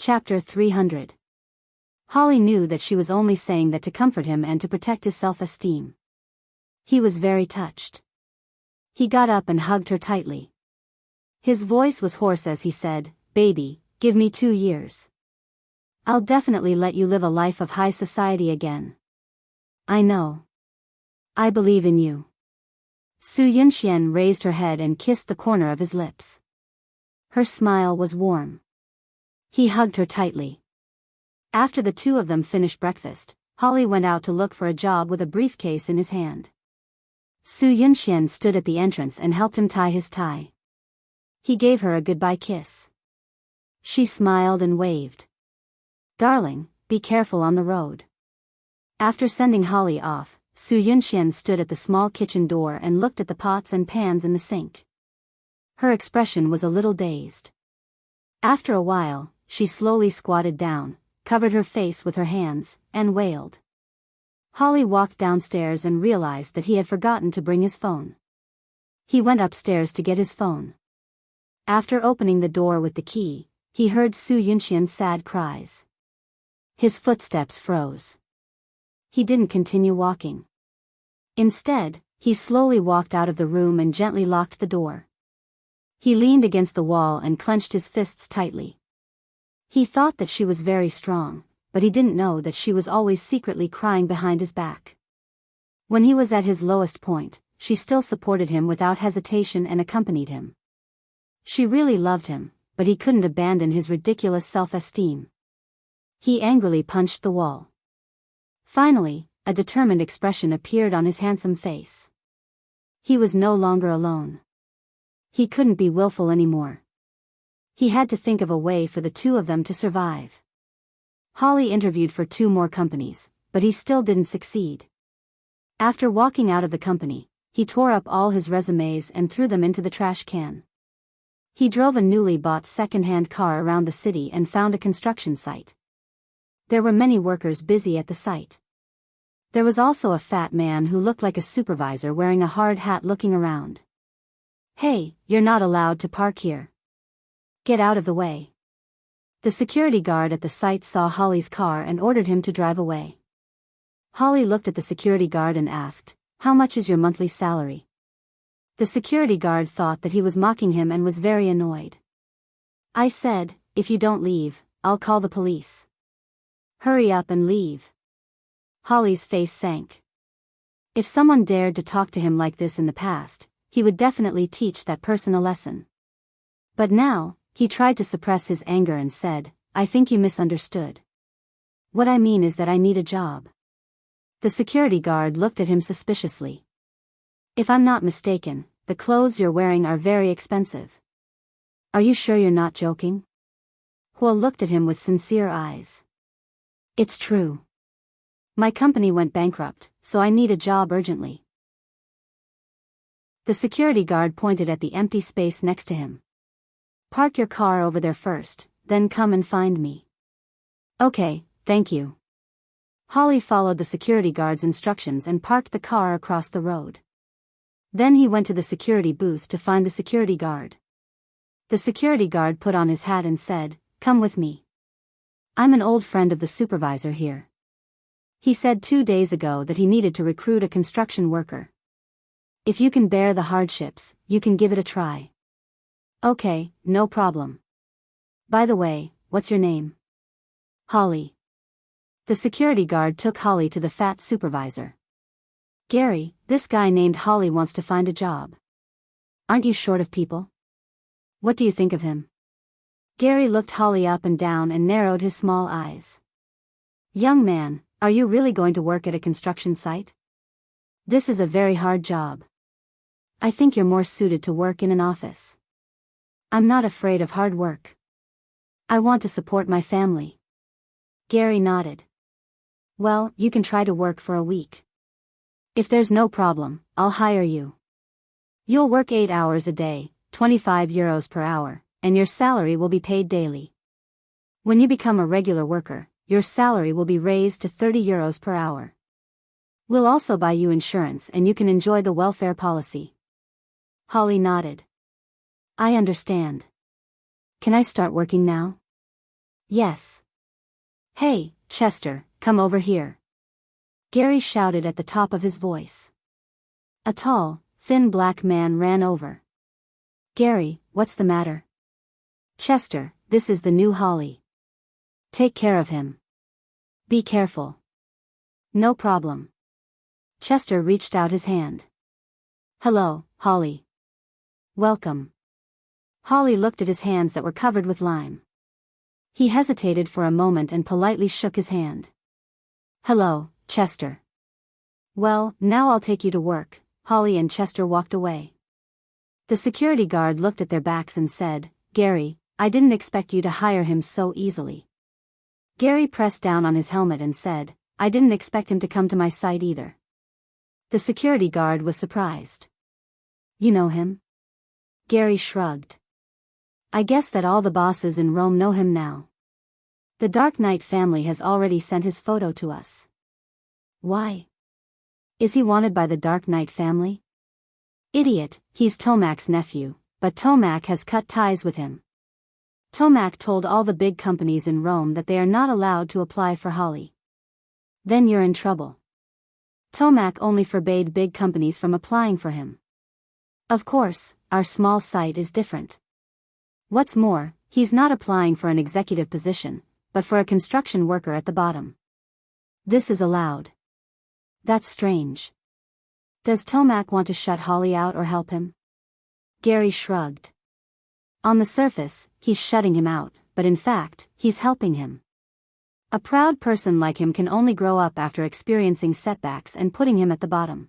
Chapter 300. Holly knew that she was only saying that to comfort him and to protect his self-esteem. He was very touched. He got up and hugged her tightly. His voice was hoarse as he said, "Baby, give me 2 years. I'll definitely let you live a life of high society again. I know. I believe in you." Su Yunxian raised her head and kissed the corner of his lips. Her smile was warm. He hugged her tightly. After the two of them finished breakfast, Holly went out to look for a job with a briefcase in his hand. Su Yunxian stood at the entrance and helped him tie his tie. He gave her a goodbye kiss. She smiled and waved. "Darling, be careful on the road." After sending Holly off, Su Yunxian stood at the small kitchen door and looked at the pots and pans in the sink. Her expression was a little dazed. After a while, she slowly squatted down, covered her face with her hands, and wailed. Holly walked downstairs and realized that he had forgotten to bring his phone. He went upstairs to get his phone. After opening the door with the key, he heard Su Yunxian's sad cries. His footsteps froze. He didn't continue walking. Instead, he slowly walked out of the room and gently locked the door. He leaned against the wall and clenched his fists tightly. He thought that she was very strong, but he didn't know that she was always secretly crying behind his back. When he was at his lowest point, she still supported him without hesitation and accompanied him. She really loved him, but he couldn't abandon his ridiculous self-esteem. He angrily punched the wall. Finally, a determined expression appeared on his handsome face. He was no longer alone. He couldn't be willful anymore. He had to think of a way for the two of them to survive. Holly interviewed for 2 more companies, but he still didn't succeed. After walking out of the company, he tore up all his resumes and threw them into the trash can. He drove a newly bought second-hand car around the city and found a construction site. There were many workers busy at the site. There was also a fat man who looked like a supervisor wearing a hard hat looking around. "Hey, you're not allowed to park here. Get out of the way." The security guard at the site saw Holly's car and ordered him to drive away. Holly looked at the security guard and asked, "How much is your monthly salary?" The security guard thought that he was mocking him and was very annoyed. "I said, if you don't leave, I'll call the police. Hurry up and leave." Holly's face sank. If someone dared to talk to him like this in the past, he would definitely teach that person a lesson. But now, he tried to suppress his anger and said, "I think you misunderstood. What I mean is that I need a job." The security guard looked at him suspiciously. "If I'm not mistaken, the clothes you're wearing are very expensive. Are you sure you're not joking?" Huo looked at him with sincere eyes. "It's true. My company went bankrupt, so I need a job urgently." The security guard pointed at the empty space next to him. "Park your car over there first, then come and find me." "Okay, thank you." Holly followed the security guard's instructions and parked the car across the road. Then he went to the security booth to find the security guard. The security guard put on his hat and said, "Come with me. I'm an old friend of the supervisor here. He said 2 days ago that he needed to recruit a construction worker. If you can bear the hardships, you can give it a try." "Okay, no problem. By the way, what's your name?" "Holly." The security guard took Holly to the fat supervisor. "Gary, this guy named Holly wants to find a job. Aren't you short of people? What do you think of him?" Gary looked Holly up and down and narrowed his small eyes. "Young man, are you really going to work at a construction site? This is a very hard job. I think you're more suited to work in an office." "I'm not afraid of hard work. I want to support my family." Gary nodded. "Well, you can try to work for a week. If there's no problem, I'll hire you. You'll work 8 hours a day, 25 euros per hour, and your salary will be paid daily. When you become a regular worker, your salary will be raised to 30 euros per hour. We'll also buy you insurance and you can enjoy the welfare policy." Holly nodded. "I understand. Can I start working now?" Yes. Hey, Chester, come over here. Gary shouted at the top of his voice. A tall, thin black man ran over. Gary, what's the matter? Chester, this is the new Holly. Take care of him. Be careful. No problem. Chester reached out his hand. Hello, Holly. Welcome. Holly looked at his hands that were covered with lime. He hesitated for a moment and politely shook his hand. Hello, Chester. Well, now I'll take you to work. Holly and Chester walked away. The security guard looked at their backs and said, Gary, I didn't expect you to hire him so easily. Gary pressed down on his helmet and said, I didn't expect him to come to my site either. The security guard was surprised. You know him? Gary shrugged. I guess that all the bosses in Rome know him now. The Dark Knight family has already sent his photo to us. Why? Is he wanted by the Dark Knight family? Idiot, he's Tomac's nephew, but Tomac has cut ties with him. Tomac told all the big companies in Rome that they are not allowed to apply for Holly. Then you're in trouble. Tomac only forbade big companies from applying for him. Of course, our small site is different. What's more, he's not applying for an executive position, but for a construction worker at the bottom. This is allowed. That's strange. Does Tomac want to shut Holly out or help him? Gary shrugged. On the surface, he's shutting him out, but in fact, he's helping him. A proud person like him can only grow up after experiencing setbacks and putting him at the bottom.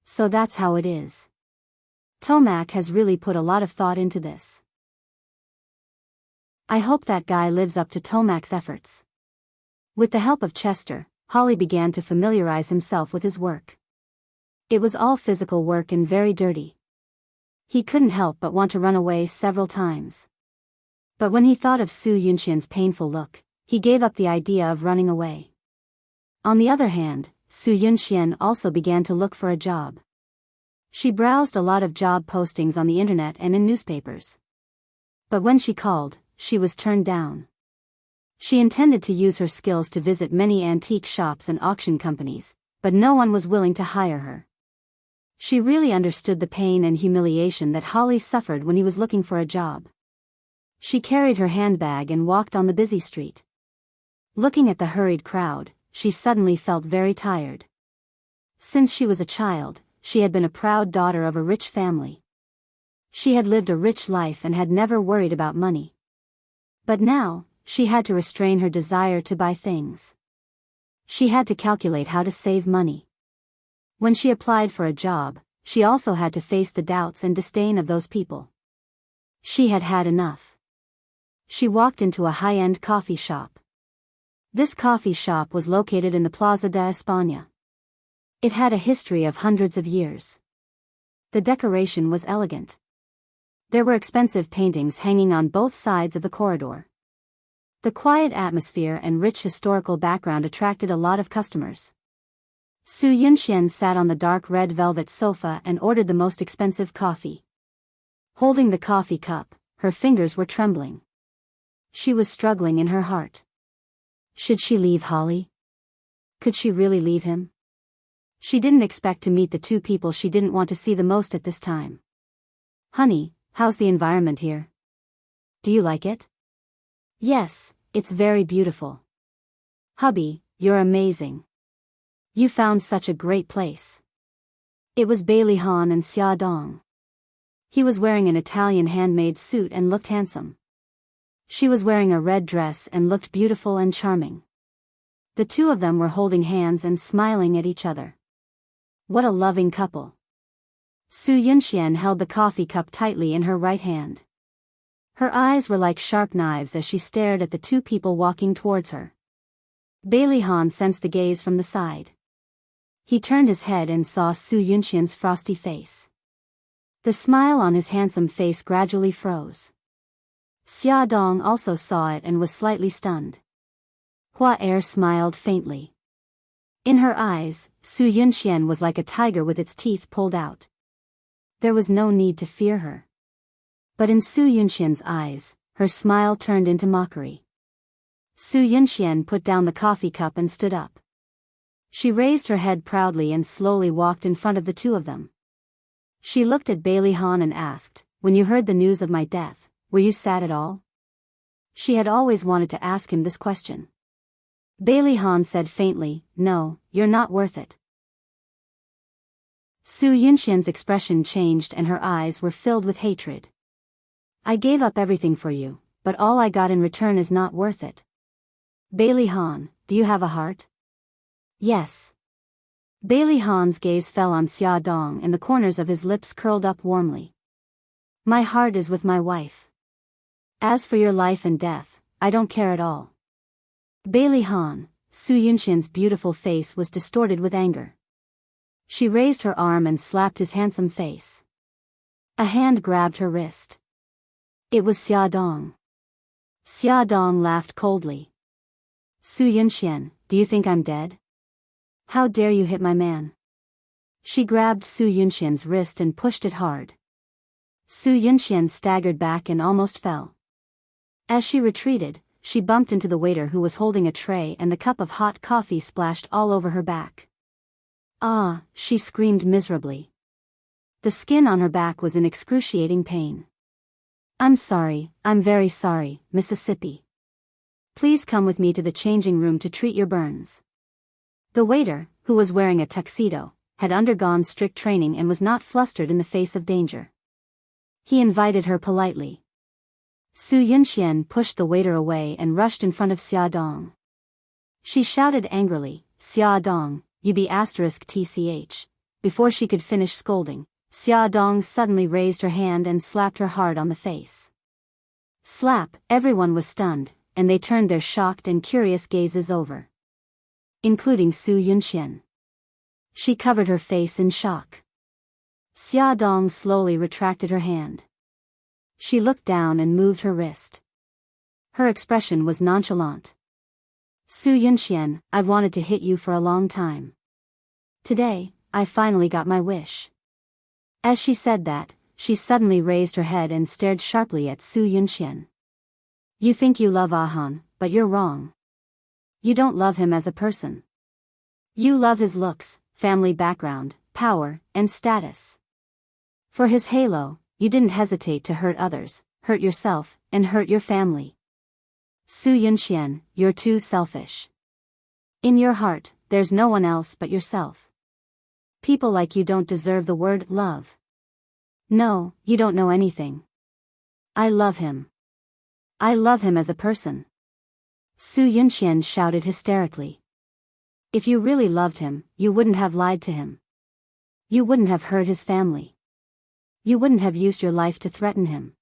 So that's how it is. Tomac has really put a lot of thought into this. I hope that guy lives up to Tomac's efforts. With the help of Chester, Holly began to familiarize himself with his work. It was all physical work and very dirty. He couldn't help but want to run away several times. But when he thought of Su Yunxian's painful look, he gave up the idea of running away. On the other hand, Su Yunxian also began to look for a job. She browsed a lot of job postings on the internet and in newspapers. But when she called, she was turned down. She intended to use her skills to visit many antique shops and auction companies, but no one was willing to hire her. She really understood the pain and humiliation that Holly suffered when he was looking for a job. She carried her handbag and walked on the busy street. Looking at the hurried crowd, she suddenly felt very tired. Since she was a child, she had been a proud daughter of a rich family. She had lived a rich life and had never worried about money. But now, she had to restrain her desire to buy things. She had to calculate how to save money. When she applied for a job, she also had to face the doubts and disdain of those people. She had had enough. She walked into a high-end coffee shop. This coffee shop was located in the Plaza de España. It had a history of hundreds of years. The decoration was elegant. There were expensive paintings hanging on both sides of the corridor. The quiet atmosphere and rich historical background attracted a lot of customers. Su Yunxian sat on the dark red velvet sofa and ordered the most expensive coffee. Holding the coffee cup, her fingers were trembling. She was struggling in her heart. Should she leave Holly? Could she really leave him? She didn't expect to meet the two people she didn't want to see the most at this time. Honey, how's the environment here? Do you like it? Yes, it's very beautiful. Hubby, you're amazing. You found such a great place. It was Bailey Han and Xia Dong. He was wearing an Italian handmade suit and looked handsome. She was wearing a red dress and looked beautiful and charming. The two of them were holding hands and smiling at each other. What a loving couple. Su Yunxian held the coffee cup tightly in her right hand. Her eyes were like sharp knives as she stared at the two people walking towards her. Bailey Han sensed the gaze from the side. He turned his head and saw Su Yunxian's frosty face. The smile on his handsome face gradually froze. Xia Dong also saw it and was slightly stunned. Hua Er smiled faintly. In her eyes, Su Yunxian was like a tiger with its teeth pulled out. There was no need to fear her. But in Su Yunxian's eyes, her smile turned into mockery. Su Yunxian put down the coffee cup and stood up. She raised her head proudly and slowly walked in front of the two of them. She looked at Bailey Han and asked, "When you heard the news of my death, were you sad at all?" She had always wanted to ask him this question. Bailey Han said faintly, "No, you're not worth it." Su Yunxian's expression changed and her eyes were filled with hatred. "I gave up everything for you, but all I got in return is not worth it. Bailey Han, do you have a heart?" "Yes." Bailey Han's gaze fell on Xia Dong and the corners of his lips curled up warmly. "My heart is with my wife. As for your life and death, I don't care at all." Bailey Han, Su Yunxian's beautiful face was distorted with anger. She raised her arm and slapped his handsome face. A hand grabbed her wrist. It was Xia Dong. Xia Dong laughed coldly. "Su Yunxian, do you think I'm dead? How dare you hit my man?" She grabbed Su Yunxian's wrist and pushed it hard. Su Yunxian staggered back and almost fell. As she retreated, she bumped into the waiter who was holding a tray and the cup of hot coffee splashed all over her back. "Ah!" she screamed miserably. The skin on her back was in excruciating pain. "I'm sorry, I'm very sorry, Mississippi. Please come with me to the changing room to treat your burns." The waiter, who was wearing a tuxedo, had undergone strict training and was not flustered in the face of danger. He invited her politely. Su Yunxian pushed the waiter away and rushed in front of Xia Dong. She shouted angrily, "Xia Dong, you be *tch." Before she could finish scolding, Xia Dong suddenly raised her hand and slapped her hard on the face. Slap! Everyone was stunned, and they turned their shocked and curious gazes over. Including Su Yunxian. She covered her face in shock. Xia Dong slowly retracted her hand. She looked down and moved her wrist. Her expression was nonchalant. "Su Yunxian, I've wanted to hit you for a long time. Today, I finally got my wish." As she said that, she suddenly raised her head and stared sharply at Su Yunxian. "You think you love Ahan, but you're wrong. You don't love him as a person. You love his looks, family background, power, and status. For his halo, you didn't hesitate to hurt others, hurt yourself, and hurt your family. Su Yunxian, you're too selfish. In your heart, there's no one else but yourself. People like you don't deserve the word love. No, you don't know anything. I love him. I love him as a person." Su Yunxian shouted hysterically. "If you really loved him, you wouldn't have lied to him. You wouldn't have hurt his family. You wouldn't have used your life to threaten him.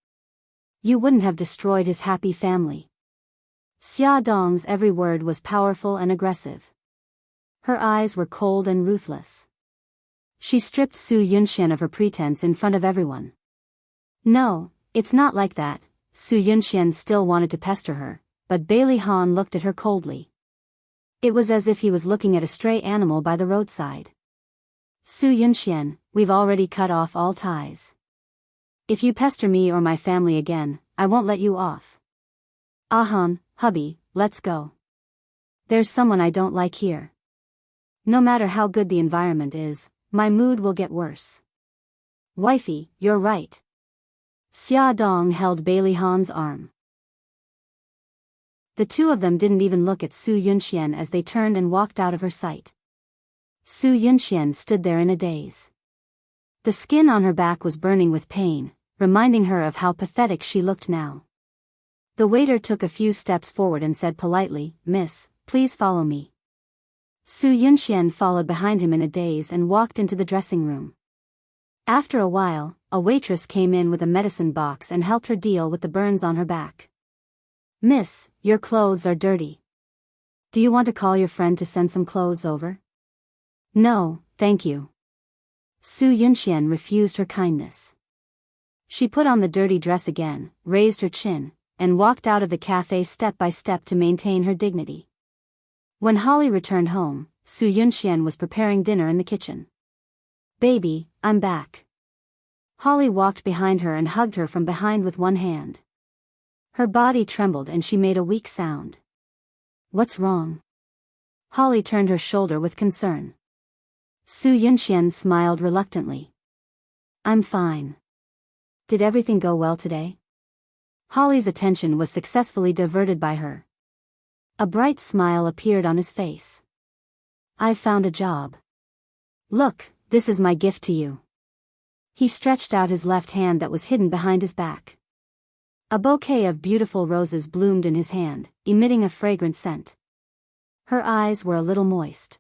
You wouldn't have destroyed his happy family." Xia Dong's every word was powerful and aggressive. Her eyes were cold and ruthless. She stripped Su Yunxian of her pretense in front of everyone. "No, it's not like that." Su Yunxian still wanted to pester her, but Bailey Han looked at her coldly. It was as if he was looking at a stray animal by the roadside. "Su Yunxian, we've already cut off all ties. If you pester me or my family again, I won't let you off. Ahan, hubby, let's go. There's someone I don't like here. No matter how good the environment is, my mood will get worse." "Wifey, you're right." Xia Dong held Bailey Han's arm. The two of them didn't even look at Su Yunxian as they turned and walked out of her sight. Su Yunxian stood there in a daze. The skin on her back was burning with pain, reminding her of how pathetic she looked now. The waiter took a few steps forward and said politely, "Miss, please follow me." Su Yunxian followed behind him in a daze and walked into the dressing room. After a while, a waitress came in with a medicine box and helped her deal with the burns on her back. "Miss, your clothes are dirty. Do you want to call your friend to send some clothes over?" "No, thank you." Su Yunxian refused her kindness. She put on the dirty dress again, raised her chin, and walked out of the cafe step by step to maintain her dignity. When Holly returned home, Su Yunxian was preparing dinner in the kitchen. "Baby, I'm back." Holly walked behind her and hugged her from behind with one hand. Her body trembled and she made a weak sound. What's wrong? Holly turned her shoulder with concern. Su Yunxian smiled reluctantly. I'm fine. Did everything go well today? Holly's attention was successfully diverted by her. A bright smile appeared on his face. I've found a job. Look, this is my gift to you. He stretched out his left hand that was hidden behind his back. A bouquet of beautiful roses bloomed in his hand, emitting a fragrant scent. Her eyes were a little moist.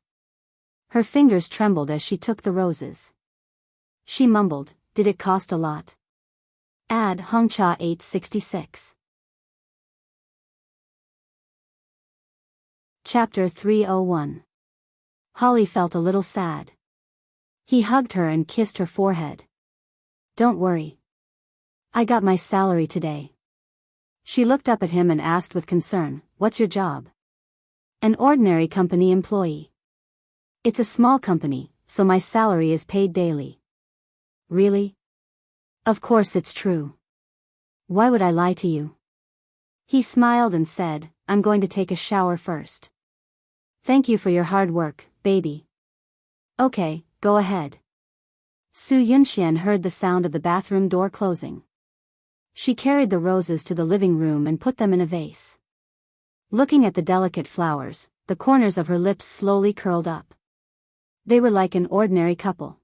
Her fingers trembled as she took the roses. She mumbled, "Did it cost a lot?" Ad Hongcha 866. Chapter 301. Holly felt a little sad. He hugged her and kissed her forehead. Don't worry. I got my salary today. She looked up at him and asked with concern, What's your job? An ordinary company employee. It's a small company, so my salary is paid daily. Really? Of course it's true. Why would I lie to you? He smiled and said, I'm going to take a shower first. Thank you for your hard work, baby. Okay, go ahead. Su Yunxian heard the sound of the bathroom door closing. She carried the roses to the living room and put them in a vase. Looking at the delicate flowers, the corners of her lips slowly curled up. They were like an ordinary couple.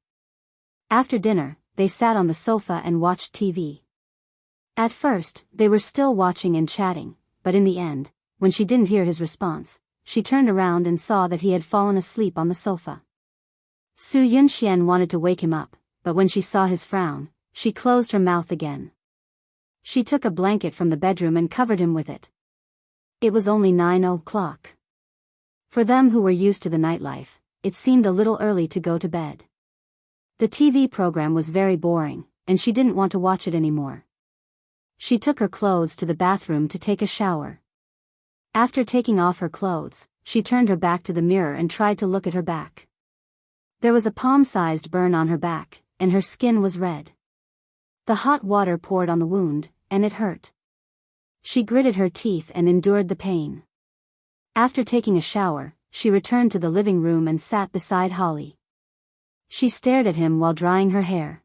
After dinner, they sat on the sofa and watched TV. At first, they were still watching and chatting, but in the end, when she didn't hear his response, she turned around and saw that he had fallen asleep on the sofa. Su Yunxian wanted to wake him up, but when she saw his frown, she closed her mouth again. She took a blanket from the bedroom and covered him with it. It was only 9 o'clock. For them who were used to the nightlife, it seemed a little early to go to bed. The TV program was very boring, and she didn't want to watch it anymore. She took her clothes to the bathroom to take a shower. After taking off her clothes, she turned her back to the mirror and tried to look at her back. There was a palm-sized burn on her back, and her skin was red. The hot water poured on the wound, and it hurt. She gritted her teeth and endured the pain. After taking a shower, she returned to the living room and sat beside Holly. She stared at him while drying her hair.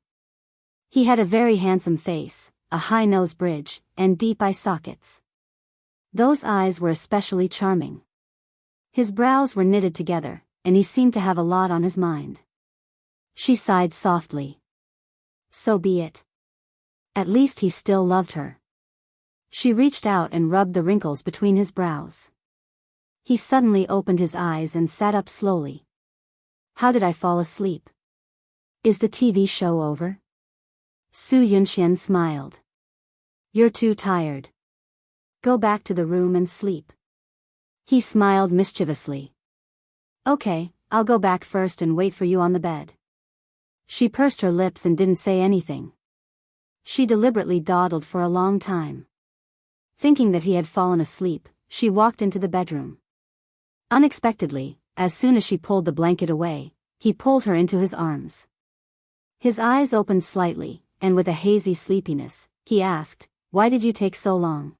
He had a very handsome face, a high nose bridge, and deep eye sockets. Those eyes were especially charming. His brows were knitted together, and he seemed to have a lot on his mind. She sighed softly. So be it. At least he still loved her. She reached out and rubbed the wrinkles between his brows. He suddenly opened his eyes and sat up slowly. How did I fall asleep? Is the TV show over? Su Yunxian smiled. You're too tired. Go back to the room and sleep. He smiled mischievously. Okay, I'll go back first and wait for you on the bed. She pursed her lips and didn't say anything. She deliberately dawdled for a long time. Thinking that he had fallen asleep, she walked into the bedroom. Unexpectedly, as soon as she pulled the blanket away, he pulled her into his arms. His eyes opened slightly, and with a hazy sleepiness, he asked, Why did you take so long?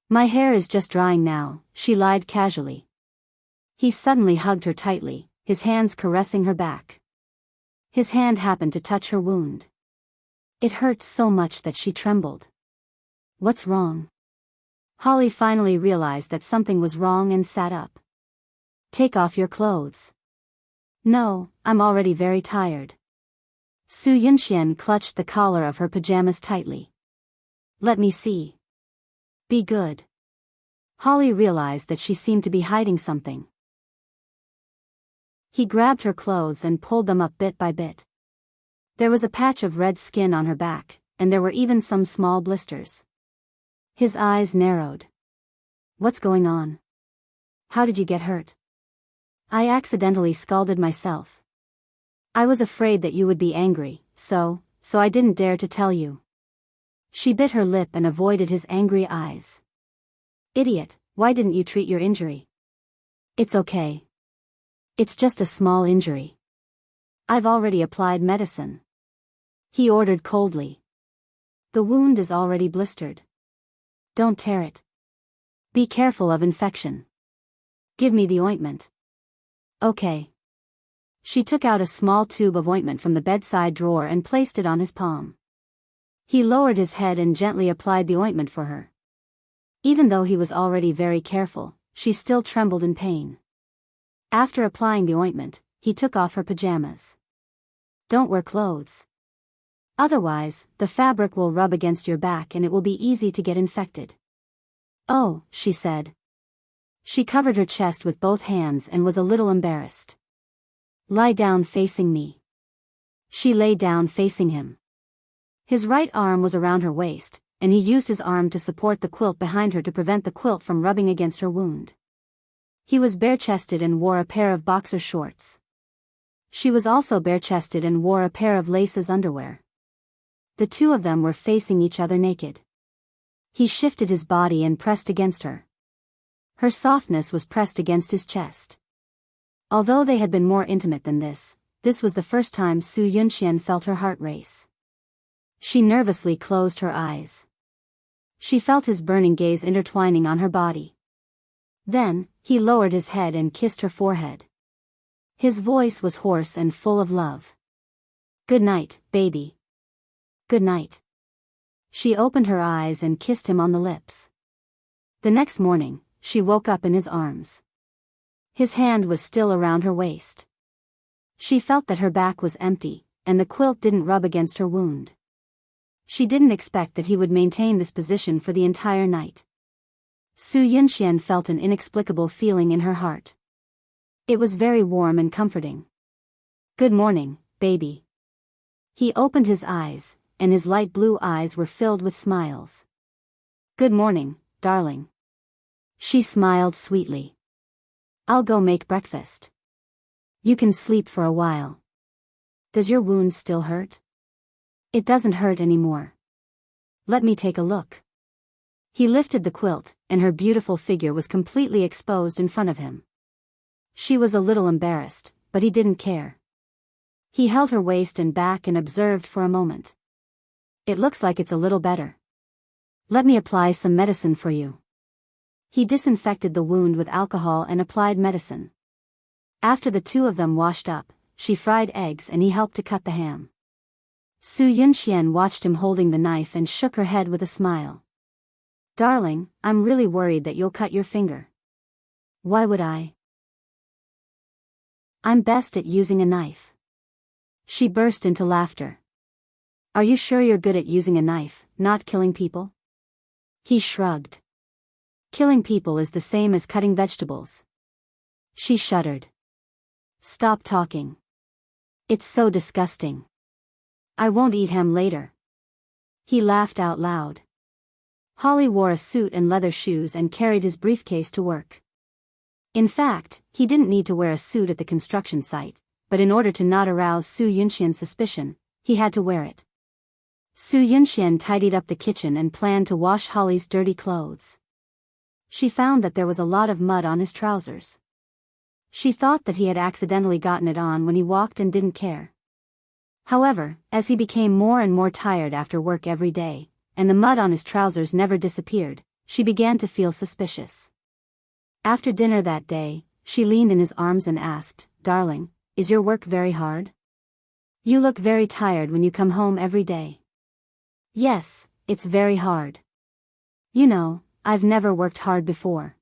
My hair is just drying now, she lied casually. He suddenly hugged her tightly, his hands caressing her back. His hand happened to touch her wound. It hurt so much that she trembled. What's wrong? Holly finally realized that something was wrong and sat up. Take off your clothes. No, I'm already very tired. Su Yunxian clutched the collar of her pajamas tightly. Let me see. Be good. Holly realized that she seemed to be hiding something. He grabbed her clothes and pulled them up bit by bit. There was a patch of red skin on her back, and there were even some small blisters. His eyes narrowed. What's going on? How did you get hurt? I accidentally scalded myself. I was afraid that you would be angry, so I didn't dare to tell you. She bit her lip and avoided his angry eyes. Idiot, why didn't you treat your injury? It's okay. It's just a small injury. I've already applied medicine. He ordered coldly. The wound is already blistered. Don't tear it. Be careful of infection. Give me the ointment. Okay. She took out a small tube of ointment from the bedside drawer and placed it on his palm. He lowered his head and gently applied the ointment for her. Even though he was already very careful, she still trembled in pain. After applying the ointment, he took off her pajamas. Don't wear clothes. Otherwise, the fabric will rub against your back and it will be easy to get infected. Oh, she said. She covered her chest with both hands and was a little embarrassed. Lie down facing me. She lay down facing him. His right arm was around her waist, and he used his arm to support the quilt behind her to prevent the quilt from rubbing against her wound. He was bare-chested and wore a pair of boxer shorts. She was also bare-chested and wore a pair of laces underwear. The two of them were facing each other naked. He shifted his body and pressed against her. Her softness was pressed against his chest. Although they had been more intimate than this was the first time Su Yunxian felt her heart race. She nervously closed her eyes. She felt his burning gaze intertwining on her body. Then, he lowered his head and kissed her forehead. His voice was hoarse and full of love. Good night, baby. Good night. She opened her eyes and kissed him on the lips. The next morning, she woke up in his arms. His hand was still around her waist. She felt that her back was empty, and the quilt didn't rub against her wound. She didn't expect that he would maintain this position for the entire night. Su Yunxian felt an inexplicable feeling in her heart. It was very warm and comforting. Good morning, baby. He opened his eyes, and his light blue eyes were filled with smiles. Good morning, darling. She smiled sweetly. I'll go make breakfast. You can sleep for a while. Does your wound still hurt? It doesn't hurt anymore. Let me take a look. He lifted the quilt, and her beautiful figure was completely exposed in front of him. She was a little embarrassed, but he didn't care. He held her waist and back and observed for a moment. It looks like it's a little better. Let me apply some medicine for you. He disinfected the wound with alcohol and applied medicine. After the two of them washed up, she fried eggs and he helped to cut the ham. Su Yunxian watched him holding the knife and shook her head with a smile. Darling, I'm really worried that you'll cut your finger. Why would I? I'm best at using a knife. She burst into laughter. Are you sure you're good at using a knife, not killing people? He shrugged. Killing people is the same as cutting vegetables. She shuddered. Stop talking. It's so disgusting. I won't eat ham later. He laughed out loud. Holly wore a suit and leather shoes and carried his briefcase to work. In fact, he didn't need to wear a suit at the construction site, but in order to not arouse Su Yunxian's suspicion, he had to wear it. Su Yunxian tidied up the kitchen and planned to wash Holly's dirty clothes. She found that there was a lot of mud on his trousers. She thought that he had accidentally gotten it on when he walked and didn't care. However, as he became more and more tired after work every day, and the mud on his trousers never disappeared, she began to feel suspicious. After dinner that day, she leaned in his arms and asked, Darling, is your work very hard? You look very tired when you come home every day. Yes, it's very hard. You know, I've never worked hard before.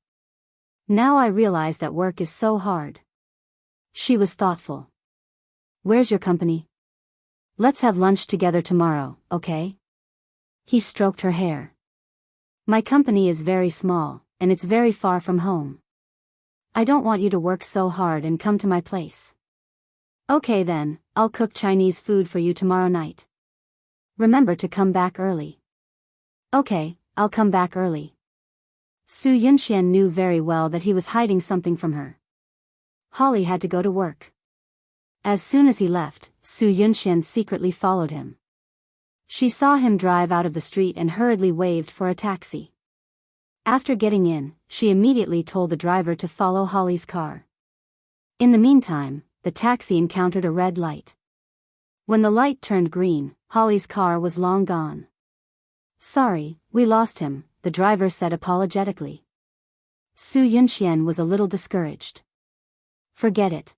Now I realize that work is so hard. She was thoughtful. Where's your company? Let's have lunch together tomorrow, okay? He stroked her hair. My company is very small, and it's very far from home. I don't want you to work so hard and come to my place. Okay then, I'll cook Chinese food for you tomorrow night. Remember to come back early. Okay, I'll come back early. Su Yunxian knew very well that he was hiding something from her. Holly had to go to work. As soon as he left, Su Yunxian secretly followed him. She saw him drive out of the street and hurriedly waved for a taxi. After getting in, she immediately told the driver to follow Holly's car. In the meantime, the taxi encountered a red light. When the light turned green, Holly's car was long gone. Sorry, we lost him, the driver said apologetically. Su Yunxian was a little discouraged. Forget it.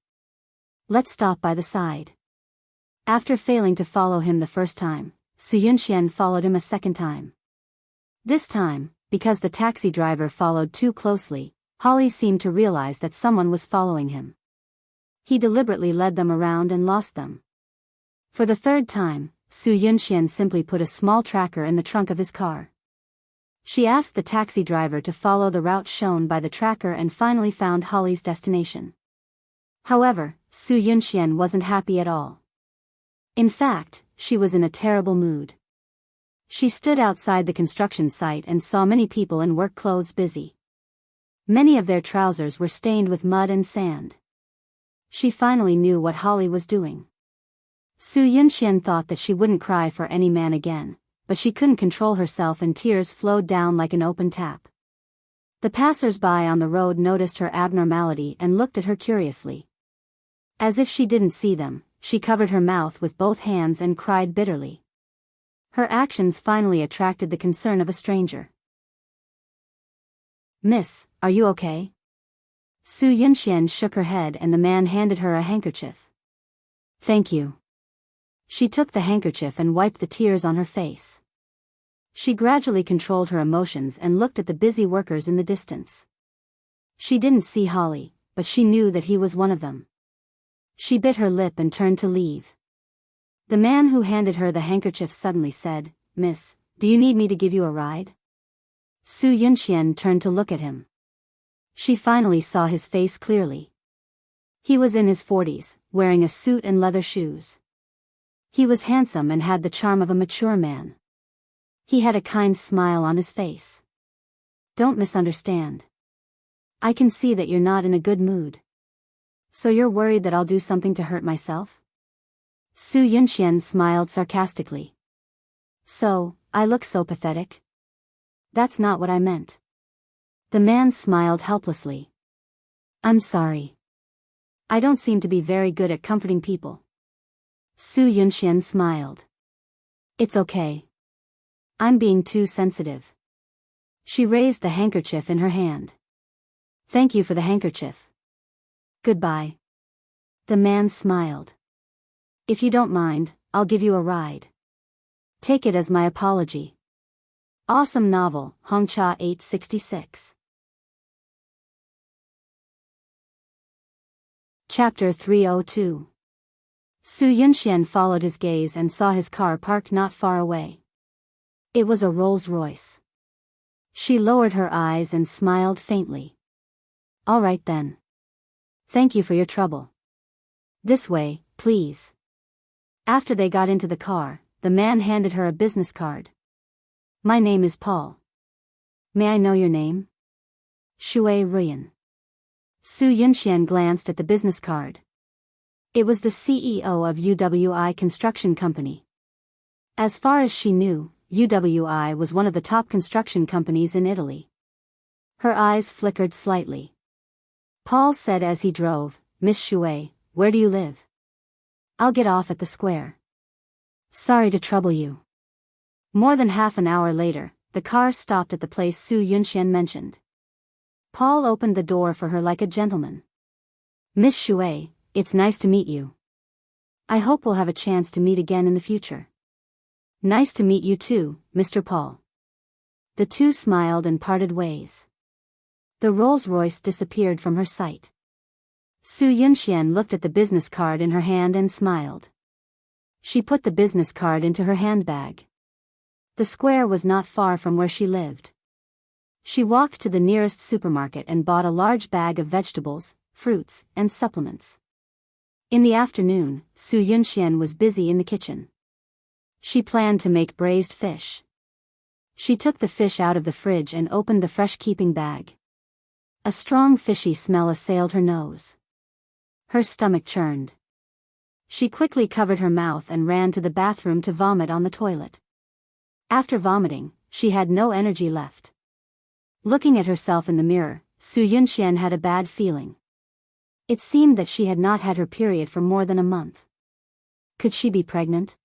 Let's stop by the side. After failing to follow him the first time, Su Yunxian followed him a second time. This time, because the taxi driver followed too closely, Holly seemed to realize that someone was following him. He deliberately led them around and lost them. For the third time, Su Yunxian simply put a small tracker in the trunk of his car. She asked the taxi driver to follow the route shown by the tracker and finally found Holly's destination. However, Su Yunxian wasn't happy at all. In fact, she was in a terrible mood. She stood outside the construction site and saw many people in work clothes busy. Many of their trousers were stained with mud and sand. She finally knew what Holly was doing. Su Yunxian thought that she wouldn't cry for any man again, but she couldn't control herself and tears flowed down like an open tap. The passers-by on the road noticed her abnormality and looked at her curiously. As if she didn't see them, she covered her mouth with both hands and cried bitterly. Her actions finally attracted the concern of a stranger. "Miss, are you okay?" Su Yunxian shook her head and the man handed her a handkerchief. "Thank you." She took the handkerchief and wiped the tears on her face. She gradually controlled her emotions and looked at the busy workers in the distance. She didn't see Holly, but she knew that he was one of them. She bit her lip and turned to leave. The man who handed her the handkerchief suddenly said, "Miss, do you need me to give you a ride?" Su Yunxian turned to look at him. She finally saw his face clearly. He was in his 40s, wearing a suit and leather shoes. He was handsome and had the charm of a mature man. He had a kind smile on his face. "Don't misunderstand. I can see that you're not in a good mood. So you're worried that I'll do something to hurt myself?" Su Yunxian smiled sarcastically. "So, I look so pathetic?" "That's not what I meant." The man smiled helplessly. "I'm sorry. I don't seem to be very good at comforting people." Su Yunxian smiled. "It's okay. I'm being too sensitive." She raised the handkerchief in her hand. "Thank you for the handkerchief. Goodbye." The man smiled. "If you don't mind, I'll give you a ride. Take it as my apology." Awesome novel, Hongcha 866. Chapter 302. Su Yunxian followed his gaze and saw his car parked not far away. It was a Rolls-Royce. She lowered her eyes and smiled faintly. "All right then. Thank you for your trouble. This way, please." After they got into the car, the man handed her a business card. "My name is Paul. May I know your name?" "Shui Ruyan." Su Yunxian glanced at the business card. It was the CEO of UWI Construction Company. As far as she knew, UWI was one of the top construction companies in Italy. Her eyes flickered slightly. Paul said as he drove, "Miss Shui, where do you live?" "I'll get off at the square." "Sorry to trouble you." More than half an hour later, the car stopped at the place Su Yunxian mentioned. Paul opened the door for her like a gentleman. "Miss Shui, it's nice to meet you. I hope we'll have a chance to meet again in the future." "Nice to meet you too, Mr. Paul." The two smiled and parted ways. The Rolls-Royce disappeared from her sight. Su Yunxian looked at the business card in her hand and smiled. She put the business card into her handbag. The square was not far from where she lived. She walked to the nearest supermarket and bought a large bag of vegetables, fruits, and supplements. In the afternoon, Su Yunxian was busy in the kitchen. She planned to make braised fish. She took the fish out of the fridge and opened the fresh-keeping bag. A strong fishy smell assailed her nose. Her stomach churned. She quickly covered her mouth and ran to the bathroom to vomit on the toilet. After vomiting, she had no energy left. Looking at herself in the mirror, Su Yunxian had a bad feeling. It seemed that she had not had her period for more than a month. Could she be pregnant?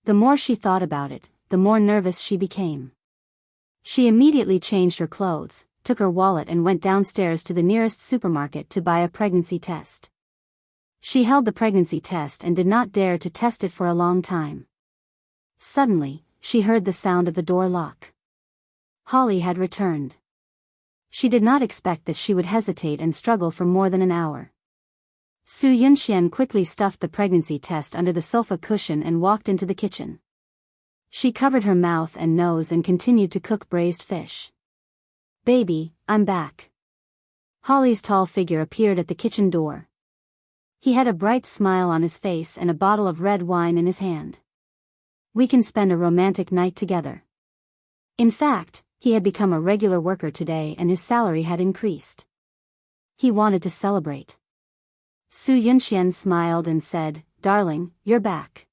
The more she thought about it, the more nervous she became. She immediately changed her clothes, took her wallet and went downstairs to the nearest supermarket to buy a pregnancy test. She held the pregnancy test and did not dare to test it for a long time. Suddenly, she heard the sound of the door lock. Holly had returned. She did not expect that she would hesitate and struggle for more than an hour. Su Yunxian quickly stuffed the pregnancy test under the sofa cushion and walked into the kitchen. She covered her mouth and nose and continued to cook braised fish. "Baby, I'm back." Holly's tall figure appeared at the kitchen door. He had a bright smile on his face and a bottle of red wine in his hand. "We can spend a romantic night together." In fact, he had become a regular worker today and his salary had increased. He wanted to celebrate. Su Yunxian smiled and said, "Darling, you're back.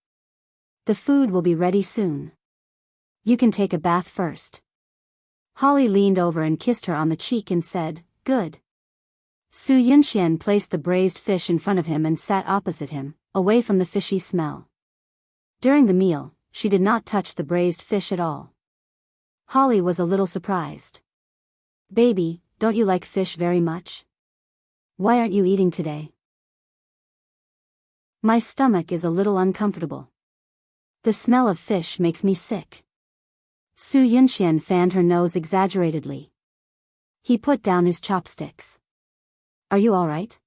The food will be ready soon. You can take a bath first." Holly leaned over and kissed her on the cheek and said, "Good." Su Yunxian placed the braised fish in front of him and sat opposite him, away from the fishy smell. During the meal, she did not touch the braised fish at all. Holly was a little surprised. "Baby, don't you like fish very much? Why aren't you eating today?" "My stomach is a little uncomfortable. The smell of fish makes me sick." Su Yunxian fanned her nose exaggeratedly. He put down his chopsticks. "Are you all right?"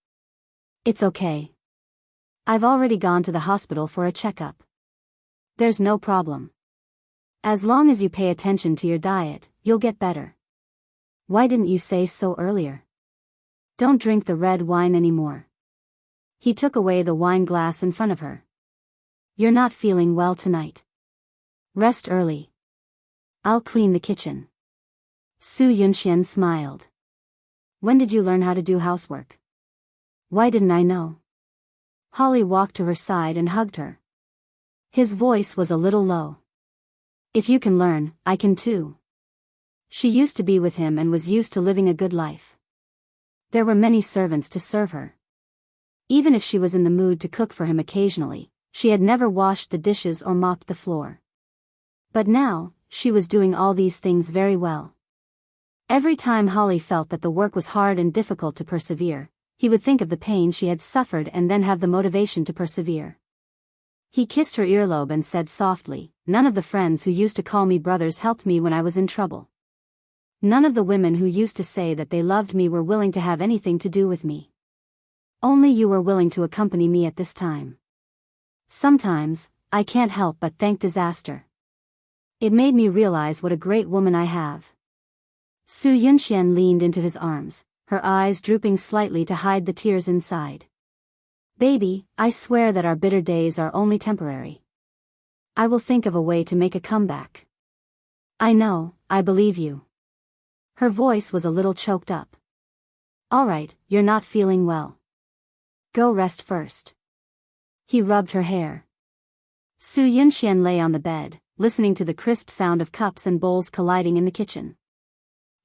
"It's okay. I've already gone to the hospital for a checkup. There's no problem. As long as you pay attention to your diet, you'll get better. Why didn't you say so earlier? Don't drink the red wine anymore." He took away the wine glass in front of her. "You're not feeling well tonight. Rest early. I'll clean the kitchen." Su Yunxian smiled. "When did you learn how to do housework? Why didn't I know?" Holly walked to her side and hugged her. His voice was a little low. "If you can learn, I can too." She used to be with him and was used to living a good life. There were many servants to serve her. Even if she was in the mood to cook for him occasionally, she had never washed the dishes or mopped the floor. But now, she was doing all these things very well. Every time Holly felt that the work was hard and difficult to persevere, he would think of the pain she had suffered and then have the motivation to persevere. He kissed her earlobe and said softly, "None of the friends who used to call me brothers helped me when I was in trouble. None of the women who used to say that they loved me were willing to have anything to do with me. Only you were willing to accompany me at this time. Sometimes, I can't help but thank disaster. It made me realize what a great woman I have." Su Yunxian leaned into his arms, her eyes drooping slightly to hide the tears inside. "Baby, I swear that our bitter days are only temporary. I will think of a way to make a comeback. I know, I believe you." Her voice was a little choked up. "All right, you're not feeling well. Go rest first." He rubbed her hair. Su Yunxian lay on the bed, listening to the crisp sound of cups and bowls colliding in the kitchen.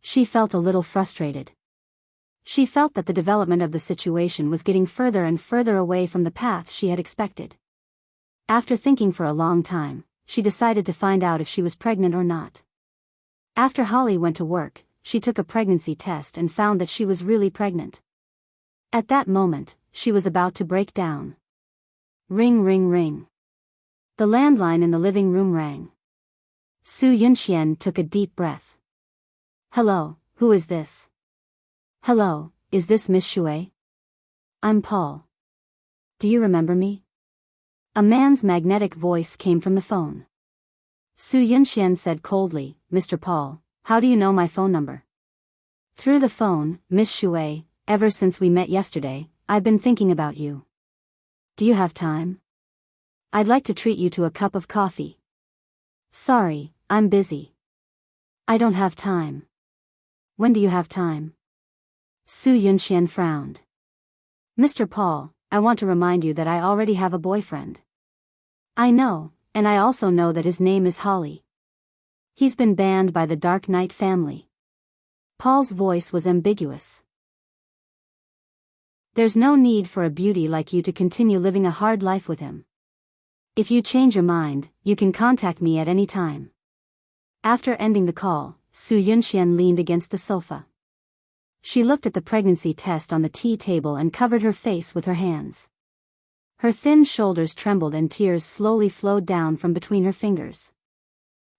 She felt a little frustrated. She felt that the development of the situation was getting further and further away from the path she had expected. After thinking for a long time, she decided to find out if she was pregnant or not. After Holly went to work, she took a pregnancy test and found that she was really pregnant. At that moment, she was about to break down. Ring ring ring. The landline in the living room rang. Su Yunxian took a deep breath. "Hello, who is this?" "Hello, is this Miss Shui?" "I'm Paul. Do you remember me?" A man's magnetic voice came from the phone. Su Yunxian said coldly, "Mr. Paul, how do you know my phone number?" "Through the phone, Miss Shui. Ever since we met yesterday, I've been thinking about you. Do you have time? I'd like to treat you to a cup of coffee." "Sorry, I'm busy. I don't have time." "When do you have time?" Su Yunxian frowned. "Mr. Paul, I want to remind you that I already have a boyfriend." "I know, and I also know that his name is Holly. He's been banned by the Dark Knight family." Paul's voice was ambiguous. "There's no need for a beauty like you to continue living a hard life with him. If you change your mind, you can contact me at any time." After ending the call, Su Yunxian leaned against the sofa. She looked at the pregnancy test on the tea table and covered her face with her hands. Her thin shoulders trembled and tears slowly flowed down from between her fingers.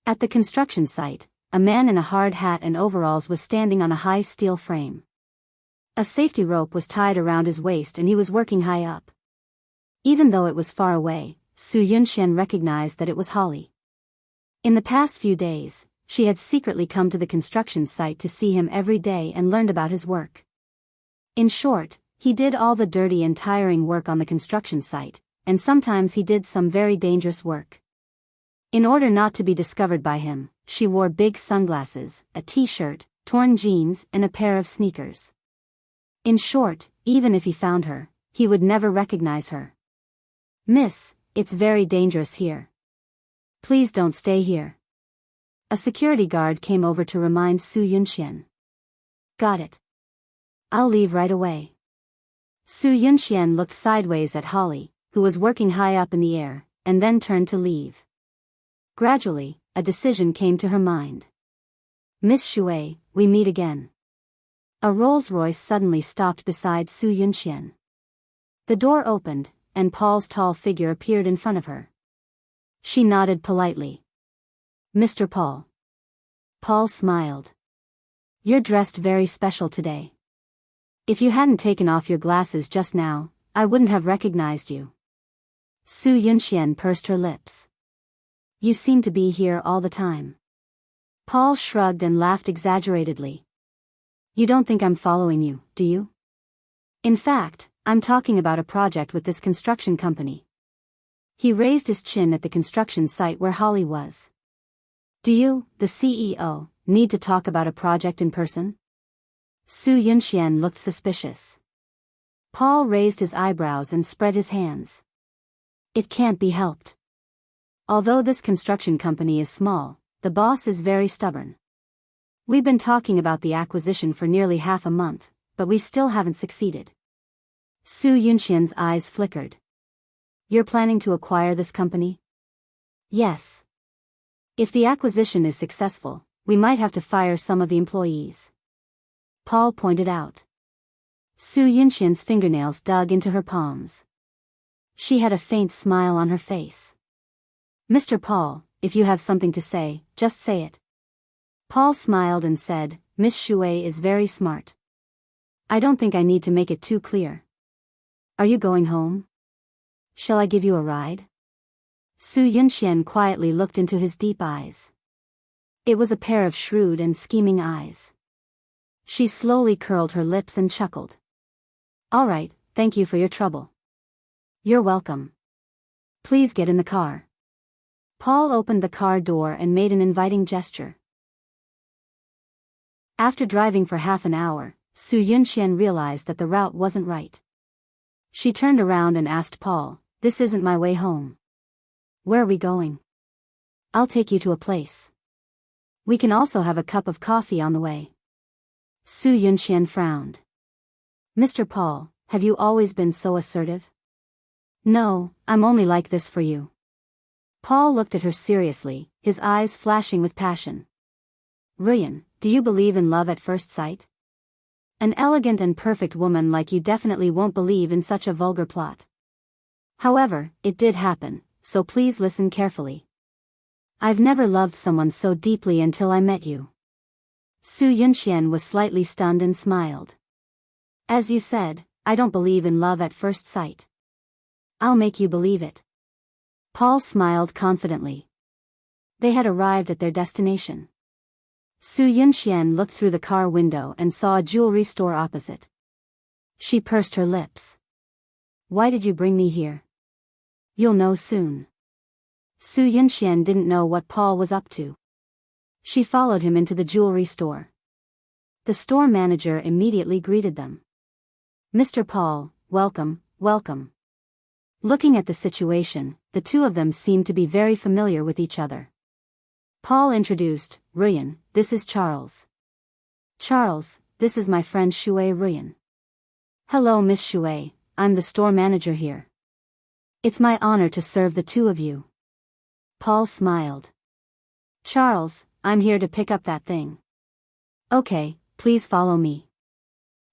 At the construction site, a man in a hard hat and overalls was standing on a high steel frame. A safety rope was tied around his waist and he was working high up. Even though it was far away, Su Yunxian recognized that it was Holly. In the past few days, she had secretly come to the construction site to see him every day and learned about his work. In short, he did all the dirty and tiring work on the construction site, and sometimes he did some very dangerous work. In order not to be discovered by him, she wore big sunglasses, a t-shirt, torn jeans, and a pair of sneakers. In short, even if he found her, he would never recognize her. "Miss, it's very dangerous here. Please don't stay here." A security guard came over to remind Su Yunxian. "Got it. I'll leave right away." Su Yunxian looked sideways at Holly, who was working high up in the air, and then turned to leave. Gradually, a decision came to her mind. "Miss Shui, we meet again." A Rolls-Royce suddenly stopped beside Su Yunxian. The door opened, and Paul's tall figure appeared in front of her. She nodded politely. "Mr. Paul." Paul smiled. "You're dressed very special today. If you hadn't taken off your glasses just now, I wouldn't have recognized you." Su Yunxian pursed her lips. "You seem to be here all the time." Paul shrugged and laughed exaggeratedly. "You don't think I'm following you, do you? In fact, I'm talking about a project with this construction company." He raised his chin at the construction site where Holly was. "Do you, the CEO, need to talk about a project in person?" Su Yunxian looked suspicious. Paul raised his eyebrows and spread his hands. "It can't be helped. Although this construction company is small, the boss is very stubborn. We've been talking about the acquisition for nearly half a month, but we still haven't succeeded." Su Yunxian's eyes flickered. "You're planning to acquire this company?" "Yes. If the acquisition is successful, we might have to fire some of the employees," Paul pointed out. Su Yunxian's fingernails dug into her palms. She had a faint smile on her face. "Mr. Paul, if you have something to say, just say it." Paul smiled and said, "Miss Shui is very smart. I don't think I need to make it too clear. Are you going home? Shall I give you a ride?" Su Yunxian quietly looked into his deep eyes. It was a pair of shrewd and scheming eyes. She slowly curled her lips and chuckled. "All right, thank you for your trouble." "You're welcome. Please get in the car." Paul opened the car door and made an inviting gesture. After driving for half an hour, Su Yunxian realized that the route wasn't right. She turned around and asked Paul, "This isn't my way home. Where are we going?" "I'll take you to a place. We can also have a cup of coffee on the way." Su Yunxian frowned. "Mr. Paul, have you always been so assertive?" "No, I'm only like this for you." Paul looked at her seriously, his eyes flashing with passion. "Ruyan, do you believe in love at first sight? An elegant and perfect woman like you definitely won't believe in such a vulgar plot. However, it did happen, so please listen carefully. I've never loved someone so deeply until I met you." Su Yunxian was slightly stunned and smiled. "As you said, I don't believe in love at first sight. I'll make you believe it." Paul smiled confidently. They had arrived at their destination. Su Yunxian looked through the car window and saw a jewelry store opposite. She pursed her lips. "Why did you bring me here?" "You'll know soon." Su Yunxian didn't know what Paul was up to. She followed him into the jewelry store. The store manager immediately greeted them. "Mr. Paul, welcome, welcome." Looking at the situation, the two of them seemed to be very familiar with each other. Paul introduced, "Ruyan, this is Charles. Charles, this is my friend Shui Ruyan." "Hello Miss Shui, I'm the store manager here. It's my honor to serve the two of you." Paul smiled. "Charles, I'm here to pick up that thing." "Okay, please follow me."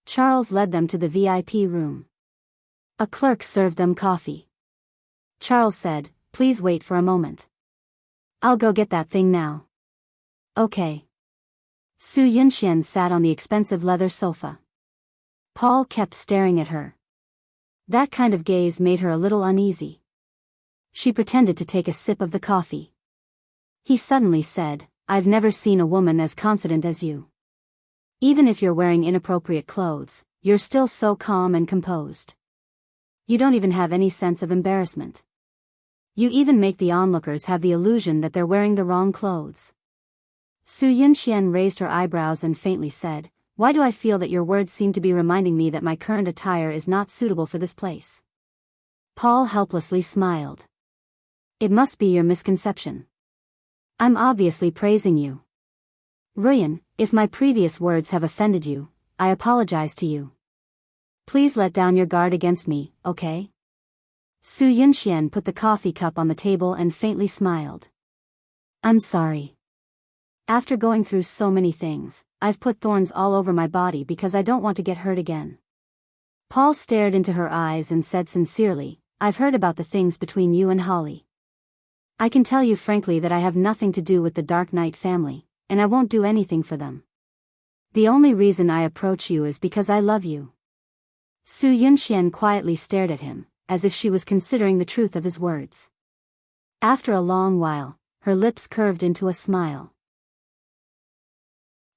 Charles led them to the VIP room. A clerk served them coffee. Charles said, "Please wait for a moment. I'll go get that thing now." "Okay." Su Yunxian sat on the expensive leather sofa. Paul kept staring at her. That kind of gaze made her a little uneasy. She pretended to take a sip of the coffee. He suddenly said, "I've never seen a woman as confident as you. Even if you're wearing inappropriate clothes, you're still so calm and composed. You don't even have any sense of embarrassment. You even make the onlookers have the illusion that they're wearing the wrong clothes." Su Yunxian raised her eyebrows and faintly said, "Why do I feel that your words seem to be reminding me that my current attire is not suitable for this place?" Paul helplessly smiled. "It must be your misconception. I'm obviously praising you. Ruyan, if my previous words have offended you, I apologize to you. Please let down your guard against me, okay?" Su Yunxian put the coffee cup on the table and faintly smiled. "I'm sorry. After going through so many things, I've put thorns all over my body because I don't want to get hurt again." Paul stared into her eyes and said sincerely, "I've heard about the things between you and Holly. I can tell you frankly that I have nothing to do with the Dark Knight family, and I won't do anything for them. The only reason I approach you is because I love you." Su Yunxian quietly stared at him, as if she was considering the truth of his words. After a long while, her lips curved into a smile.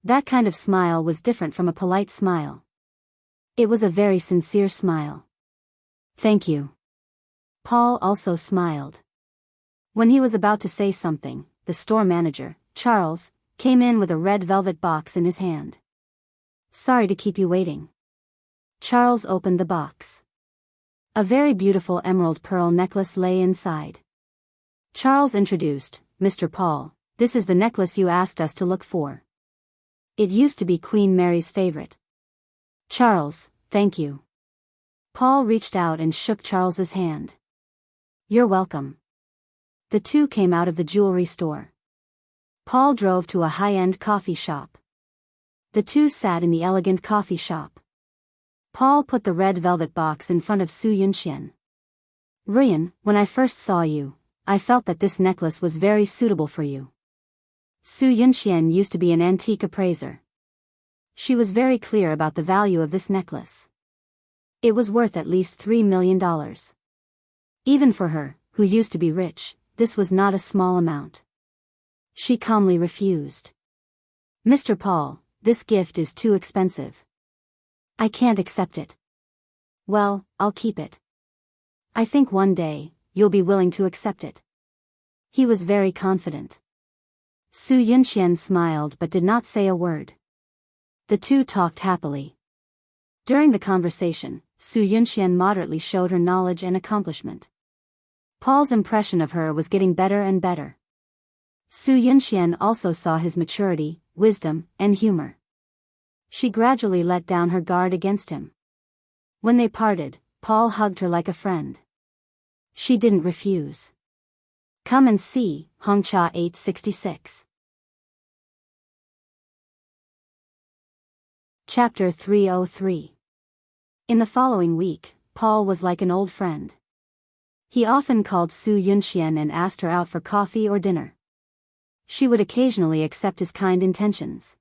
That kind of smile was different from a polite smile. It was a very sincere smile. "Thank you." Paul also smiled. When he was about to say something, the store manager, Charles, came in with a red velvet box in his hand. "Sorry to keep you waiting." Charles opened the box. A very beautiful emerald pearl necklace lay inside. Charles introduced, "Mr. Paul, this is the necklace you asked us to look for. It used to be Queen Mary's favorite." "Charles, thank you." Paul reached out and shook Charles's hand. "You're welcome." The two came out of the jewelry store. Paul drove to a high-end coffee shop. The two sat in the elegant coffee shop. Paul put the red velvet box in front of Su Yunxian. "Ruyan, when I first saw you, I felt that this necklace was very suitable for you." Su Yunxian used to be an antique appraiser. She was very clear about the value of this necklace. It was worth at least $3 million. Even for her, who used to be rich, this was not a small amount. She calmly refused. "Mr. Paul, this gift is too expensive. I can't accept it." "Well, I'll keep it. I think one day, you'll be willing to accept it." He was very confident. Su Yunxian smiled but did not say a word. The two talked happily. During the conversation, Su Yunxian moderately showed her knowledge and accomplishment. Paul's impression of her was getting better and better. Su Yunxian also saw his maturity, wisdom, and humor. She gradually let down her guard against him. When they parted, Paul hugged her like a friend. She didn't refuse. Come and see, Hongcha 866. Chapter 303. In the following week, Paul was like an old friend. He often called Su Yunxian and asked her out for coffee or dinner. She would occasionally accept his kind intentions.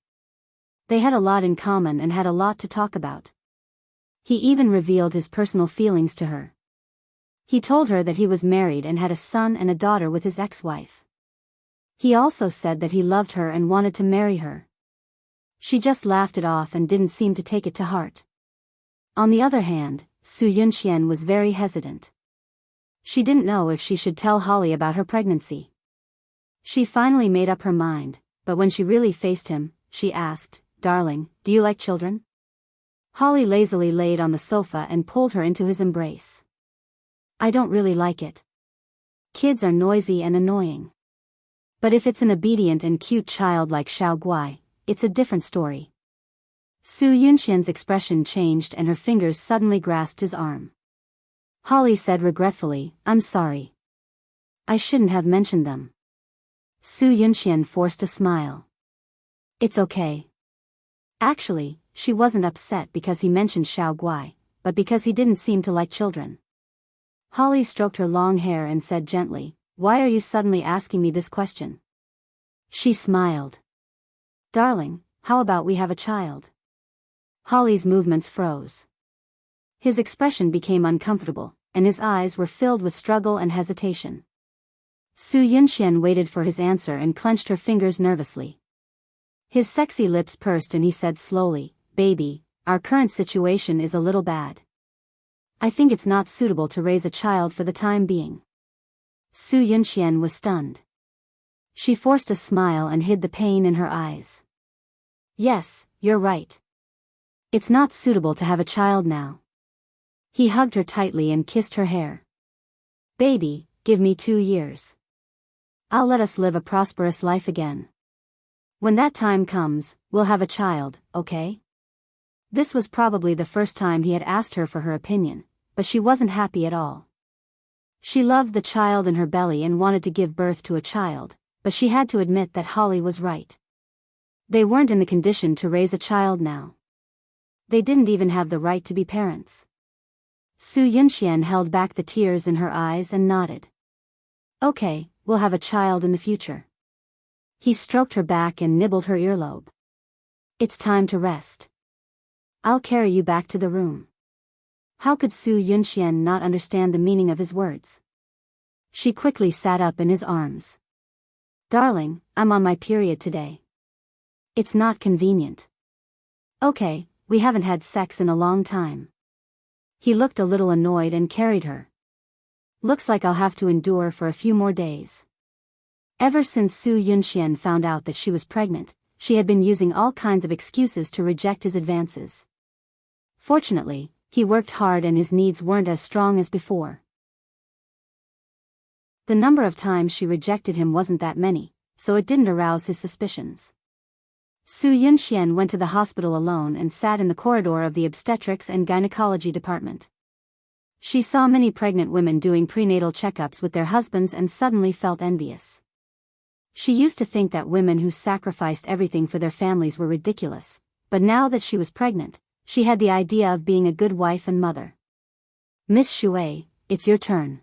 They had a lot in common and had a lot to talk about. He even revealed his personal feelings to her. He told her that he was married and had a son and a daughter with his ex-wife. He also said that he loved her and wanted to marry her. She just laughed it off and didn't seem to take it to heart. On the other hand, Su Yunxian was very hesitant. She didn't know if she should tell Holly about her pregnancy. She finally made up her mind, but when she really faced him, she asked, "Darling, do you like children?" Holly lazily laid on the sofa and pulled her into his embrace. "I don't really like it. Kids are noisy and annoying. But if it's an obedient and cute child like Xiao Guai, it's a different story." Su Yunxian's expression changed and her fingers suddenly grasped his arm. Holly said regretfully, "I'm sorry. I shouldn't have mentioned them." Su Yunxian forced a smile. "It's okay. Actually, she wasn't upset because he mentioned Xiao Guai, but because he didn't seem to like children. Holly stroked her long hair and said gently, "Why are you suddenly asking me this question?" She smiled. "Darling, how about we have a child?" Holly's movements froze. His expression became uncomfortable, and his eyes were filled with struggle and hesitation. Su Yunxian waited for his answer and clenched her fingers nervously. His sexy lips pursed and he said slowly, "Baby, our current situation is a little bad. I think it's not suitable to raise a child for the time being." Su Yunxian was stunned. She forced a smile and hid the pain in her eyes. "Yes, you're right. It's not suitable to have a child now." He hugged her tightly and kissed her hair. "Baby, give me 2 years. I'll let us live a prosperous life again. When that time comes, we'll have a child, okay?" This was probably the first time he had asked her for her opinion, but she wasn't happy at all. She loved the child in her belly and wanted to give birth to a child, but she had to admit that Holly was right. They weren't in the condition to raise a child now. They didn't even have the right to be parents. Su Yunxian held back the tears in her eyes and nodded. "Okay, we'll have a child in the future." He stroked her back and nibbled her earlobe. "It's time to rest. I'll carry you back to the room." How could Su Yunxian not understand the meaning of his words? She quickly sat up in his arms. "Darling, I'm on my period today. It's not convenient." "Okay, we haven't had sex in a long time." He looked a little annoyed and carried her. "Looks like I'll have to endure for a few more days." Ever since Su Yunxian found out that she was pregnant, she had been using all kinds of excuses to reject his advances. Fortunately, he worked hard and his needs weren't as strong as before. The number of times she rejected him wasn't that many, so it didn't arouse his suspicions. Su Yunxian went to the hospital alone and sat in the corridor of the obstetrics and gynecology department. She saw many pregnant women doing prenatal checkups with their husbands and suddenly felt envious. She used to think that women who sacrificed everything for their families were ridiculous, but now that she was pregnant, she had the idea of being a good wife and mother. "Miss Shui, it's your turn.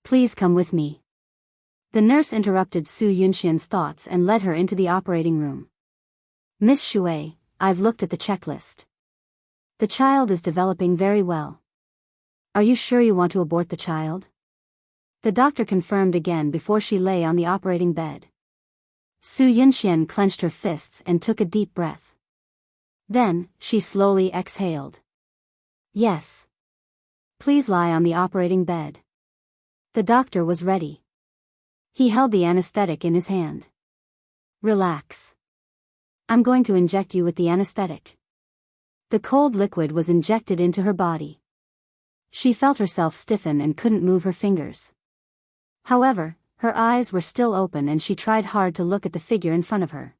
Please come with me." The nurse interrupted Su Yunxian's thoughts and led her into the operating room. "Miss Shui, I've looked at the checklist. The child is developing very well. Are you sure you want to abort the child?" The doctor confirmed again before she lay on the operating bed. Su Yunxian clenched her fists and took a deep breath. Then, she slowly exhaled. "Yes. Please lie on the operating bed." The doctor was ready. He held the anesthetic in his hand. "Relax. I'm going to inject you with the anesthetic." The cold liquid was injected into her body. She felt herself stiffen and couldn't move her fingers. However, her eyes were still open and she tried hard to look at the figure in front of her.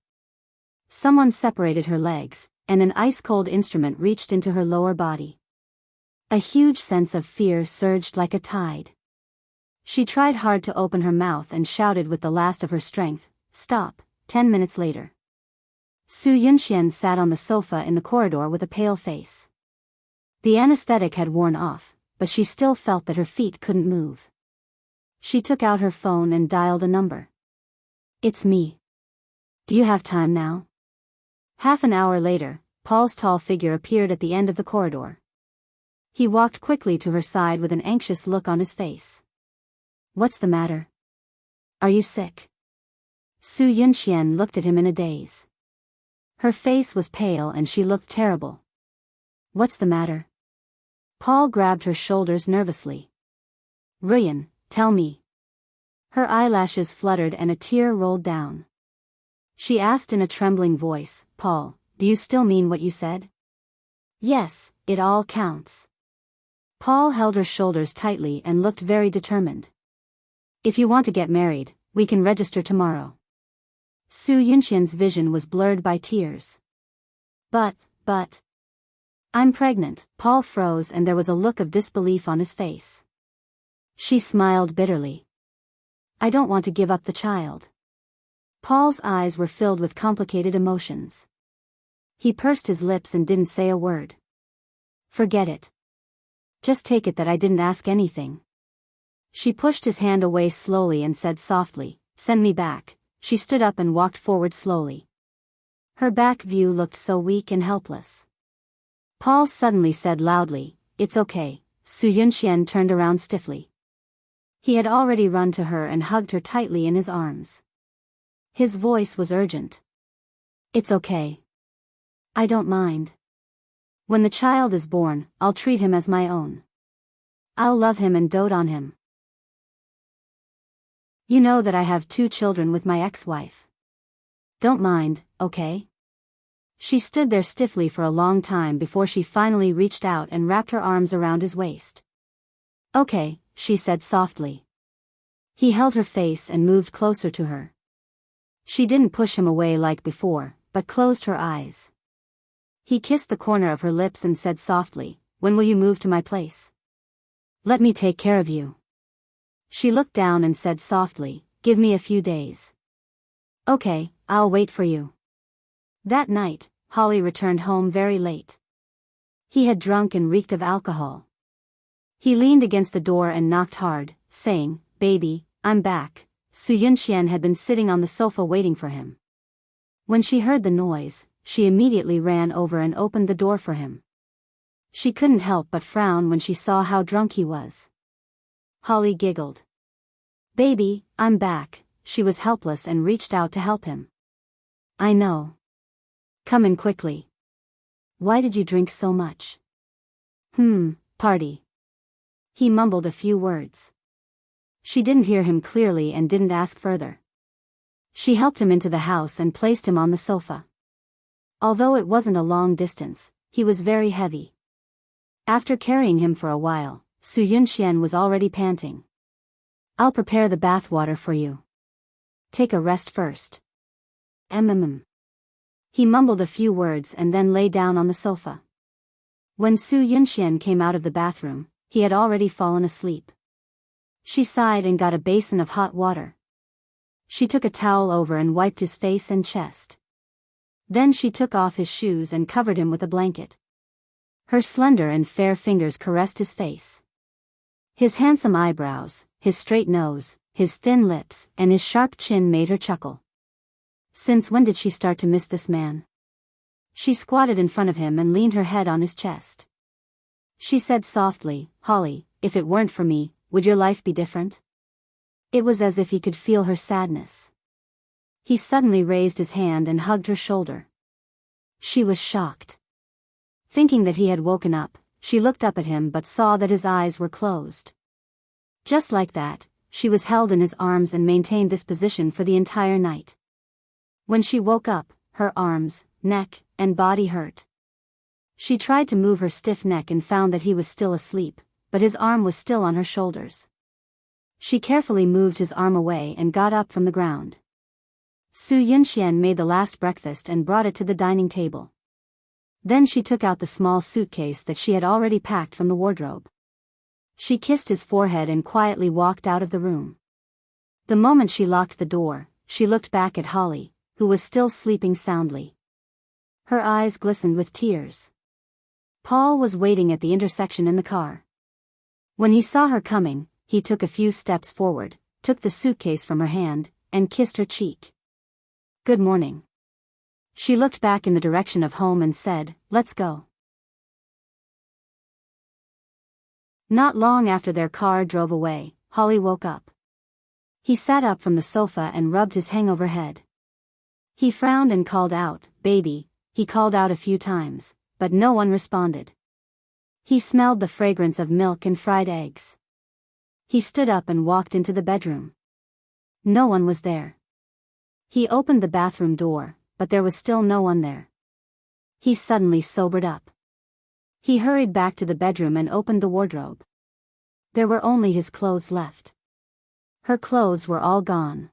Someone separated her legs, and an ice-cold instrument reached into her lower body. A huge sense of fear surged like a tide. She tried hard to open her mouth and shouted with the last of her strength, "Stop." 10 minutes later. Su Yunxian sat on the sofa in the corridor with a pale face. The anesthetic had worn off, but she still felt that her feet couldn't move. She took out her phone and dialed a number. "It's me. Do you have time now?" Half an hour later, Paul's tall figure appeared at the end of the corridor. He walked quickly to her side with an anxious look on his face. "What's the matter? Are you sick?" Su Yunxian looked at him in a daze. Her face was pale and she looked terrible. "What's the matter?" Paul grabbed her shoulders nervously. "Ruyan, tell me." Her eyelashes fluttered and a tear rolled down. She asked in a trembling voice, "Paul, do you still mean what you said?" "Yes, it all counts." Paul held her shoulders tightly and looked very determined. "If you want to get married, we can register tomorrow." Su Yunxian's vision was blurred by tears. But, I'm pregnant." Paul froze and there was a look of disbelief on his face. She smiled bitterly. "I don't want to give up the child." Paul's eyes were filled with complicated emotions. He pursed his lips and didn't say a word. Forget it. Just take it that I didn't ask anything. She pushed his hand away slowly and said softly, "Send me back." She stood up and walked forward slowly. Her back view looked so weak and helpless. Paul suddenly said loudly, "It's okay." Su Yunxian turned around stiffly. He had already run to her and hugged her tightly in his arms. His voice was urgent. "It's okay. I don't mind. When the child is born, I'll treat him as my own. I'll love him and dote on him. You know that I have 2 children with my ex-wife. Don't mind, okay?" She stood there stiffly for a long time before she finally reached out and wrapped her arms around his waist. "Okay," she said softly. He held her face and moved closer to her. She didn't push him away like before, but closed her eyes. He kissed the corner of her lips and said softly, "When will you move to my place? Let me take care of you." She looked down and said softly, "Give me a few days." "Okay, I'll wait for you." That night, Holly returned home very late. He had drunk and reeked of alcohol. He leaned against the door and knocked hard, saying, "Baby, I'm back." Su Yunxian had been sitting on the sofa waiting for him. When she heard the noise, she immediately ran over and opened the door for him. She couldn't help but frown when she saw how drunk he was. Holly giggled. "Baby, I'm back." She was helpless and reached out to help him. "I know. Come in quickly. Why did you drink so much?" Party." He mumbled a few words. She didn't hear him clearly and didn't ask further. She helped him into the house and placed him on the sofa. Although it wasn't a long distance, he was very heavy. After carrying him for a while, Su Yunxian was already panting. "I'll prepare the bath water for you. Take a rest first." He mumbled a few words and then lay down on the sofa. When Su Yunxian came out of the bathroom, he had already fallen asleep. She sighed and got a basin of hot water. She took a towel over and wiped his face and chest. Then she took off his shoes and covered him with a blanket. Her slender and fair fingers caressed his face. His handsome eyebrows, his straight nose, his thin lips, and his sharp chin made her chuckle. Since when did she start to miss this man? She squatted in front of him and leaned her head on his chest. She said softly, "Holly, if it weren't for me, would your life be different?" It was as if he could feel her sadness. He suddenly raised his hand and hugged her shoulder. She was shocked. Thinking that he had woken up, she looked up at him but saw that his eyes were closed. Just like that, she was held in his arms and maintained this position for the entire night. When she woke up, her arms, neck, and body hurt. She tried to move her stiff neck and found that he was still asleep, but his arm was still on her shoulders. She carefully moved his arm away and got up from the ground. Su Yunxian made the last breakfast and brought it to the dining table. Then she took out the small suitcase that she had already packed from the wardrobe. She kissed his forehead and quietly walked out of the room. The moment she locked the door, she looked back at Holly, who was still sleeping soundly. Her eyes glistened with tears. Paul was waiting at the intersection in the car. When he saw her coming, he took a few steps forward, took the suitcase from her hand, and kissed her cheek. "Good morning." She looked back in the direction of home and said, "Let's go." Not long after their car drove away, Holly woke up. He sat up from the sofa and rubbed his hangover head. He frowned and called out, "Baby." He called out a few times, but no one responded. He smelled the fragrance of milk and fried eggs. He stood up and walked into the bedroom. No one was there. He opened the bathroom door, but there was still no one there. He suddenly sobered up. He hurried back to the bedroom and opened the wardrobe. There were only his clothes left. Her clothes were all gone.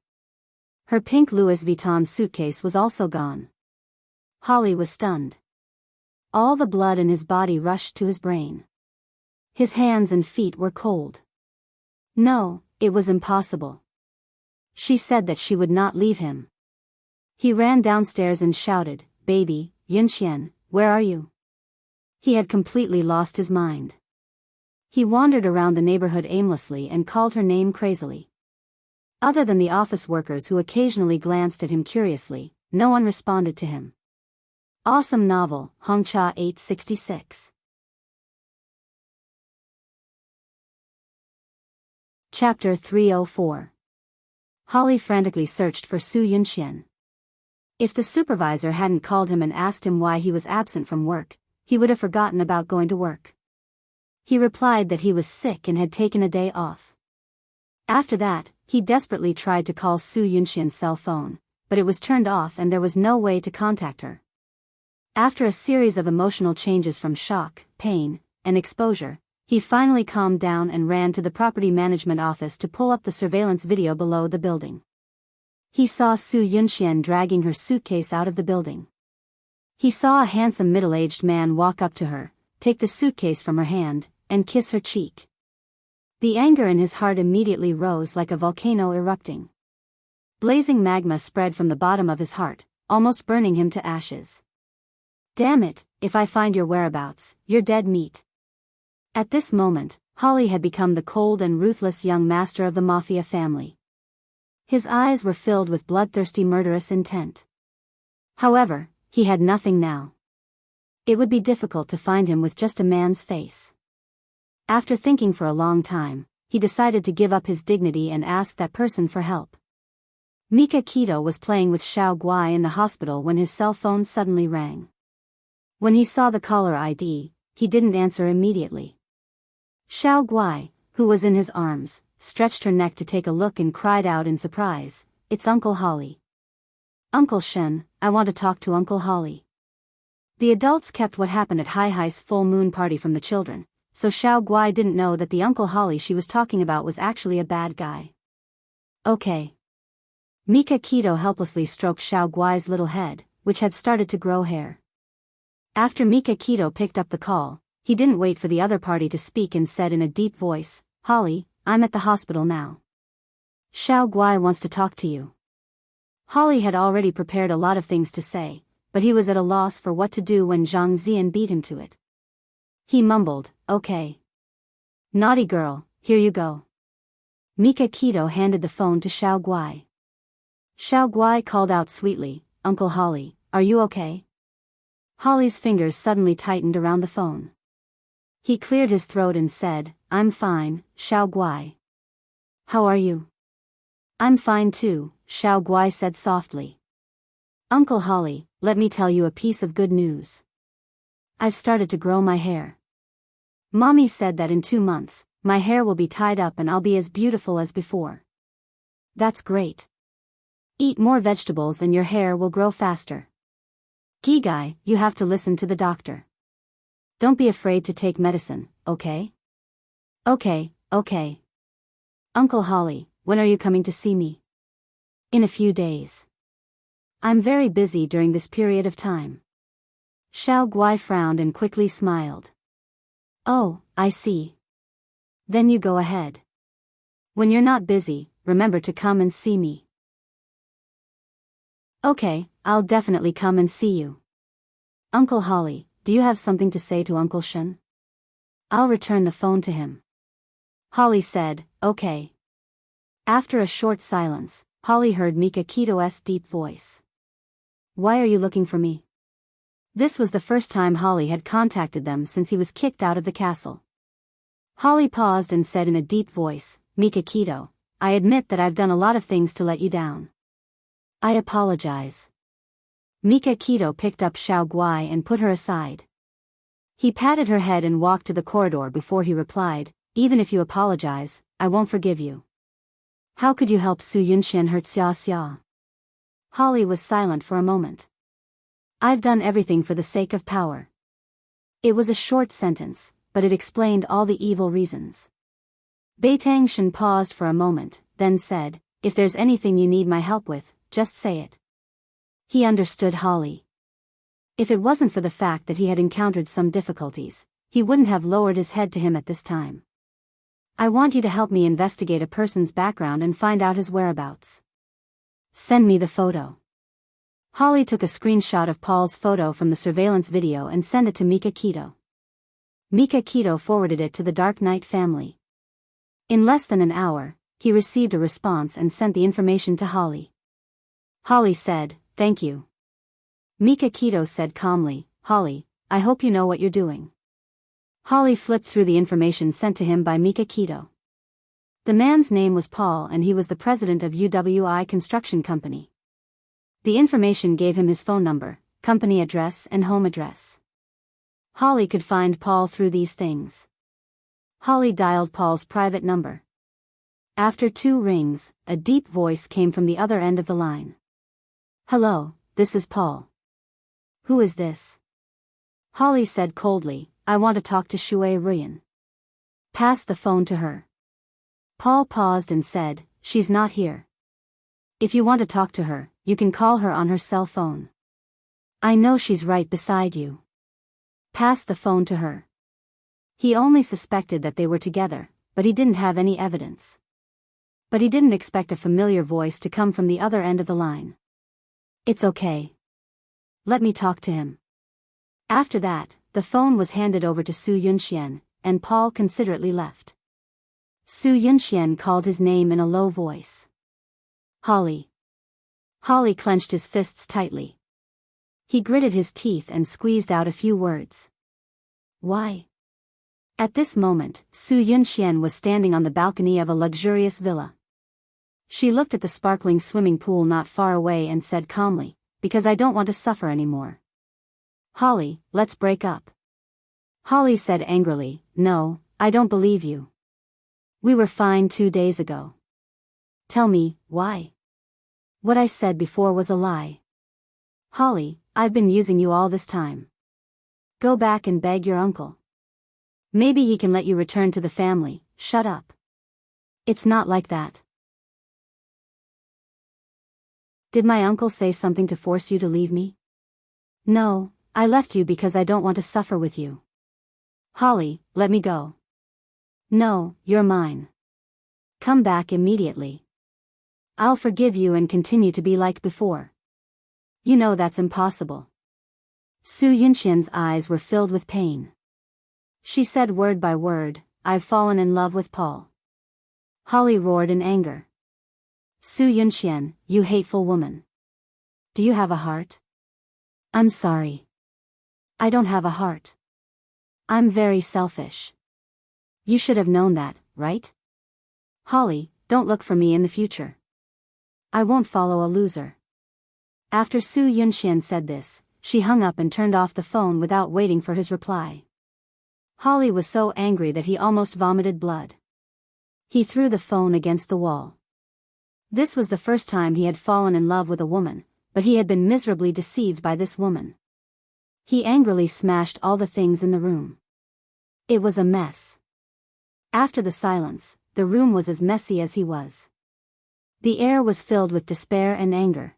Her pink Louis Vuitton suitcase was also gone. Holly was stunned. All the blood in his body rushed to his brain. His hands and feet were cold. No, it was impossible. She said that she would not leave him. He ran downstairs and shouted, "Baby, Yunxian, where are you? He had completely lost his mind. He wandered around the neighborhood aimlessly and called her name crazily. Other than the office workers who occasionally glanced at him curiously, no one responded to him. Awesome novel, Hongcha 866. Chapter 304. Holly frantically searched for Su Yunxian. If the supervisor hadn't called him and asked him why he was absent from work, he would have forgotten about going to work. He replied that he was sick and had taken a day off. After that, he desperately tried to call Su Yunxian's cell phone, but it was turned off and there was no way to contact her. After a series of emotional changes from shock, pain, and exposure, he finally calmed down and ran to the property management office to pull up the surveillance video below the building. He saw Su Yunxian dragging her suitcase out of the building. He saw a handsome middle-aged man walk up to her, take the suitcase from her hand, and kiss her cheek. The anger in his heart immediately rose like a volcano erupting. Blazing magma spread from the bottom of his heart, almost burning him to ashes. Damn it, if I find your whereabouts, you're dead meat. At this moment, Holly had become the cold and ruthless young master of the mafia family. His eyes were filled with bloodthirsty murderous intent. However, he had nothing now. It would be difficult to find him with just a man's face. After thinking for a long time, he decided to give up his dignity and ask that person for help. Mika Keto was playing with Xiao Guai in the hospital when his cell phone suddenly rang. When he saw the caller ID, he didn't answer immediately. Xiao Guai, who was in his arms, stretched her neck to take a look and cried out in surprise, "It's Uncle Holly." "Uncle Shen, I want to talk to Uncle Holly." The adults kept what happened at Hai's full moon party from the children, so Xiao Guai didn't know that the Uncle Holly she was talking about was actually a bad guy. "Okay." Mika Keto helplessly stroked Xiao Guai's little head, which had started to grow hair. After Mika Keto picked up the call, he didn't wait for the other party to speak and said in a deep voice, "Holly, I'm at the hospital now. Xiao Guai wants to talk to you." Holly had already prepared a lot of things to say, but he was at a loss for what to do when Zhang Zian beat him to it. He mumbled, "Okay. Naughty girl, here you go." Mika Keto handed the phone to Xiao Guai. Xiao Guai called out sweetly, "Uncle Holly, are you okay?" Holly's fingers suddenly tightened around the phone. He cleared his throat and said, "I'm fine, Xiao Guai. How are you?" "I'm fine too," Xiao Guai said softly. "Uncle Holly, let me tell you a piece of good news. I've started to grow my hair. Mommy said that in 2 months, my hair will be tied up and I'll be as beautiful as before." "That's great. Eat more vegetables and your hair will grow faster. Gigai, you have to listen to the doctor. Don't be afraid to take medicine, okay?" Okay. "Uncle Holly, when are you coming to see me?" "In a few days. I'm very busy during this period of time." Xiao Guai frowned and quickly smiled. "Oh, I see. Then you go ahead. When you're not busy, remember to come and see me." "Okay, I'll definitely come and see you." "Uncle Holly, do you have something to say to Uncle Shen?" "I'll return the phone to him." Holly said, "Okay." After a short silence, Holly heard Mika Keto's deep voice. "Why are you looking for me?" This was the first time Holly had contacted them since he was kicked out of the castle. Holly paused and said in a deep voice, "Mika Keto, I admit that I've done a lot of things to let you down. I apologize." Mika Keto picked up Xiao Guai and put her aside. He patted her head and walked to the corridor before he replied, "Even if you apologize, I won't forgive you. How could you help Su Yunxian hurt Xia Xia?" Holly was silent for a moment. "I've done everything for the sake of power." It was a short sentence, but it explained all the evil reasons. Beitang Shen paused for a moment, then said, "If there's anything you need my help with, just say it." He understood Holly. If it wasn't for the fact that he had encountered some difficulties, he wouldn't have lowered his head to him at this time. "I want you to help me investigate a person's background and find out his whereabouts. Send me the photo." Holly took a screenshot of Paul's photo from the surveillance video and sent it to Mika Keto. Mika Keto forwarded it to the Dark Knight family. In less than an hour, he received a response and sent the information to Holly. Holly said, "Thank you." Mika Keto said calmly, "Holly, I hope you know what you're doing." Holly flipped through the information sent to him by Mika Keto. The man's name was Paul and he was the president of UWI Construction Company. The information gave him his phone number, company address and home address. Holly could find Paul through these things. Holly dialed Paul's private number. After 2 rings, a deep voice came from the other end of the line. "Hello, this is Paul." "Who is this?" Holly said coldly, "I want to talk to Shui Ruyan." "Pass the phone to her." Paul paused and said, "She's not here. If you want to talk to her, you can call her on her cell phone. I know she's right beside you. Pass the phone to her." He only suspected that they were together, but he didn't have any evidence. But he didn't expect a familiar voice to come from the other end of the line. "It's okay. Let me talk to him." After that, the phone was handed over to Su Yunxian, and Paul considerately left. Su Yunxian called his name in a low voice. "Holly." Holly clenched his fists tightly. He gritted his teeth and squeezed out a few words. "Why?" At this moment, Su Yunxian was standing on the balcony of a luxurious villa. She looked at the sparkling swimming pool not far away and said calmly, "Because I don't want to suffer anymore." "Holly, let's break up." Holly said angrily, "No, I don't believe you. We were fine 2 days ago. Tell me, why?" "What I said before was a lie. Holly, I've been using you all this time. Go back and beg your uncle. Maybe he can let you return to the family." "Shut up. It's not like that." "Did my uncle say something to force you to leave me?" "No, I left you because I don't want to suffer with you." "Holly, let me go." "No, you're mine. Come back immediately. I'll forgive you and continue to be like before." "You know that's impossible." Su Yunxian's eyes were filled with pain. She said word by word, "I've fallen in love with Paul." Holly roared in anger. "Su Yunxian, you hateful woman. Do you have a heart?" "I'm sorry. I don't have a heart. I'm very selfish. You should have known that, right? Holly, don't look for me in the future. I won't follow a loser." After Su Yunxian said this, she hung up and turned off the phone without waiting for his reply. Holly was so angry that he almost vomited blood. He threw the phone against the wall. This was the first time he had fallen in love with a woman, but he had been miserably deceived by this woman. He angrily smashed all the things in the room. It was a mess. After the silence, the room was as messy as he was. The air was filled with despair and anger.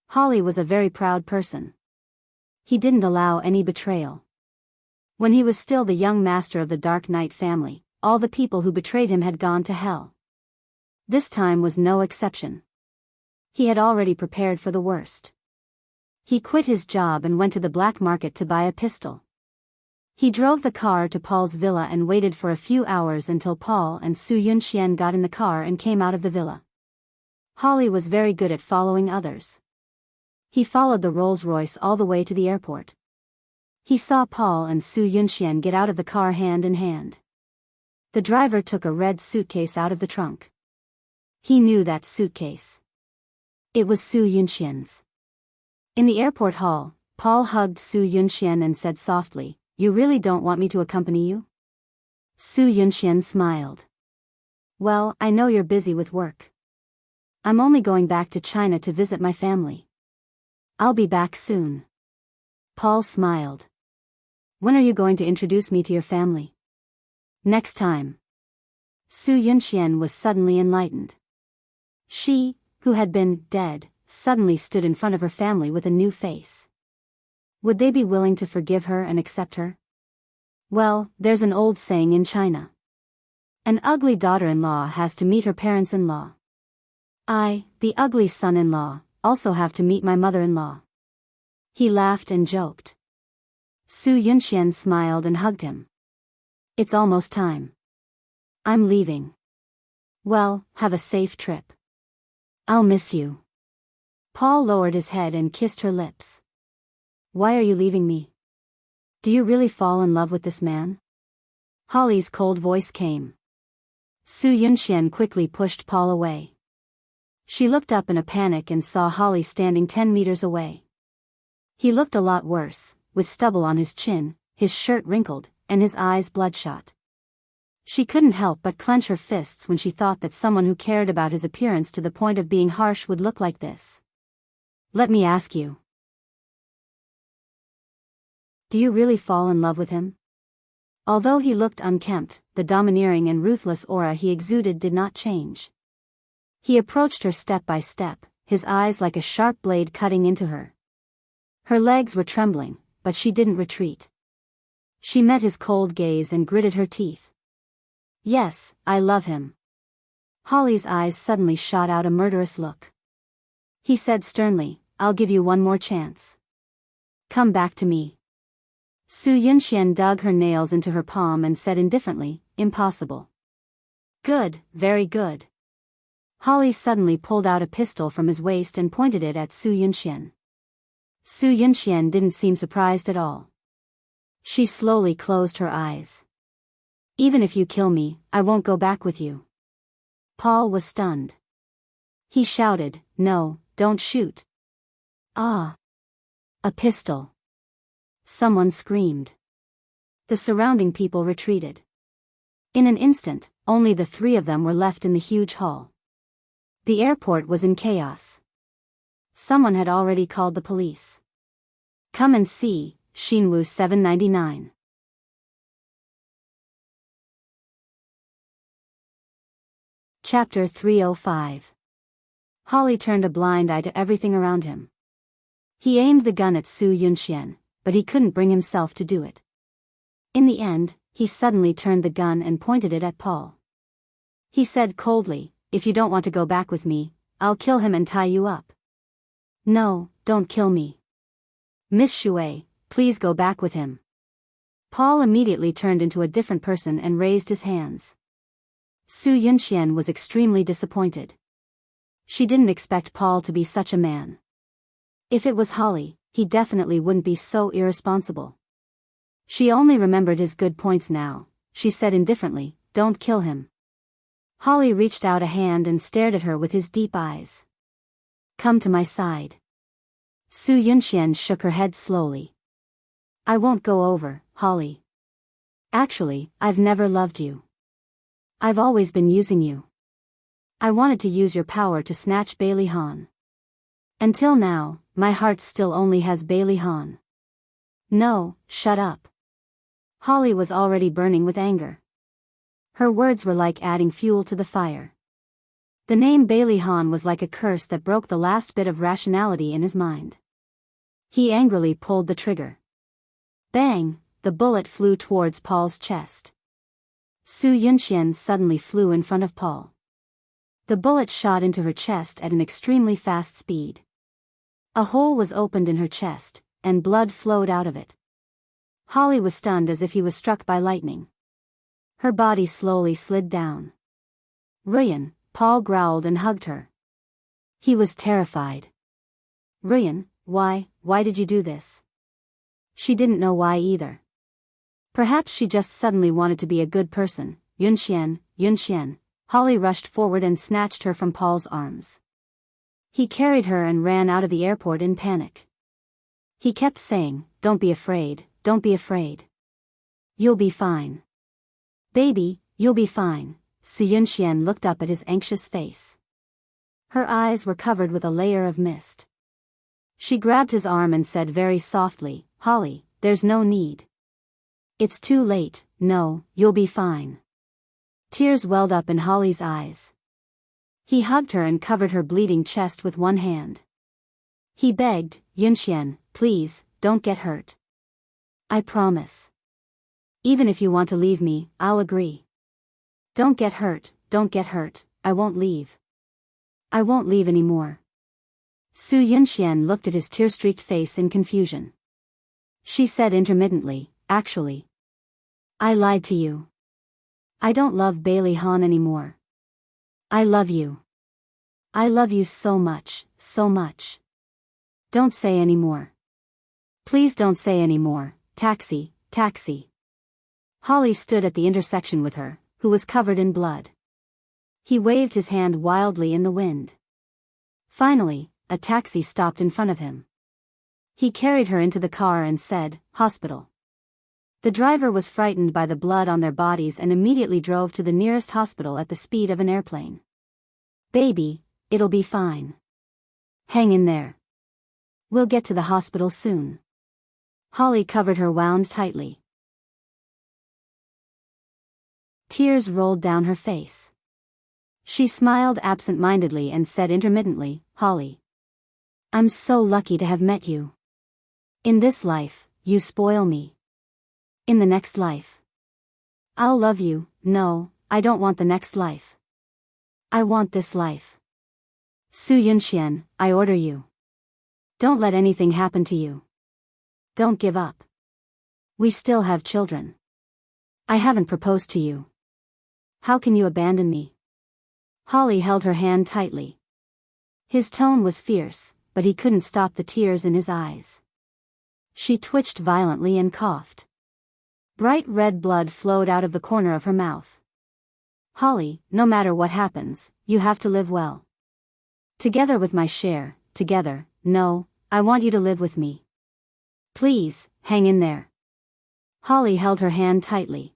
Holly was a very proud person. He didn't allow any betrayal. When he was still the young master of the Dark Knight family, all the people who betrayed him had gone to hell. This time was no exception. He had already prepared for the worst. He quit his job and went to the black market to buy a pistol. He drove the car to Paul's villa and waited for a few hours until Paul and Su Yunxian got in the car and came out of the villa. Holly was very good at following others. He followed the Rolls-Royce all the way to the airport. He saw Paul and Su Yunxian get out of the car hand in hand. The driver took a red suitcase out of the trunk. He knew that suitcase. It was Su Yunxian's. In the airport hall, Paul hugged Su Yunxian and said softly, "You really don't want me to accompany you?" Su Yunxian smiled. "Well, I know you're busy with work. I'm only going back to China to visit my family. I'll be back soon." Paul smiled. "When are you going to introduce me to your family?" "Next time." Su Yunxian was suddenly enlightened. She, who had been dead, suddenly stood in front of her family with a new face. Would they be willing to forgive her and accept her? Well, there's an old saying in China. An ugly daughter-in-law has to meet her parents-in-law. I, the ugly son-in-law, also have to meet my mother-in-law." He laughed and joked. Su Yunxian smiled and hugged him. "It's almost time. I'm leaving." "Well, have a safe trip. I'll miss you." Paul lowered his head and kissed her lips. "Why are you leaving me? Do you really fall in love with this man?" Holly's cold voice came. Su Yunxian quickly pushed Paul away. She looked up in a panic and saw Holly standing 10 meters away. He looked a lot worse, with stubble on his chin, his shirt wrinkled, and his eyes bloodshot. She couldn't help but clench her fists when she thought that someone who cared about his appearance to the point of being harsh would look like this. "Let me ask you. Do you really fall in love with him?" Although he looked unkempt, the domineering and ruthless aura he exuded did not change. He approached her step by step, his eyes like a sharp blade cutting into her. Her legs were trembling, but she didn't retreat. She met his cold gaze and gritted her teeth. "Yes, I love him." Holly's eyes suddenly shot out a murderous look. He said sternly, "I'll give you one more chance. Come back to me." Su Yunxian dug her nails into her palm and said indifferently, "Impossible." "Good, very good." Holly suddenly pulled out a pistol from his waist and pointed it at Su Yunxian. Su Yunxian didn't seem surprised at all. She slowly closed her eyes. "Even if you kill me, I won't go back with you." Paul was stunned. He shouted, "No, don't shoot." "Ah! A pistol!" Someone screamed. The surrounding people retreated. In an instant, only the three of them were left in the huge hall. The airport was in chaos. Someone had already called the police. Come and see, Xinwu 799. Chapter 305. Holly turned a blind eye to everything around him. He aimed the gun at Su Yunxian, but he couldn't bring himself to do it. In the end, he suddenly turned the gun and pointed it at Paul. He said coldly, "If you don't want to go back with me, I'll kill him and tie you up." "No, don't kill me. Miss Shui, please go back with him." Paul immediately turned into a different person and raised his hands. Su Yunxian was extremely disappointed. She didn't expect Paul to be such a man. If it was Holly, he definitely wouldn't be so irresponsible. She only remembered his good points now. She said indifferently, "Don't kill him." Holly reached out a hand and stared at her with his deep eyes. "Come to my side." Su Yunxian shook her head slowly. "I won't go over, Holly. Actually, I've never loved you. I've always been using you. I wanted to use your power to snatch Bailey Han. Until now, my heart still only has Bailey Han." "No, shut up." Holly was already burning with anger. Her words were like adding fuel to the fire. The name Bailey Han was like a curse that broke the last bit of rationality in his mind. He angrily pulled the trigger. Bang! The bullet flew towards Paul's chest. Su Yunxian suddenly flew in front of Paul. The bullet shot into her chest at an extremely fast speed. A hole was opened in her chest, and blood flowed out of it. Holly was stunned as if he was struck by lightning. Her body slowly slid down. "Ruyan," Paul growled and hugged her. He was terrified. "Ruyan, why did you do this?" She didn't know why either. Perhaps she just suddenly wanted to be a good person. Yunxian. Holly rushed forward and snatched her from Paul's arms. He carried her and ran out of the airport in panic. He kept saying, "Don't be afraid, don't be afraid. You'll be fine. Baby, you'll be fine." Su Yunxian looked up at his anxious face. Her eyes were covered with a layer of mist. She grabbed his arm and said very softly, "Holly, there's no need. It's too late. No, you'll be fine." Tears welled up in Holly's eyes. He hugged her and covered her bleeding chest with one hand. He begged, "Yunxian, please, don't get hurt. I promise. Even if you want to leave me, I'll agree. Don't get hurt, I won't leave. I won't leave anymore." Su Yunxian looked at his tear-streaked face in confusion. She said intermittently, actually. I lied to you. I don't love Bailey Han anymore. I love you. I love you so much, so much. Don't say any more. Please don't say any more. Taxi, taxi. Holly stood at the intersection with her, who was covered in blood. He waved his hand wildly in the wind. Finally, a taxi stopped in front of him. He carried her into the car and said, "Hospital." The driver was frightened by the blood on their bodies and immediately drove to the nearest hospital at the speed of an airplane. "Baby, it'll be fine. Hang in there. We'll get to the hospital soon." Holly covered her wound tightly. Tears rolled down her face. She smiled absent-mindedly and said intermittently, "Holly. I'm so lucky to have met you. In this life, you spoil me. In the next life, I'll love you." "No, I don't want the next life. I want this life. Su Yunxian, I order you. Don't let anything happen to you. Don't give up. We still have children. I haven't proposed to you. How can you abandon me?" Holly held her hand tightly. His tone was fierce, but he couldn't stop the tears in his eyes. She twitched violently and coughed. Bright red blood flowed out of the corner of her mouth. "Holly, no matter what happens, you have to live well. Together with my share, together. No, I want you to live with me. Please, hang in there." Holly held her hand tightly.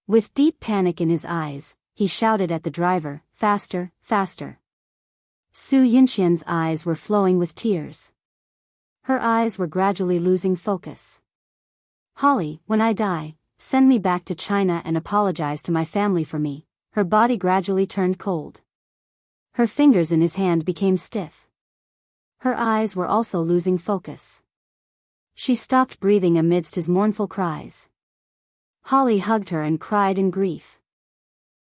With deep panic in his eyes, he shouted at the driver, "Faster, faster." Su Yunxian's eyes were flowing with tears. Her eyes were gradually losing focus. "Holly, when I die, send me back to China and apologize to my family for me." Her body gradually turned cold. Her fingers in his hand became stiff. Her eyes were also losing focus. She stopped breathing amidst his mournful cries. Holly hugged her and cried in grief.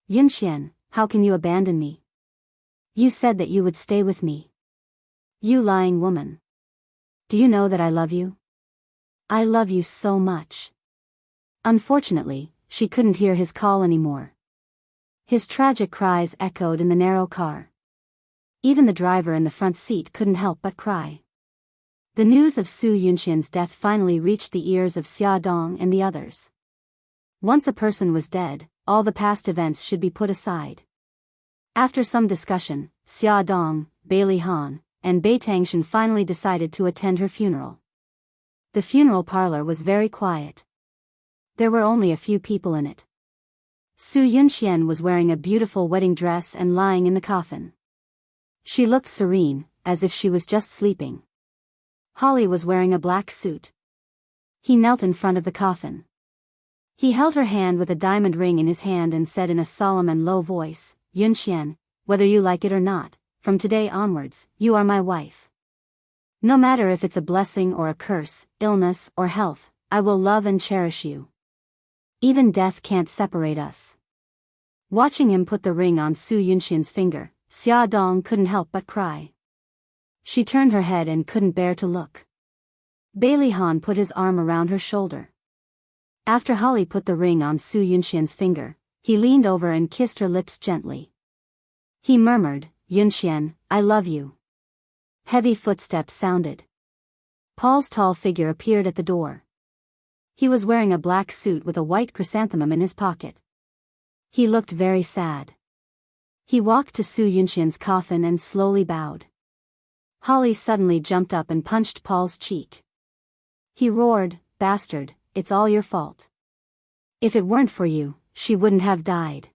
"Yunxian, how can you abandon me? You said that you would stay with me. You lying woman. Do you know that I love you? I love you so much." Unfortunately, she couldn't hear his call anymore. His tragic cries echoed in the narrow car. Even the driver in the front seat couldn't help but cry. The news of Su Yunxian's death finally reached the ears of Xia Dong and the others. Once a person was dead, all the past events should be put aside. After some discussion, Xia Dong, Bailey Han, and Bai Tangshan finally decided to attend her funeral. The funeral parlor was very quiet. There were only a few people in it. Su Yunxian was wearing a beautiful wedding dress and lying in the coffin. She looked serene, as if she was just sleeping. Holly was wearing a black suit. He knelt in front of the coffin. He held her hand with a diamond ring in his hand and said in a solemn and low voice, "Yunxian, whether you like it or not, from today onwards, you are my wife. No matter if it's a blessing or a curse, illness or health, I will love and cherish you. Even death can't separate us." Watching him put the ring on Su Yunxian's finger, Xia Dong couldn't help but cry. She turned her head and couldn't bear to look. Bailey Han put his arm around her shoulder. After Holly put the ring on Su Yunxian's finger, he leaned over and kissed her lips gently. He murmured, "Yunxian, I love you." Heavy footsteps sounded. Paul's tall figure appeared at the door. He was wearing a black suit with a white chrysanthemum in his pocket. He looked very sad. He walked to Su Yunxian's coffin and slowly bowed. Holly suddenly jumped up and punched Paul's cheek. He roared, "Bastard, it's all your fault. If it weren't for you, she wouldn't have died."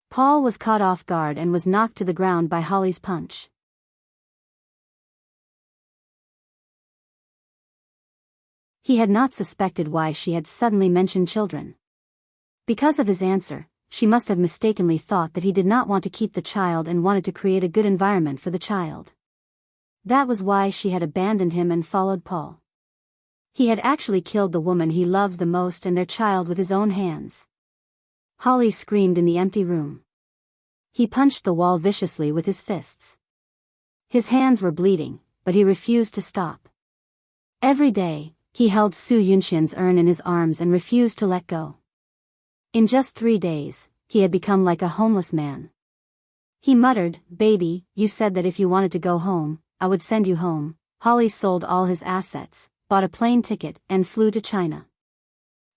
Paul was caught off guard and was knocked to the ground by Holly's punch. He had not suspected why she had suddenly mentioned children. Because of his answer, she must have mistakenly thought that he did not want to keep the child and wanted to create a good environment for the child. That was why she had abandoned him and followed Paul. He had actually killed the woman he loved the most and their child with his own hands. Holly screamed in the empty room. He punched the wall viciously with his fists. His hands were bleeding, but he refused to stop. Every day, he held Su Yunxian's urn in his arms and refused to let go. In just 3 days, he had become like a homeless man. He muttered, "Baby, you said that if you wanted to go home, I would send you home." Holly sold all his assets, bought a plane ticket, and flew to China.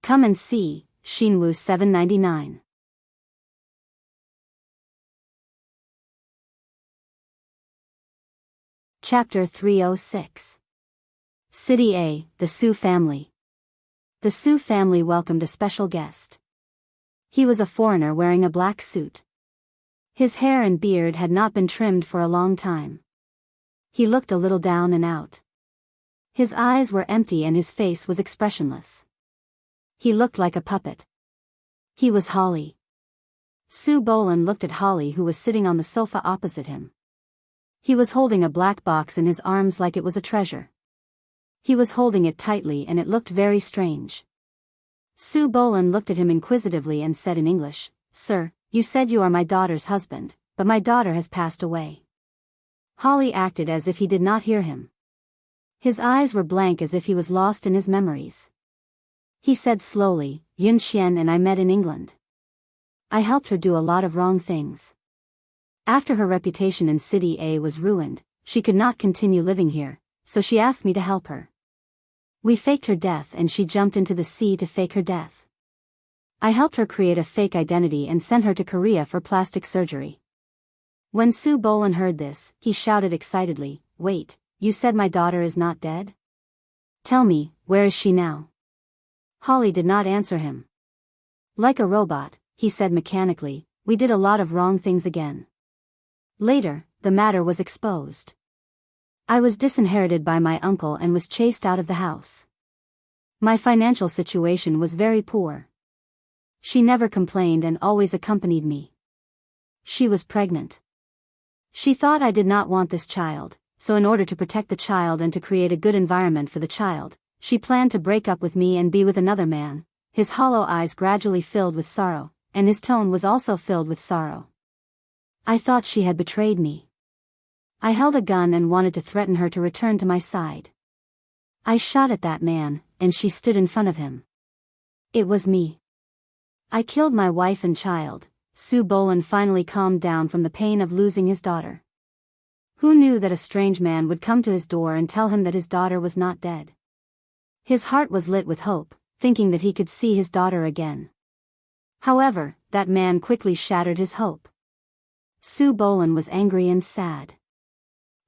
Come and see, Xinwu 799. Chapter 306. City A, the Su family. The Su family welcomed a special guest. He was a foreigner wearing a black suit. His hair and beard had not been trimmed for a long time. He looked a little down and out. His eyes were empty and his face was expressionless. He looked like a puppet. He was Holly. Su Bolan looked at Holly, who was sitting on the sofa opposite him. He was holding a black box in his arms like it was a treasure. He was holding it tightly and it looked very strange. Su Bolan looked at him inquisitively and said in English, "Sir, you said you are my daughter's husband, but my daughter has passed away." Holly acted as if he did not hear him. His eyes were blank as if he was lost in his memories. He said slowly, "Yun Xian and I met in England. I helped her do a lot of wrong things. After her reputation in City A was ruined, she could not continue living here, so she asked me to help her. We faked her death and she jumped into the sea to fake her death. I helped her create a fake identity and sent her to Korea for plastic surgery." When Su Bolan heard this, he shouted excitedly, "Wait, you said my daughter is not dead? Tell me, where is she now?" Holly did not answer him. Like a robot, he said mechanically, "We did a lot of wrong things again." Later, the matter was exposed. "I was disinherited by my uncle and was chased out of the house. My financial situation was very poor. She never complained and always accompanied me. She was pregnant. She thought I did not want this child, so in order to protect the child and to create a good environment for the child, she planned to break up with me and be with another man." His hollow eyes gradually filled with sorrow, and his tone was also filled with sorrow. "I thought she had betrayed me. I held a gun and wanted to threaten her to return to my side. I shot at that man, and she stood in front of him. It was me. I killed my wife and child." Su Bolan finally calmed down from the pain of losing his daughter. Who knew that a strange man would come to his door and tell him that his daughter was not dead? His heart was lit with hope, thinking that he could see his daughter again. However, that man quickly shattered his hope. Su Bolan was angry and sad.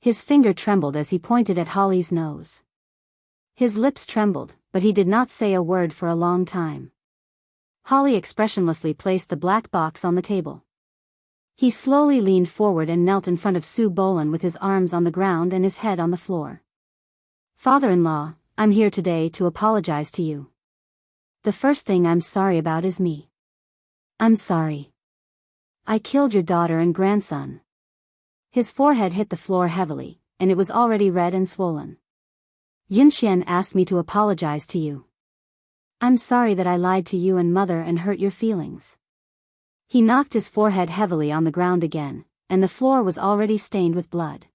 His finger trembled as he pointed at Holly's nose. His lips trembled, but he did not say a word for a long time. Holly expressionlessly placed the black box on the table. He slowly leaned forward and knelt in front of Su Bolan with his arms on the ground and his head on the floor. "Father-in-law, I'm here today to apologize to you. The first thing I'm sorry about is me. I'm sorry. I killed your daughter and grandson." His forehead hit the floor heavily, and it was already red and swollen. "Yun Xian asked me to apologize to you. I'm sorry that I lied to you and mother and hurt your feelings." He knocked his forehead heavily on the ground again, and the floor was already stained with blood.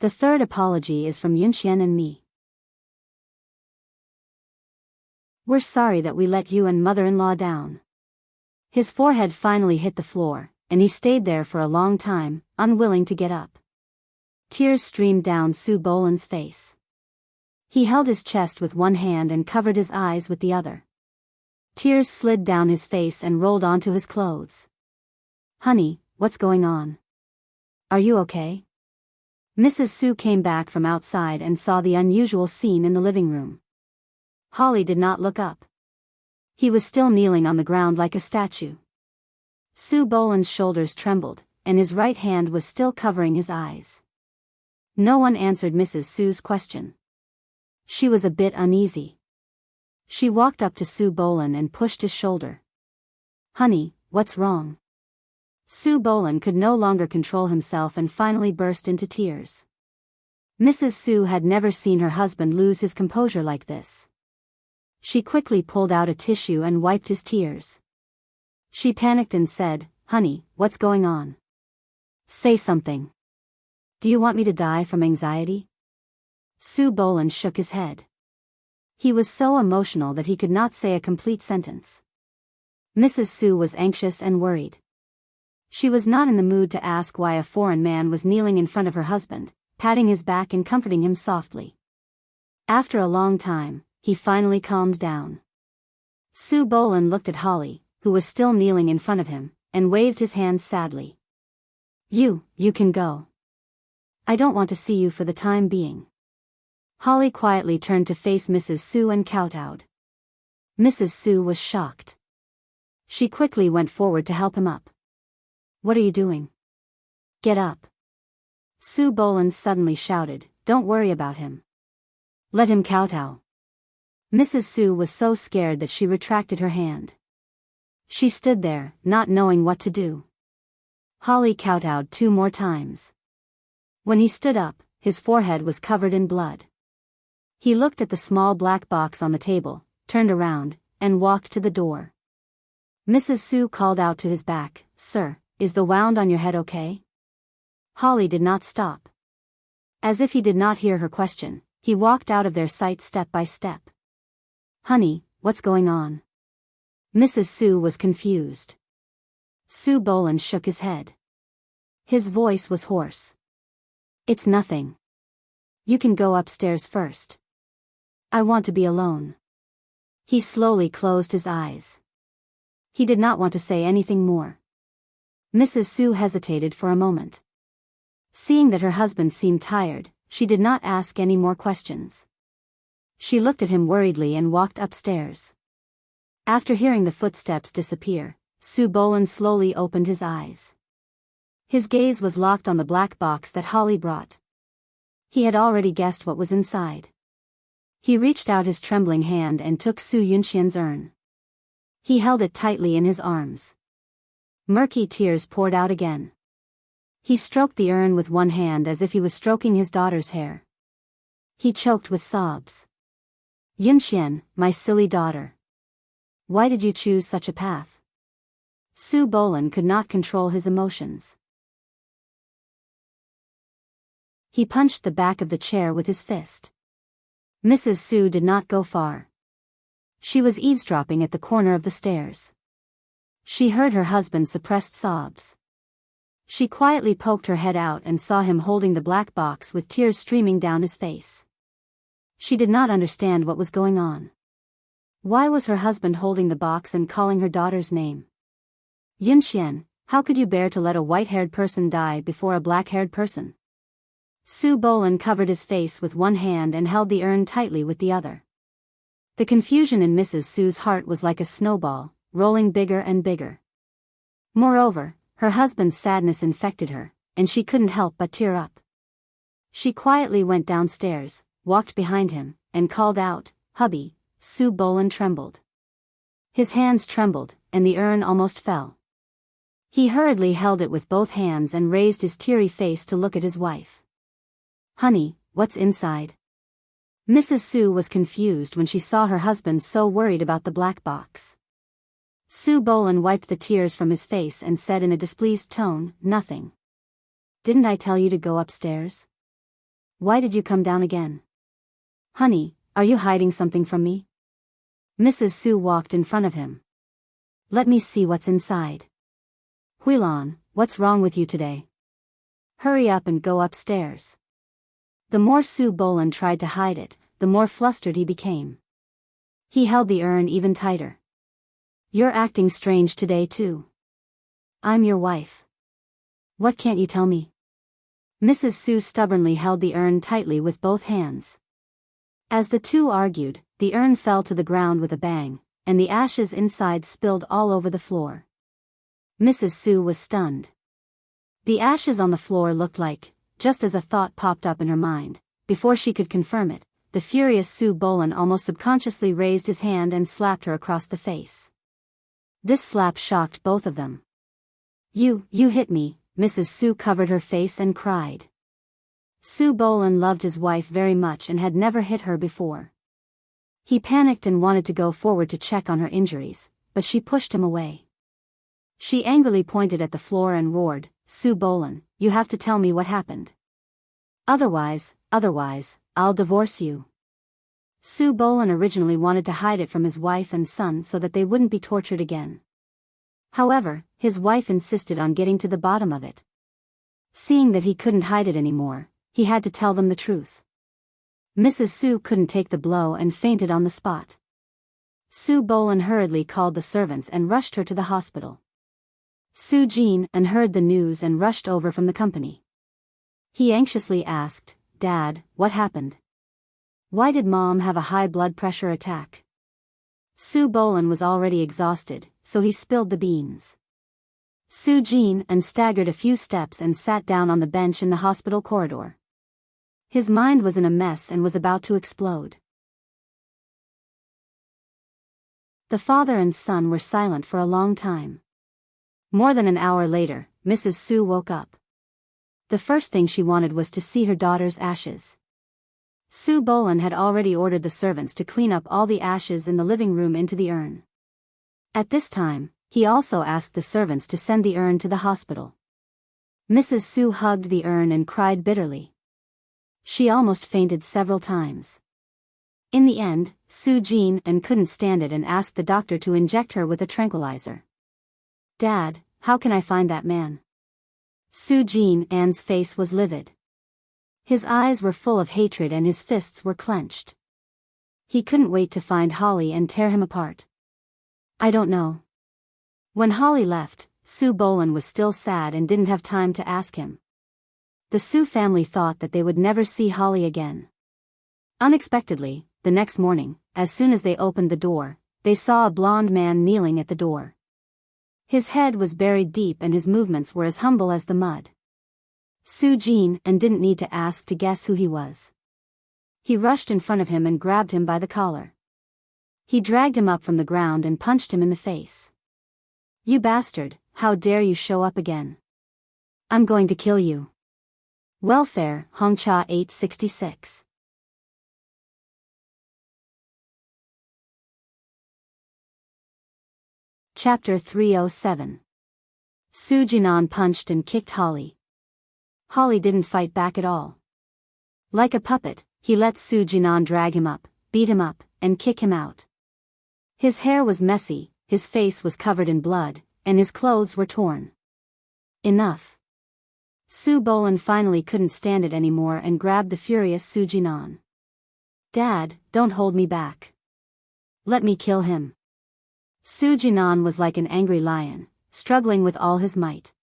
"The third apology is from Yun Xian and me. We're sorry that we let you and mother-in-law down." His forehead finally hit the floor, and he stayed there for a long time, unwilling to get up. Tears streamed down Su Bolan's face. He held his chest with one hand and covered his eyes with the other. Tears slid down his face and rolled onto his clothes. "Honey, what's going on? Are you okay?" Mrs. Su came back from outside and saw the unusual scene in the living room. Holly did not look up. He was still kneeling on the ground like a statue. Su Bolan's shoulders trembled, and his right hand was still covering his eyes. No one answered Mrs. Su's question. She was a bit uneasy. She walked up to Su Bolan and pushed his shoulder. "Honey, what's wrong?" Su Bolan could no longer control himself and finally burst into tears. Mrs. Su had never seen her husband lose his composure like this. She quickly pulled out a tissue and wiped his tears. She panicked and said, "Honey, what's going on? Say something." Do you want me to die from anxiety? Sue Boland shook his head. He was so emotional that he could not say a complete sentence. Mrs. Sue was anxious and worried. She was not in the mood to ask why a foreign man was kneeling in front of her husband, patting his back and comforting him softly. After a long time, he finally calmed down. Sue Boland looked at Holly, who was still kneeling in front of him, and waved his hand sadly. You can go. I don't want to see you for the time being. Holly quietly turned to face Mrs. Sue and kowtowed. Mrs. Sue was shocked. She quickly went forward to help him up. What are you doing? Get up. Sue Boland suddenly shouted, don't worry about him. Let him kowtow. Mrs. Sue was so scared that she retracted her hand. She stood there, not knowing what to do. Holly kowtowed 2 more times. When he stood up, his forehead was covered in blood. He looked at the small black box on the table, turned around, and walked to the door. Mrs. Sue called out to his back, Sir, is the wound on your head okay? Holly did not stop. As if he did not hear her question, he walked out of their sight step by step. Honey, what's going on? Mrs. Sue was confused. Sue Boland shook his head. His voice was hoarse. It's nothing. You can go upstairs first. I want to be alone. He slowly closed his eyes. He did not want to say anything more. Mrs. Sue hesitated for a moment. Seeing that her husband seemed tired, she did not ask any more questions. She looked at him worriedly and walked upstairs. After hearing the footsteps disappear, Sue Boland slowly opened his eyes. His gaze was locked on the black box that Holly brought. He had already guessed what was inside. He reached out his trembling hand and took Su Yunxian's urn. He held it tightly in his arms. Murky tears poured out again. He stroked the urn with one hand as if he was stroking his daughter's hair. He choked with sobs. Yunxian, my silly daughter. Why did you choose such a path? Sue Boland could not control his emotions. He punched the back of the chair with his fist. Mrs. Sue did not go far. She was eavesdropping at the corner of the stairs. She heard her husband's suppressed sobs. She quietly poked her head out and saw him holding the black box with tears streaming down his face. She did not understand what was going on. Why was her husband holding the box and calling her daughter's name? Yunxian, how could you bear to let a white-haired person die before a black-haired person? Sue Boland covered his face with one hand and held the urn tightly with the other. The confusion in Mrs. Sue's heart was like a snowball, rolling bigger and bigger. Moreover, her husband's sadness infected her, and she couldn't help but tear up. She quietly went downstairs, walked behind him, and called out, "Hubby." Sue Boland trembled. His hands trembled, and the urn almost fell. He hurriedly held it with both hands and raised his teary face to look at his wife. "Honey, what's inside?" Mrs. Sue was confused when she saw her husband so worried about the black box. Sue Boland wiped the tears from his face and said in a displeased tone, "Nothing. Didn't I tell you to go upstairs? Why did you come down again? Honey, are you hiding something from me?" Mrs. Sue walked in front of him. "Let me see what's inside." "Huilan, what's wrong with you today? Hurry up and go upstairs." The more Sue Boland tried to hide it, the more flustered he became. He held the urn even tighter. "You're acting strange today too. I'm your wife. What can't you tell me?" Mrs. Sue stubbornly held the urn tightly with both hands. As the two argued, the urn fell to the ground with a bang, and the ashes inside spilled all over the floor. Mrs. Sue was stunned. The ashes on the floor looked like, just as a thought popped up in her mind, before she could confirm it, the furious Sue Boland almost subconsciously raised his hand and slapped her across the face. This slap shocked both of them. You hit me." Mrs. Sue covered her face and cried. Sue Boland loved his wife very much and had never hit her before. He panicked and wanted to go forward to check on her injuries, but she pushed him away. She angrily pointed at the floor and roared, "Sue Boland, you have to tell me what happened. Otherwise, I'll divorce you. Sue Boland originally wanted to hide it from his wife and son so that they wouldn't be tortured again. However, his wife insisted on getting to the bottom of it. Seeing that he couldn't hide it anymore, he had to tell them the truth. Mrs. Sue couldn't take the blow and fainted on the spot. Sue Boland hurriedly called the servants and rushed her to the hospital. Sue Jean heard the news and rushed over from the company. He anxiously asked, "Dad, what happened? Why did Mom have a high blood pressure attack?" Sue Boland was already exhausted, so he spilled the beans. Sue Jean staggered a few steps and sat down on the bench in the hospital corridor. His mind was in a mess and was about to explode. The father and son were silent for a long time. More than an hour later, Mrs. Sue woke up. The first thing she wanted was to see her daughter's ashes. Sue Boland had already ordered the servants to clean up all the ashes in the living room into the urn. At this time, he also asked the servants to send the urn to the hospital. Mrs. Sue hugged the urn and cried bitterly. She almost fainted several times. In the end, Sue Jean couldn't stand it and asked the doctor to inject her with a tranquilizer. "Dad, how can I find that man?" Sue Jean's face was livid. His eyes were full of hatred and his fists were clenched. He couldn't wait to find Holly and tear him apart. "I don't know." When Holly left, Sue Boland was still sad and didn't have time to ask him. The Sue family thought that they would never see Holly again. Unexpectedly, the next morning, as soon as they opened the door, they saw a blond man kneeling at the door. His head was buried deep and his movements were as humble as the mud. Sue Jean didn't need to ask to guess who he was. He rushed in front of him and grabbed him by the collar. He dragged him up from the ground and punched him in the face. "You bastard, how dare you show up again? I'm going to kill you." Welfare, Hongcha 866. Chapter 307. Sue Jinan punched and kicked Holly. Holly didn't fight back at all. Like a puppet, he let Sue Jinan drag him up, beat him up, and kick him out. His hair was messy, his face was covered in blood, and his clothes were torn. Enough. Sue Boland finally couldn't stand it anymore and grabbed the furious Sue Jinan. "Dad, don't hold me back. Let me kill him." Sue Jinan was like an angry lion, struggling with all his might.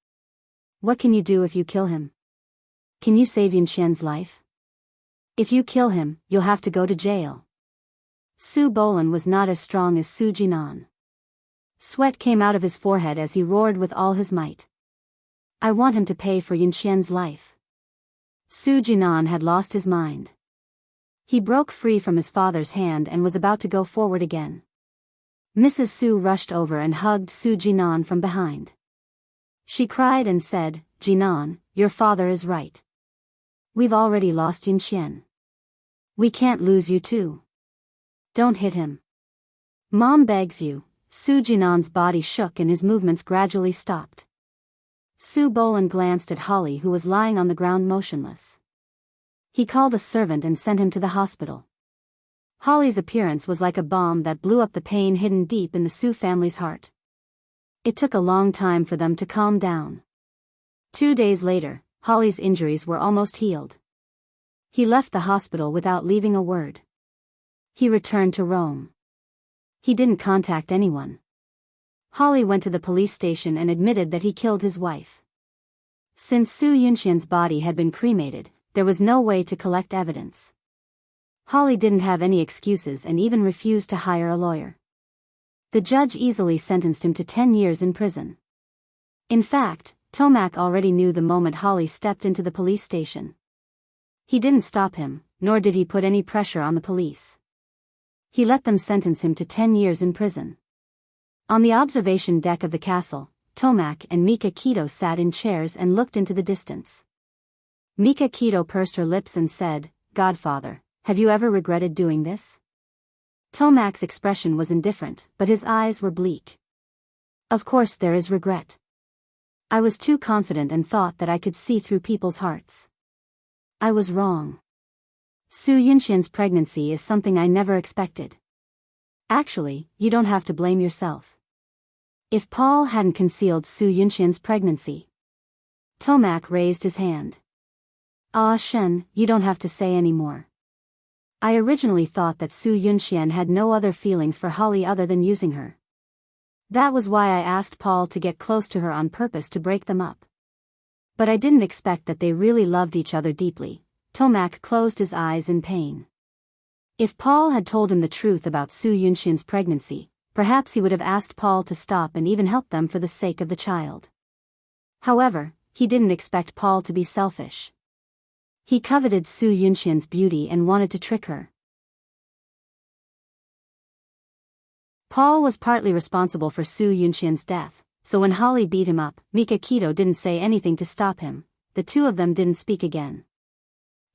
"What can you do if you kill him? Can you save Yunqian's life? If you kill him, you'll have to go to jail." Sue Boland was not as strong as Sue Jinan. Sweat came out of his forehead as he roared with all his might. "I want him to pay for Yunqian's life." Sue Jinan had lost his mind. He broke free from his father's hand and was about to go forward again. Mrs. Sue rushed over and hugged Sue Jinan from behind. She cried and said, "Jinan, your father is right. We've already lost Yunqian. We can't lose you too. Don't hit him. Mom begs you." Sue Jinan's body shook and his movements gradually stopped. Sue Boland glanced at Holly, who was lying on the ground motionless. He called a servant and sent him to the hospital. Holly's appearance was like a bomb that blew up the pain hidden deep in the Sue family's heart. It took a long time for them to calm down. 2 days later, Holly's injuries were almost healed. He left the hospital without leaving a word. He returned to Rome. He didn't contact anyone. Holly went to the police station and admitted that he killed his wife. Since Sue Yunqian's body had been cremated, there was no way to collect evidence. Holly didn't have any excuses and even refused to hire a lawyer. The judge easily sentenced him to 10 years in prison. In fact, Tomac already knew the moment Holly stepped into the police station. He didn't stop him, nor did he put any pressure on the police. He let them sentence him to 10 years in prison. On the observation deck of the castle, Tomac and Mika Keto sat in chairs and looked into the distance. Mika Keto pursed her lips and said, "Godfather, have you ever regretted doing this?" Tomac's expression was indifferent, but his eyes were bleak. "Of course there is regret. I was too confident and thought that I could see through people's hearts. I was wrong. Su Yunxian's pregnancy is something I never expected. Actually, you don't have to blame yourself. If Paul hadn't concealed Su Yunxian's pregnancy. Tomac raised his hand. Ah Shen, you don't have to say any more. I originally thought that Su Yunxian had no other feelings for Holly other than using her. That was why I asked Paul to get close to her on purpose to break them up. But I didn't expect that they really loved each other deeply. Tomac closed his eyes in pain. If Paul had told him the truth about Su Yunxian's pregnancy, perhaps he would have asked Paul to stop and even help them for the sake of the child. However, he didn't expect Paul to be selfish. He coveted Su Yunxian's beauty and wanted to trick her. Paul was partly responsible for Su Yunxian's death, so when Holly beat him up, Mikakito didn't say anything to stop him. The two of them didn't speak again.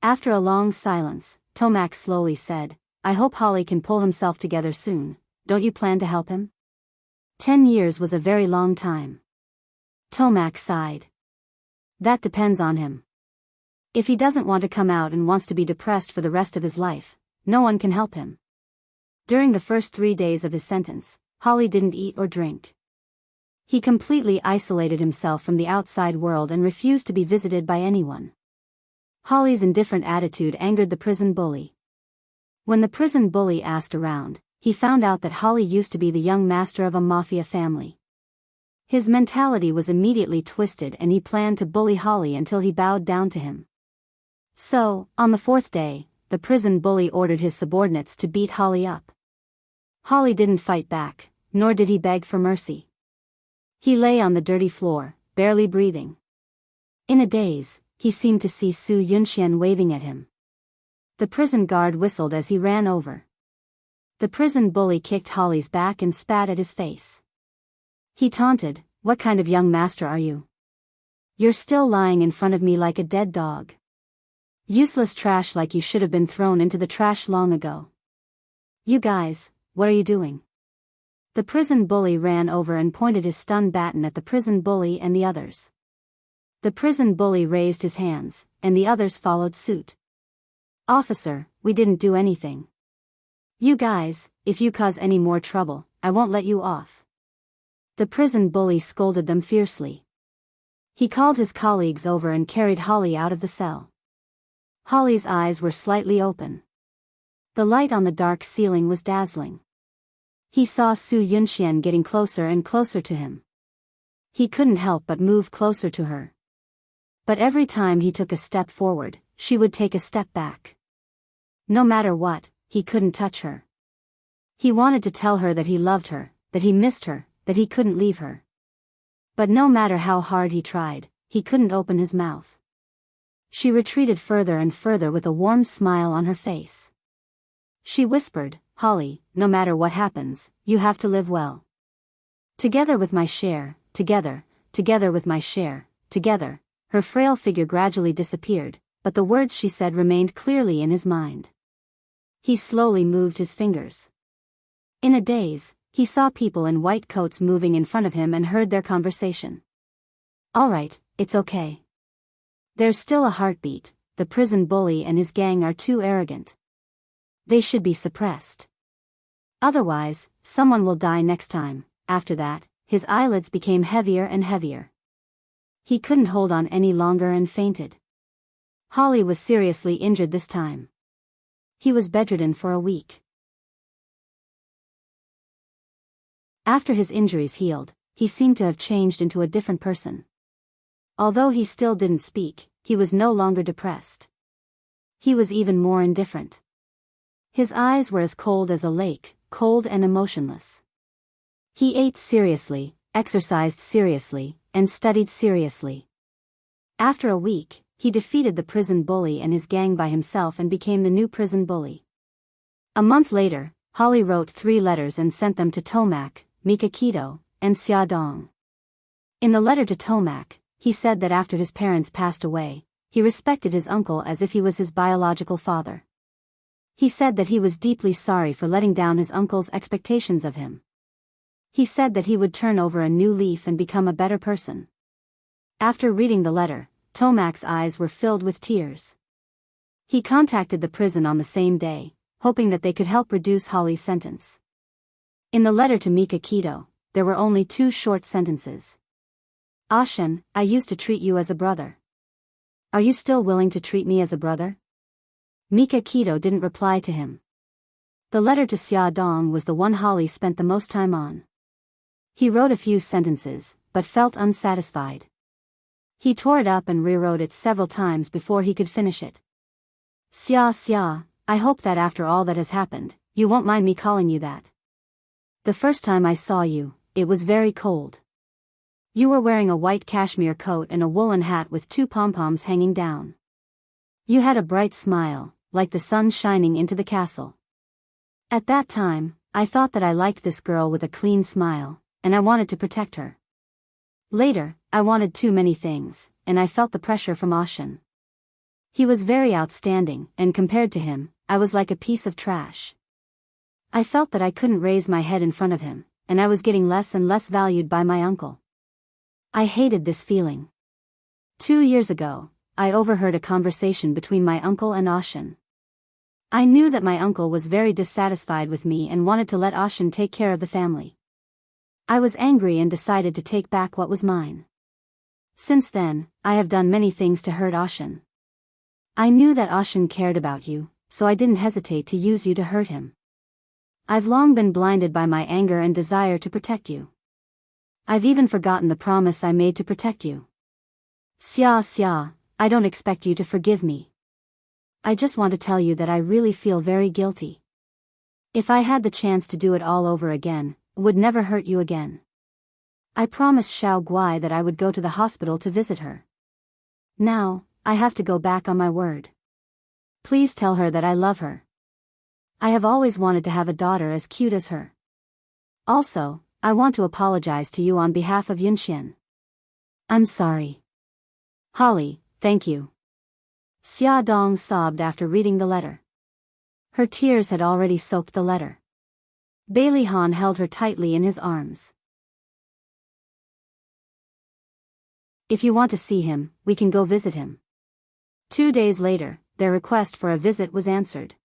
After a long silence, Tomac slowly said, I hope Holly can pull himself together soon. Don't you plan to help him? 10 years was a very long time. Tomac sighed. That depends on him. If he doesn't want to come out and wants to be depressed for the rest of his life, no one can help him. During the first 3 days of his sentence, Holly didn't eat or drink. He completely isolated himself from the outside world and refused to be visited by anyone. Holly's indifferent attitude angered the prison bully. When the prison bully asked around, he found out that Holly used to be the young master of a mafia family. His mentality was immediately twisted and he planned to bully Holly until he bowed down to him. So, on the 4th day, the prison bully ordered his subordinates to beat Holly up. Holly didn't fight back, nor did he beg for mercy. He lay on the dirty floor, barely breathing. In a daze, he seemed to see Su Yunxian waving at him. The prison guard whistled as he ran over. The prison bully kicked Holly's back and spat at his face. He taunted, What kind of young master are you? You're still lying in front of me like a dead dog. Useless trash, like you should have been thrown into the trash long ago. You guys, what are you doing? The prison bully ran over and pointed his stun baton at the prison bully and the others. The prison bully raised his hands, and the others followed suit. Officer, we didn't do anything. You guys, if you cause any more trouble, I won't let you off. The prison bully scolded them fiercely. He called his colleagues over and carried Holly out of the cell. Holly's eyes were slightly open. The light on the dark ceiling was dazzling. He saw Su Yunxian getting closer and closer to him. He couldn't help but move closer to her. But every time he took a step forward, she would take a step back. No matter what, he couldn't touch her. He wanted to tell her that he loved her, that he missed her, that he couldn't leave her. But no matter how hard he tried, he couldn't open his mouth. She retreated further and further with a warm smile on her face. She whispered, Holly, no matter what happens, you have to live well. Together with my share, together with my share, together. Her frail figure gradually disappeared, but the words she said remained clearly in his mind. He slowly moved his fingers. In a daze, he saw people in white coats moving in front of him and heard their conversation. All right, it's okay. There's still a heartbeat. The prison bully and his gang are too arrogant. They should be suppressed. Otherwise, someone will die next time. After that, his eyelids became heavier and heavier. He couldn't hold on any longer and fainted. Holly was seriously injured this time. He was bedridden for a week. After his injuries healed, he seemed to have changed into a different person. Although he still didn't speak, he was no longer depressed. He was even more indifferent. His eyes were as cold as a lake, cold and emotionless. He ate seriously, exercised seriously, and studied seriously. After a week, he defeated the prison bully and his gang by himself and became the new prison bully. A month later, Holly wrote 3 letters and sent them to Tomac, Mikakito, and Xiaodong. In the letter to Tomac, he said that after his parents passed away, he respected his uncle as if he was his biological father. He said that he was deeply sorry for letting down his uncle's expectations of him. He said that he would turn over a new leaf and become a better person. After reading the letter, Tomac's eyes were filled with tears. He contacted the prison on the same day, hoping that they could help reduce Holly's sentence. In the letter to Mika Keto, there were only 2 short sentences. Ashen, I used to treat you as a brother. Are you still willing to treat me as a brother? Mika Keto didn't reply to him. The letter to Xia Dong was the one Holly spent the most time on. He wrote a few sentences, but felt unsatisfied. He tore it up and rewrote it several times before he could finish it. Xia, I hope that after all that has happened, you won't mind me calling you that. The first time I saw you, it was very cold. You were wearing a white cashmere coat and a woolen hat with 2 pom-poms hanging down. You had a bright smile, like the sun shining into the castle. At that time, I thought that I liked this girl with a clean smile, and I wanted to protect her. Later, I wanted too many things, and I felt the pressure from Ashen. He was very outstanding, and compared to him, I was like a piece of trash. I felt that I couldn't raise my head in front of him, and I was getting less and less valued by my uncle. I hated this feeling. 2 years ago, I overheard a conversation between my uncle and Ashen. I knew that my uncle was very dissatisfied with me and wanted to let Ashen take care of the family. I was angry and decided to take back what was mine. Since then, I have done many things to hurt Ashen. I knew that Ashen cared about you, so I didn't hesitate to use you to hurt him. I've long been blinded by my anger and desire to protect you. I've even forgotten the promise I made to protect you. Xia, I don't expect you to forgive me. I just want to tell you that I really feel very guilty. If I had the chance to do it all over again, I would never hurt you again. I promised Xiao Guai that I would go to the hospital to visit her. Now, I have to go back on my word. Please tell her that I love her. I have always wanted to have a daughter as cute as her. Also, I want to apologize to you on behalf of Yunxian. I'm sorry. Holly, thank you. Xia Dong sobbed after reading the letter. Her tears had already soaked the letter. Bailey Han held her tightly in his arms. If you want to see him, we can go visit him. 2 days later, their request for a visit was answered.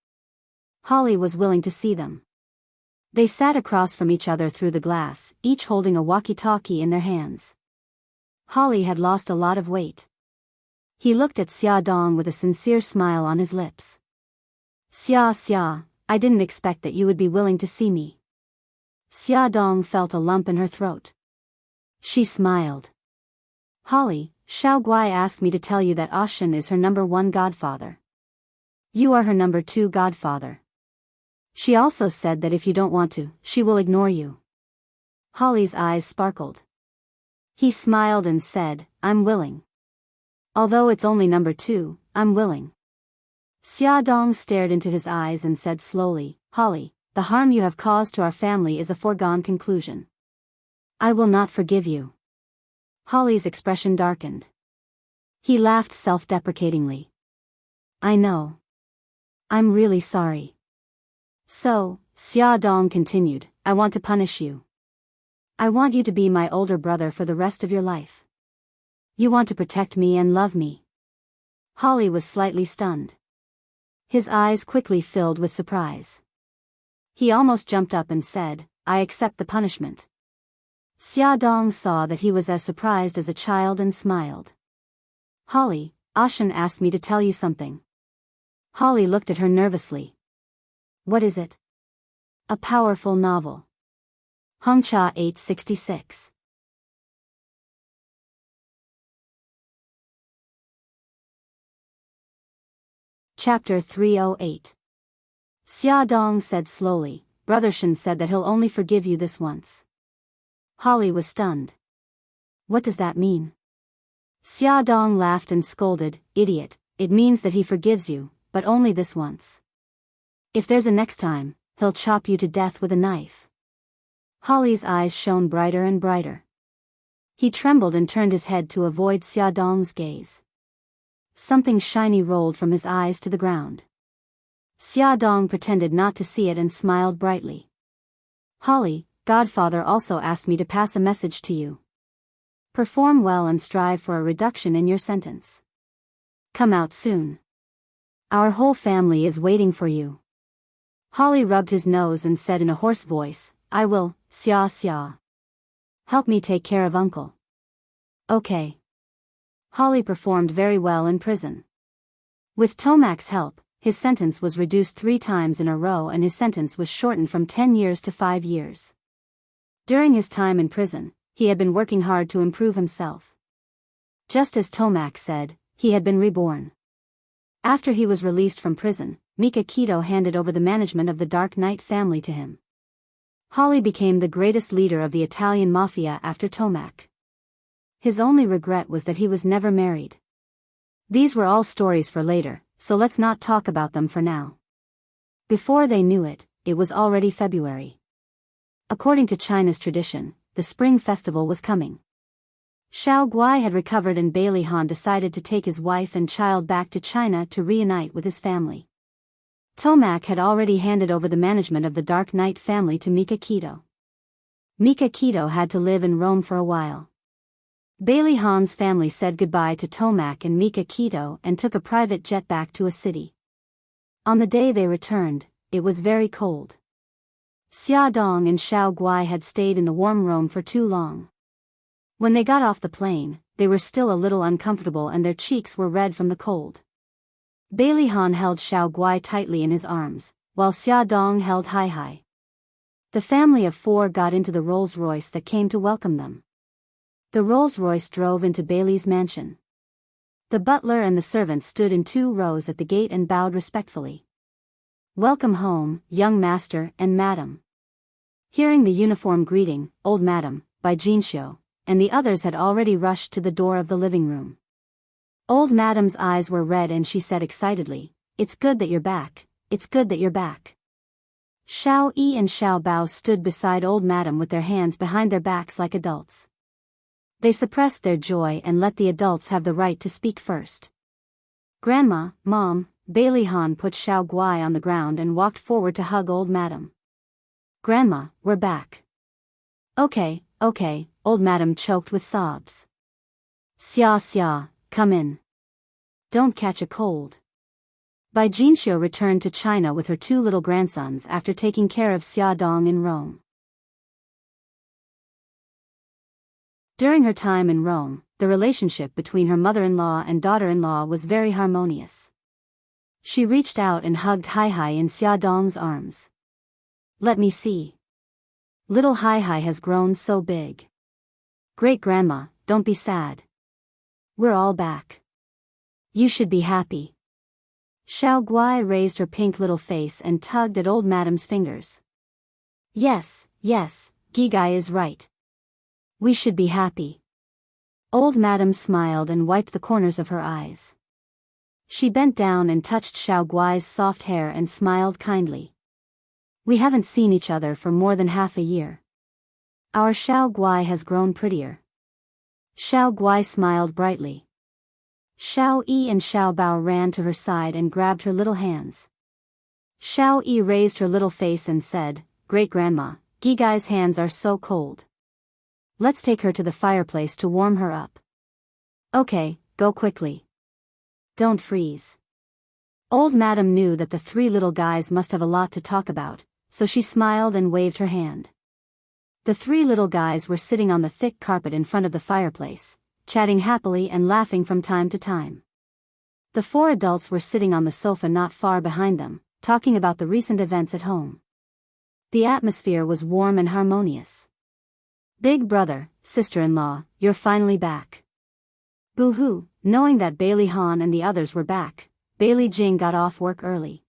Holly was willing to see them. They sat across from each other through the glass, each holding a walkie-talkie in their hands. Holly had lost a lot of weight. He looked at Xia Dong with a sincere smile on his lips. Xia, I didn't expect that you would be willing to see me. Xia Dong felt a lump in her throat. She smiled. Holly, Xiao Guai asked me to tell you that Ashen is her number 1 godfather. You are her number 2 godfather. She also said that if you don't want to, she will ignore you. Holly's eyes sparkled. He smiled and said, I'm willing. Although it's only number 2, I'm willing. Xia Dong stared into his eyes and said slowly, Holly, the harm you have caused to our family is a foregone conclusion. I will not forgive you. Holly's expression darkened. He laughed self-deprecatingly. I know. I'm really sorry. So, Xia Dong continued, I want to punish you. I want you to be my older brother for the rest of your life. You want to protect me and love me. Holly was slightly stunned. His eyes quickly filled with surprise. He almost jumped up and said, I accept the punishment. Xia Dong saw that he was as surprised as a child and smiled. Holly, Ashen asked me to tell you something. Holly looked at her nervously. What is it? A powerful novel. Hongcha 866. Chapter 308. Xia Dong said slowly, Brother Shen said that he'll only forgive you this once. Holly was stunned. What does that mean? Xia Dong laughed and scolded, Idiot, it means that he forgives you, but only this once. If there's a next time, he'll chop you to death with a knife. Holly's eyes shone brighter and brighter. He trembled and turned his head to avoid Xia Dong's gaze. Something shiny rolled from his eyes to the ground. Xia Dong pretended not to see it and smiled brightly. Holly, Godfather also asked me to pass a message to you. Perform well and strive for a reduction in your sentence. Come out soon. Our whole family is waiting for you. Holly rubbed his nose and said in a hoarse voice, I will, xia xia. Help me take care of uncle. Okay. Holly performed very well in prison. With Tomac's help, his sentence was reduced 3 times in a row and his sentence was shortened from 10 years to 5 years. During his time in prison, he had been working hard to improve himself. Just as Tomac said, he had been reborn. After he was released from prison, Mika Keto handed over the management of the Dark Knight family to him. Holly became the greatest leader of the Italian mafia after Tomac. His only regret was that he was never married. These were all stories for later, so let's not talk about them for now. Before they knew it, it was already February. According to China's tradition, the Spring Festival was coming. Xiao Guai had recovered and Bailey Han decided to take his wife and child back to China to reunite with his family. Tomac had already handed over the management of the Dark Knight family to Mika Keto. Mika Keto had to live in Rome for a while. Bailey Han's family said goodbye to Tomac and Mika Keto and took a private jet back to a city. On the day they returned, it was very cold. Xia Dong and Xiao Guai had stayed in the warm Rome for too long. When they got off the plane, they were still a little uncomfortable and their cheeks were red from the cold. Bailey Han held Xiao Guai tightly in his arms, while Xia Dong held Hai Hai. The family of 4 got into the Rolls-Royce that came to welcome them. The Rolls-Royce drove into Bailey's mansion. The butler and the servants stood in 2 rows at the gate and bowed respectfully. Welcome home, young master and madam. Hearing the uniform greeting, old madam, by Jinxiu, and the others had already rushed to the door of the living room. Old madam's eyes were red and she said excitedly, It's good that you're back, it's good that you're back. Xiao Yi and Xiao Bao stood beside old madam with their hands behind their backs like adults. They suppressed their joy and let the adults have the right to speak first. Grandma, Mom, Bailey Han put Xiao Guai on the ground and walked forward to hug old madam. Grandma, we're back. Okay, old madam choked with sobs. Xia xia, come in. Don't catch a cold. Bai Jinxiu returned to China with her 2 little grandsons after taking care of Xia Dong in Rome. During her time in Rome, the relationship between her mother-in-law and daughter-in-law was very harmonious. She reached out and hugged Hai Hai in Xia Dong's arms. Let me see. Little Hai Hai has grown so big. Great-grandma, don't be sad. We're all back. You should be happy. Xiao Guai raised her pink little face and tugged at old madam's fingers. Yes, Gigai is right. We should be happy. Old madam smiled and wiped the corners of her eyes. She bent down and touched Xiao Guai's soft hair and smiled kindly. We haven't seen each other for more than half a year. Our Xiao Guai has grown prettier. Xiao Guai smiled brightly. Xiao Yi and Xiao Bao ran to her side and grabbed her little hands. Xiao Yi raised her little face and said, Great-grandma, Gigai's hands are so cold. Let's take her to the fireplace to warm her up. Okay, go quickly. Don't freeze. Old madam knew that the 3 little guys must have a lot to talk about, so she smiled and waved her hand. The 3 little guys were sitting on the thick carpet in front of the fireplace, chatting happily and laughing from time to time. The 4 adults were sitting on the sofa not far behind them, talking about the recent events at home. The atmosphere was warm and harmonious. Big brother, sister-in-law, you're finally back. Boo-hoo, knowing that Bailey Han and the others were back, Bailey Jing got off work early.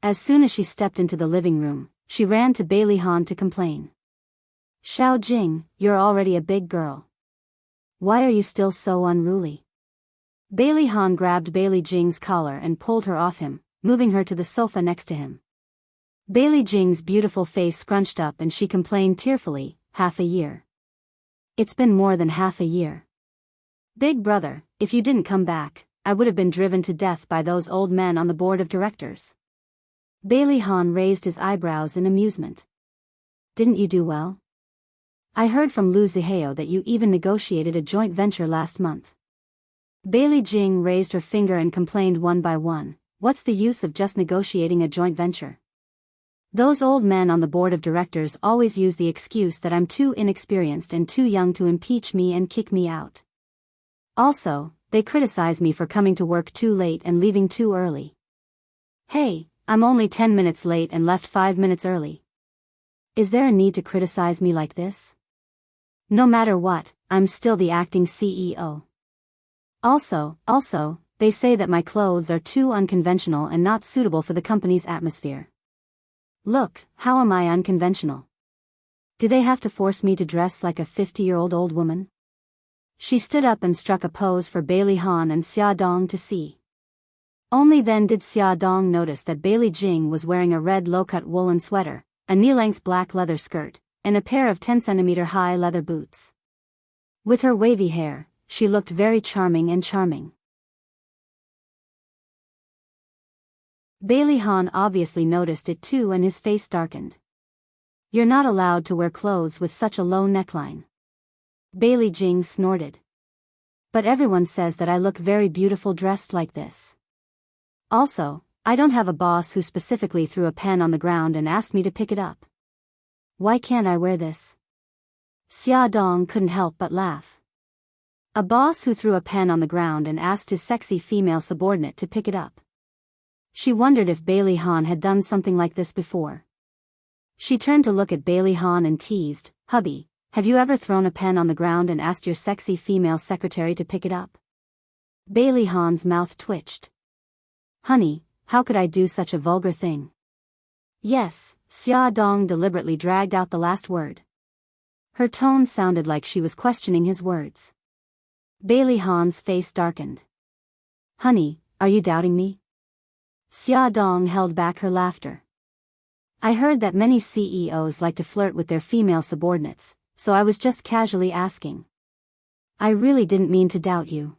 As soon as she stepped into the living room, she ran to Bailey Han to complain. Xiao Jing, you're already a big girl. Why are you still so unruly? Bailey Han grabbed Bailey Jing's collar and pulled her off him, moving her to the sofa next to him. Bailey Jing's beautiful face scrunched up and she complained tearfully, half a year. It's been more than half a year. Big brother, if you didn't come back, I would have been driven to death by those old men on the board of directors. Bailey Han raised his eyebrows in amusement. Didn't you do well? I heard from Lu Zihao that you even negotiated a joint venture last month. Bailey Jing raised her finger and complained one by one, What's the use of just negotiating a joint venture? Those old men on the board of directors always use the excuse that I'm too inexperienced and too young to impeach me and kick me out. Also, they criticize me for coming to work too late and leaving too early. Hey, I'm only 10 minutes late and left 5 minutes early. Is there a need to criticize me like this? No matter what, I'm still the acting CEO. Also, they say that my clothes are too unconventional and not suitable for the company's atmosphere. Look, how am I unconventional? Do they have to force me to dress like a 50-year-old old woman? She stood up and struck a pose for Bailey Han and Xia Dong to see. Only then did Xia Dong notice that Bailey Jing was wearing a red low-cut woolen sweater, a knee-length black leather skirt, and a pair of 10-centimeter-high leather boots. With her wavy hair, she looked very charming and charming. Bailey Han obviously noticed it too and his face darkened. You're not allowed to wear clothes with such a low neckline. Bailey Jing snorted. But everyone says that I look very beautiful dressed like this. Also, I don't have a boss who specifically threw a pen on the ground and asked me to pick it up. Why can't I wear this? Xia Dong couldn't help but laugh. A boss who threw a pen on the ground and asked his sexy female subordinate to pick it up. She wondered if Bailey Han had done something like this before. She turned to look at Bailey Han and teased, "Hubby, have you ever thrown a pen on the ground and asked your sexy female secretary to pick it up?" Bailey Han's mouth twitched. "Honey, how could I do such a vulgar thing?" "Yes," Xia Dong deliberately dragged out the last word. Her tone sounded like she was questioning his words. Bailey Han's face darkened. "Honey, are you doubting me?" Xia Dong held back her laughter. "I heard that many CEOs like to flirt with their female subordinates, so I was just casually asking. I really didn't mean to doubt you.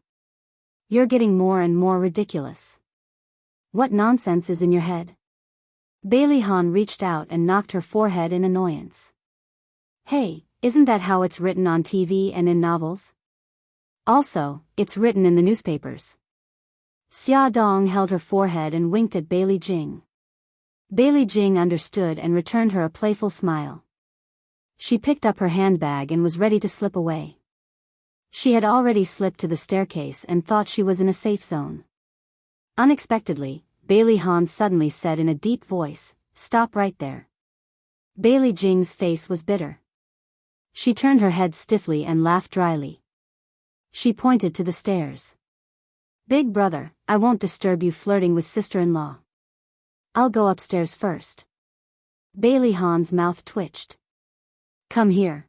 You're getting more and more ridiculous. What nonsense is in your head?" Bailey Han reached out and knocked her forehead in annoyance. "Hey, isn't that how it's written on TV and in novels? Also, it's written in the newspapers." Xia Dong held her forehead and winked at Bailey Jing. Bailey Jing understood and returned her a playful smile. She picked up her handbag and was ready to slip away. She had already slipped to the staircase and thought she was in a safe zone. Unexpectedly, Bailey Han suddenly said in a deep voice, "Stop right there." Bailey Jing's face was bitter. She turned her head stiffly and laughed dryly. She pointed to the stairs. "Big brother, I won't disturb you flirting with sister-in-law. I'll go upstairs first." Bailey Han's mouth twitched. "Come here."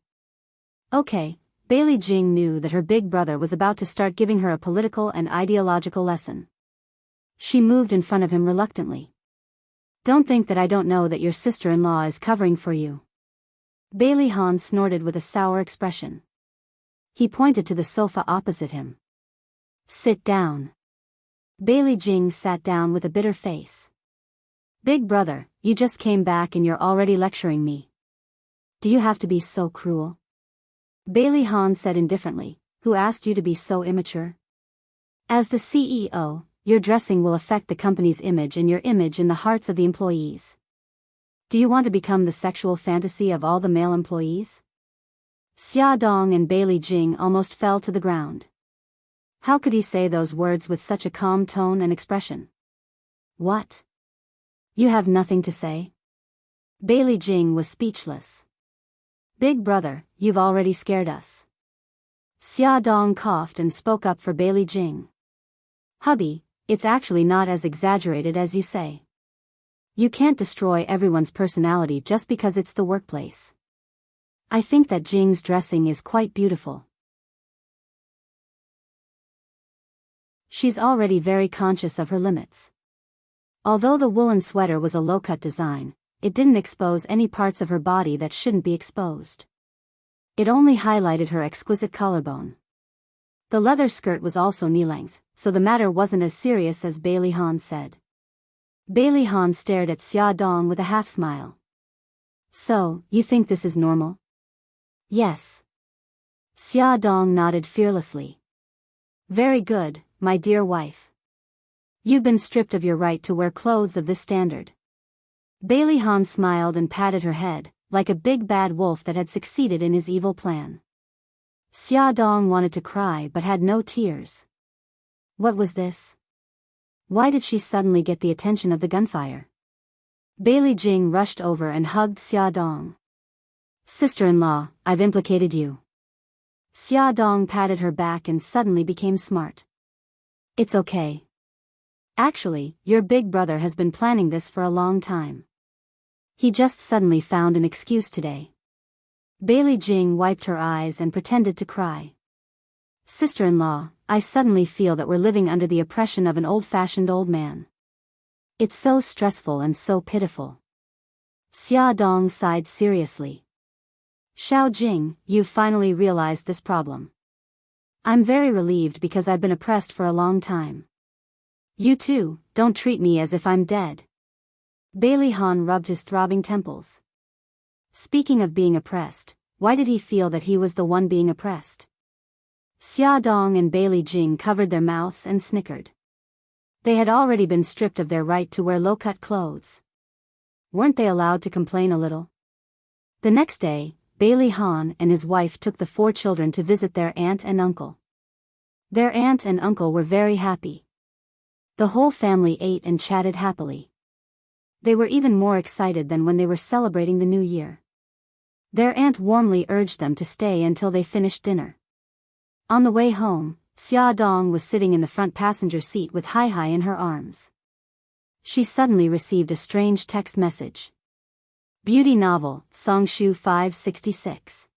Okay, Bailey Jing knew that her big brother was about to start giving her a political and ideological lesson. She moved in front of him reluctantly. "Don't think that I don't know that your sister-in-law is covering for you." Bailey Han snorted with a sour expression. He pointed to the sofa opposite him. "Sit down." Bailey Jing sat down with a bitter face. "Big brother, you just came back and you're already lecturing me. Do you have to be so cruel?" Bailey Han said indifferently, "Who asked you to be so immature? As the CEO, your dressing will affect the company's image and your image in the hearts of the employees. Do you want to become the sexual fantasy of all the male employees?" Xia Dong and Bailey Jing almost fell to the ground. How could he say those words with such a calm tone and expression? "What? You have nothing to say?" Bailey Jing was speechless. "Big brother, you've already scared us." Xia Dong coughed and spoke up for Bailey Jing. "Hubby, it's actually not as exaggerated as you say. You can't destroy everyone's personality just because it's the workplace. I think that Jing's dressing is quite beautiful. She's already very conscious of her limits." Although the woolen sweater was a low-cut design, it didn't expose any parts of her body that shouldn't be exposed. It only highlighted her exquisite collarbone. The leather skirt was also knee-length, so the matter wasn't as serious as Bailey Han said. Bailey Han stared at Xia Dong with a half-smile. "So, you think this is normal?" "Yes." Xia Dong nodded fearlessly. "Very good, my dear wife. You've been stripped of your right to wear clothes of this standard. Bailey Han smiled and patted her head, like a big bad wolf that had succeeded in his evil plan. Xia Dong wanted to cry but had no tears. What was this? Why did she suddenly get the attention of the gunfire? Bailey Jing rushed over and hugged Xia Dong. Sister-in-law, I've implicated you. Xia Dong patted her back and suddenly became smart. It's okay. Actually, your big brother has been planning this for a long time. He just suddenly found an excuse today. Bailey Jing wiped her eyes and pretended to cry. Sister-in-law, I suddenly feel that we're living under the oppression of an old-fashioned old man. It's so stressful and so pitiful. Xia Dong sighed seriously. Xiao Jing, you've finally realized this problem. I'm very relieved because I've been oppressed for a long time. You too, don't treat me as if I'm dead. Bailey Han rubbed his throbbing temples. Speaking of being oppressed, why did he feel that he was the one being oppressed? Xia Dong and Bailey Jing covered their mouths and snickered. They had already been stripped of their right to wear low-cut clothes. Weren't they allowed to complain a little? The next day, Bailey Han and his wife took the 4 children to visit their aunt and uncle. Their aunt and uncle were very happy. The whole family ate and chatted happily. They were even more excited than when they were celebrating the new year. Their aunt warmly urged them to stay until they finished dinner. On the way home, Xia Dong was sitting in the front passenger seat with Hai Hai in her arms. She suddenly received a strange text message. Beauty novel, Songshu 566.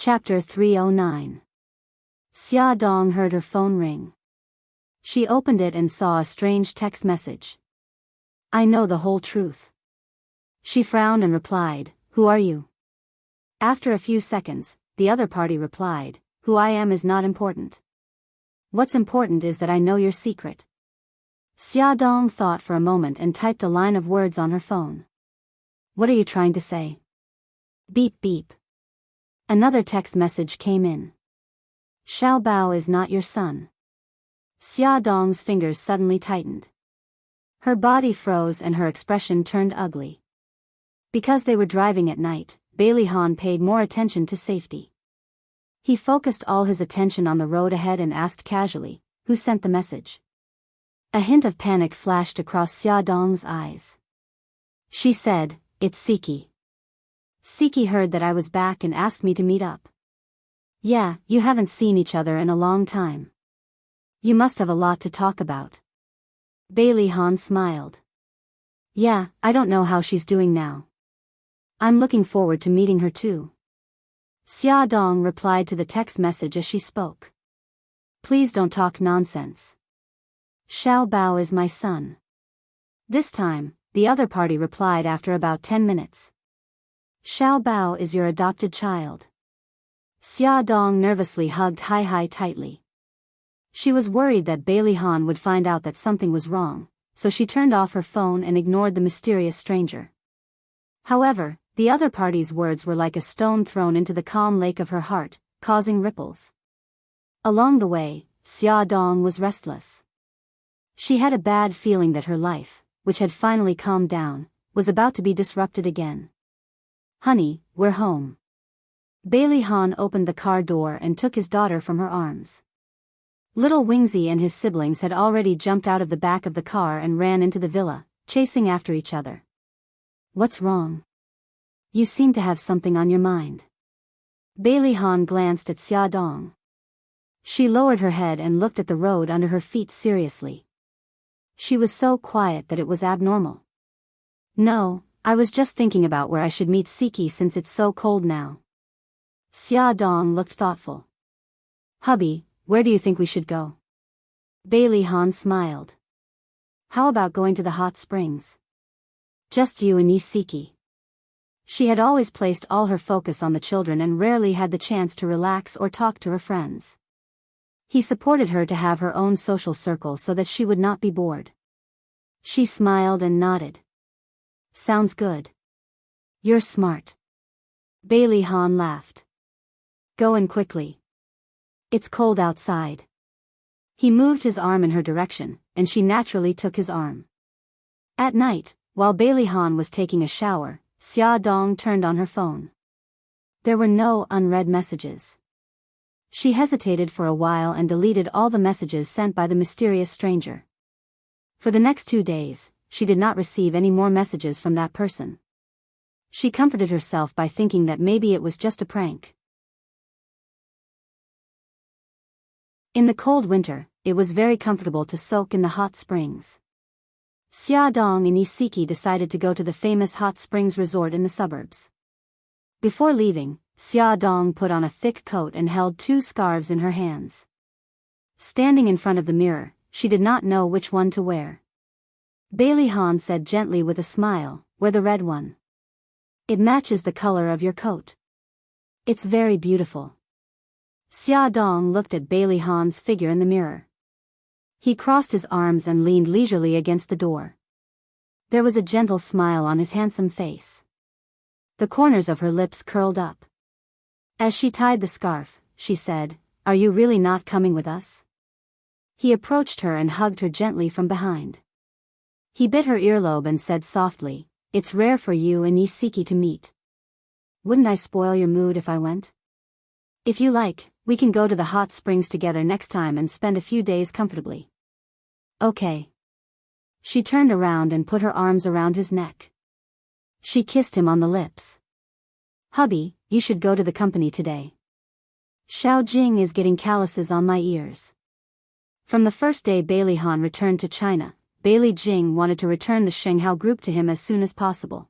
Chapter 309. Xia Dong heard her phone ring. She opened it and saw a strange text message. I know the whole truth. She frowned and replied, Who are you? After a few seconds, the other party replied, Who I am is not important. What's important is that I know your secret. Xia Dong thought for a moment and typed a line of words on her phone. What are you trying to say? Beep beep. Another text message came in. Xiao Bao is not your son. Xia Dong's fingers suddenly tightened. Her body froze and her expression turned ugly. Because they were driving at night, Bailey Han paid more attention to safety. He focused all his attention on the road ahead and asked casually, Who sent the message? A hint of panic flashed across Xia Dong's eyes. She said, It's Siki. Siki heard that I was back and asked me to meet up. Yeah, you haven't seen each other in a long time. You must have a lot to talk about. Bailey Han smiled. Yeah, I don't know how she's doing now. I'm looking forward to meeting her too. Xia Dong replied to the text message as she spoke. Please don't talk nonsense. Xiao Bao is my son. This time, the other party replied after about 10 minutes. Xiao Bao is your adopted child. Xia Dong nervously hugged Hai Hai tightly. She was worried that Bailey Han would find out that something was wrong, so she turned off her phone and ignored the mysterious stranger. However, the other party's words were like a stone thrown into the calm lake of her heart, causing ripples. Along the way, Xia Dong was restless. She had a bad feeling that her life, which had finally calmed down, was about to be disrupted again. Honey, we're home. Bailey Han opened the car door and took his daughter from her arms. Little Wingsy and his siblings had already jumped out of the back of the car and ran into the villa, chasing after each other. What's wrong? You seem to have something on your mind. Bailey Han glanced at Xia Dong. She lowered her head and looked at the road under her feet seriously. She was so quiet that it was abnormal. No, I was just thinking about where I should meet Siki since it's so cold now. Xia Dong looked thoughtful. Hubby, where do you think we should go? Bailey Han smiled. How about going to the hot springs? Just you and me, Siki. She had always placed all her focus on the children and rarely had the chance to relax or talk to her friends. He supported her to have her own social circle so that she would not be bored. She smiled and nodded. Sounds good. You're smart. Bailey Han laughed. Go in quickly. It's cold outside. He moved his arm in her direction, and she naturally took his arm. At night, while Bailey Han was taking a shower, Xia Dong turned on her phone. There were no unread messages. She hesitated for a while and deleted all the messages sent by the mysterious stranger. For the next 2 days, she did not receive any more messages from that person. She comforted herself by thinking that maybe it was just a prank. In the cold winter, it was very comfortable to soak in the hot springs. Xia Dong and Isiki decided to go to the famous hot springs resort in the suburbs. Before leaving, Xia Dong put on a thick coat and held 2 scarves in her hands. Standing in front of the mirror, she did not know which one to wear. Bailey Han said gently with a smile, "Wear the red one. It matches the color of your coat. It's very beautiful." Xia Dong looked at Bailey Han's figure in the mirror. He crossed his arms and leaned leisurely against the door. There was a gentle smile on his handsome face. The corners of her lips curled up. As she tied the scarf, she said, "Are you really not coming with us?" He approached her and hugged her gently from behind. He bit her earlobe and said softly, "It's rare for you and Isiki to meet. Wouldn't I spoil your mood if I went? If you like, we can go to the hot springs together next time and spend a few days comfortably." "Okay." She turned around and put her arms around his neck. She kissed him on the lips. "Hubby, you should go to the company today. Xiao Jing is getting calluses on my ears." From the first day Bailey Han returned to China, Bailey Jing wanted to return the Shenghao group to him as soon as possible.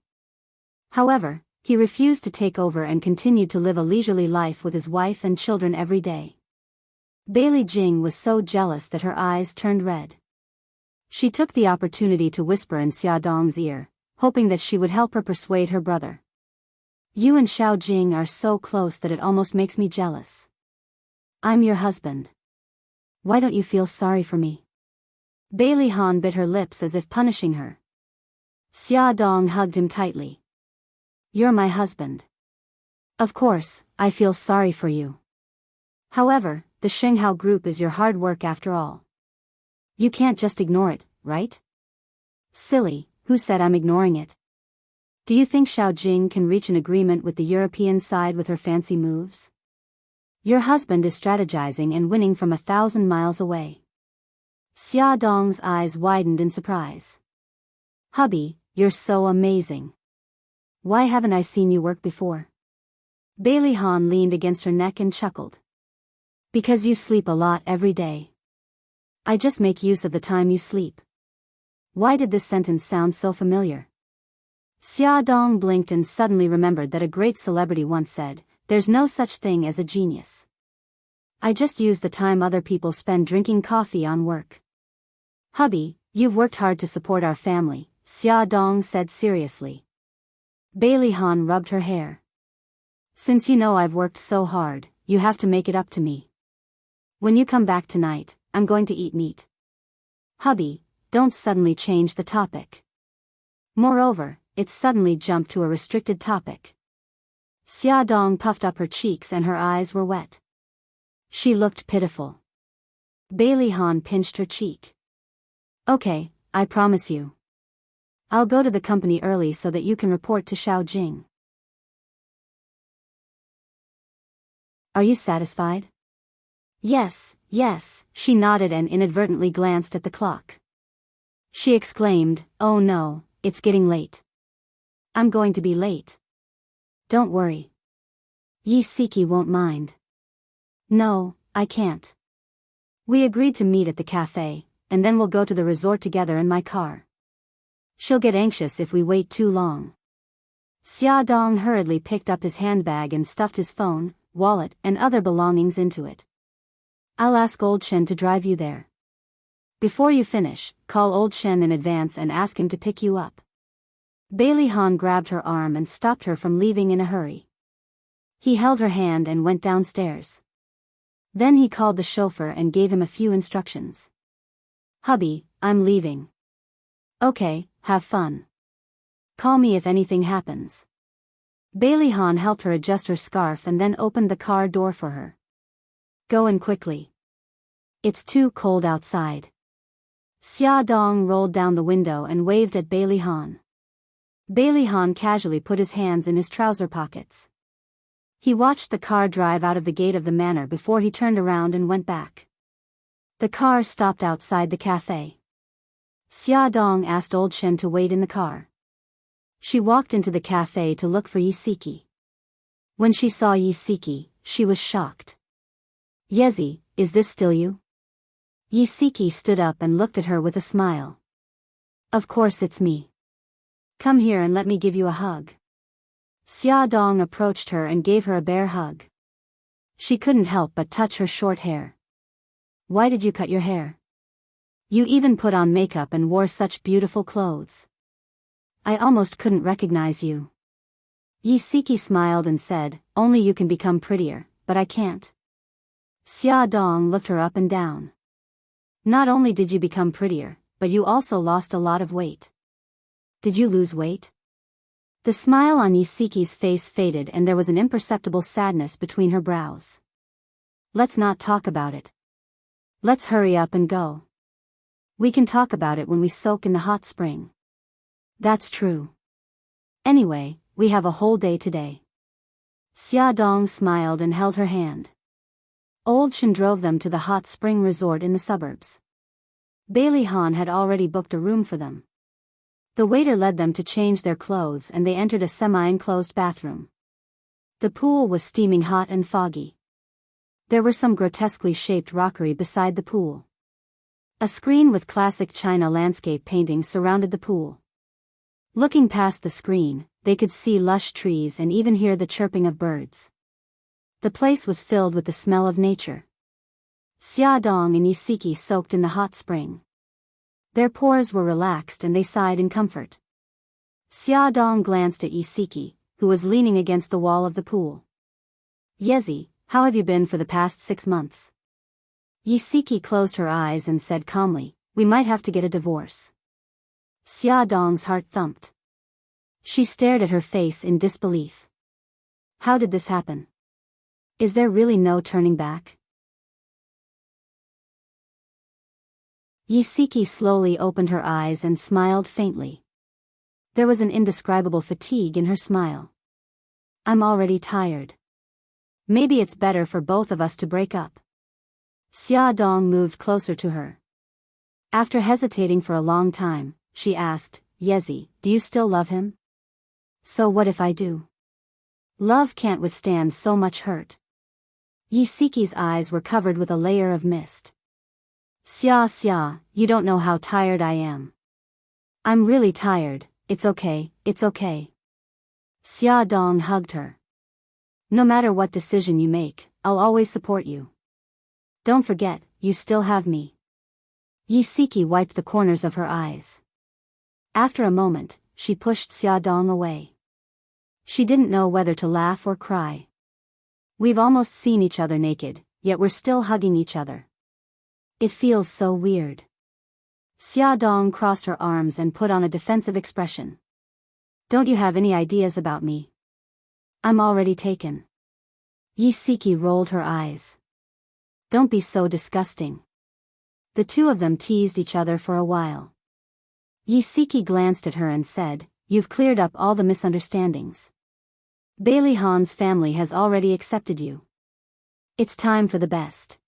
However, he refused to take over and continued to live a leisurely life with his wife and children every day. Bailey Jing was so jealous that her eyes turned red. She took the opportunity to whisper in Xia Dong's ear, hoping that she would help her persuade her brother. "You and Xiao Jing are so close that it almost makes me jealous. I'm your husband. Why don't you feel sorry for me?" Bailey Han bit her lips as if punishing her. Xia Dong hugged him tightly. "You're my husband. Of course, I feel sorry for you. However, the Shenghao group is your hard work after all. You can't just ignore it, right?" "Silly, who said I'm ignoring it? Do you think Xiao Jing can reach an agreement with the European side with her fancy moves? Your husband is strategizing and winning from 1,000 miles away." Xia Dong's eyes widened in surprise. "Hubby, you're so amazing. Why haven't I seen you work before?" Bailey Han leaned against her neck and chuckled. "Because you sleep a lot every day. I just make use of the time you sleep." Why did this sentence sound so familiar? Xia Dong blinked and suddenly remembered that a great celebrity once said, "There's no such thing as a genius. I just use the time other people spend drinking coffee on work." "Hubby, you've worked hard to support our family," Xia Dong said seriously. Bailey Han rubbed her hair. "Since you know I've worked so hard, you have to make it up to me. When you come back tonight, I'm going to eat meat." "Hubby, don't suddenly change the topic." Moreover, it suddenly jumped to a restricted topic. Xia Dong puffed up her cheeks and her eyes were wet. She looked pitiful. Bailey Han pinched her cheek. "Okay, I promise you. I'll go to the company early so that you can report to Xiao Jing. Are you satisfied?" Yes, she nodded and inadvertently glanced at the clock. She exclaimed, "Oh no, it's getting late. I'm going to be late." "Don't worry. Isiki won't mind." "No, I can't. We agreed to meet at the cafe, and then we'll go to the resort together in my car. She'll get anxious if we wait too long." Xia Dong hurriedly picked up his handbag and stuffed his phone, wallet, and other belongings into it. "I'll ask Old Shen to drive you there. Before you finish, call Old Shen in advance and ask him to pick you up." Bailey Han grabbed her arm and stopped her from leaving in a hurry. He held her hand and went downstairs. Then he called the chauffeur and gave him a few instructions. "Hubby, I'm leaving. Okay, have fun. Call me if anything happens." Bailey Han helped her adjust her scarf and then opened the car door for her. Go in quickly. It's too cold outside. Xia Dong rolled down the window and waved at Bailey Han. Bailey Han casually put his hands in his trouser pockets. He watched the car drive out of the gate of the manor before he turned around and went back. The car stopped outside the cafe. Xia Dong asked Old Chen to wait in the car. She walked into the cafe to look for Yisiki. When she saw Yisiki, she was shocked. Yezi, is this still you? Yisiki stood up and looked at her with a smile. Of course it's me. Come here and let me give you a hug. Xia Dong approached her and gave her a bear hug. She couldn't help but touch her short hair. Why did you cut your hair? You even put on makeup and wore such beautiful clothes. I almost couldn't recognize you. Yisiki smiled and said, only you can become prettier, but I can't. Xia Dong looked her up and down. Not only did you become prettier, but you also lost a lot of weight. Did you lose weight? The smile on Yisiki's face faded and there was an imperceptible sadness between her brows. Let's not talk about it. Let's hurry up and go. We can talk about it when we soak in the hot spring. That's true. Anyway, we have a whole day today. Xia Dong smiled and held her hand. Old Chen drove them to the hot spring resort in the suburbs. Bailey Han had already booked a room for them. The waiter led them to change their clothes and they entered a semi-enclosed bathroom. The pool was steaming hot and foggy. There were some grotesquely shaped rockery beside the pool. A screen with classic China landscape painting surrounded the pool. Looking past the screen, they could see lush trees and even hear the chirping of birds. The place was filled with the smell of nature. Xia Dong and Yisiki soaked in the hot spring. Their pores were relaxed and they sighed in comfort. Xia Dong glanced at Yisiki, who was leaning against the wall of the pool. Yezi, how have you been for the past 6 months? Yisiki closed her eyes and said calmly, we might have to get a divorce. Xia Dong's heart thumped. She stared at her face in disbelief. How did this happen? Is there really no turning back? Yisiki slowly opened her eyes and smiled faintly. There was an indescribable fatigue in her smile. I'm already tired. Maybe it's better for both of us to break up. Xia Dong moved closer to her. After hesitating for a long time, she asked, Yezi, do you still love him? So what if I do? Love can't withstand so much hurt. Yisiki's eyes were covered with a layer of mist. Xia, you don't know how tired I am. I'm really tired, it's okay, it's okay. Xia Dong hugged her. No matter what decision you make, I'll always support you. Don't forget, you still have me. Yisiki wiped the corners of her eyes. After a moment, she pushed Xia Dong away. She didn't know whether to laugh or cry. We've almost seen each other naked, yet we're still hugging each other. It feels so weird. Xia Dong crossed her arms and put on a defensive expression. Don't you have any ideas about me? I'm already taken. Yisiki rolled her eyes. Don't be so disgusting. The two of them teased each other for a while. Yisiki glanced at her and said, You've cleared up all the misunderstandings. Bailey Han's family has already accepted you. It's time for the best.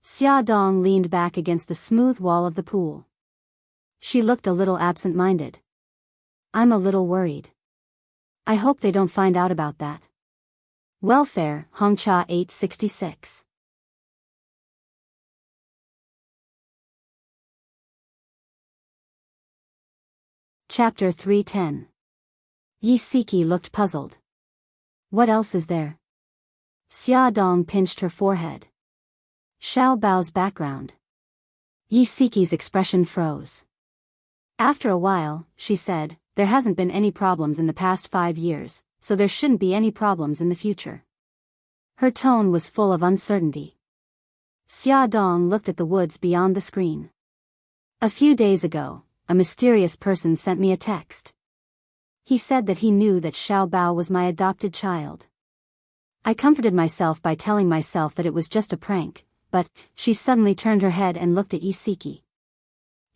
Xia Dong leaned back against the smooth wall of the pool. She looked a little absent-minded. I'm a little worried. I hope they don't find out about that. Welfare, Hongcha 866. Chapter 310. Yisiki looked puzzled. What else is there? Xia Dong pinched her forehead. Xiao Bao's background. Yisiki's expression froze. After a while, she said, there hasn't been any problems in the past 5 years, so there shouldn't be any problems in the future. Her tone was full of uncertainty. Xia Dong looked at the woods beyond the screen. A few days ago, a mysterious person sent me a text. He said that he knew that Xiao Bao was my adopted child. I comforted myself by telling myself that it was just a prank, but she suddenly turned her head and looked at Isiki.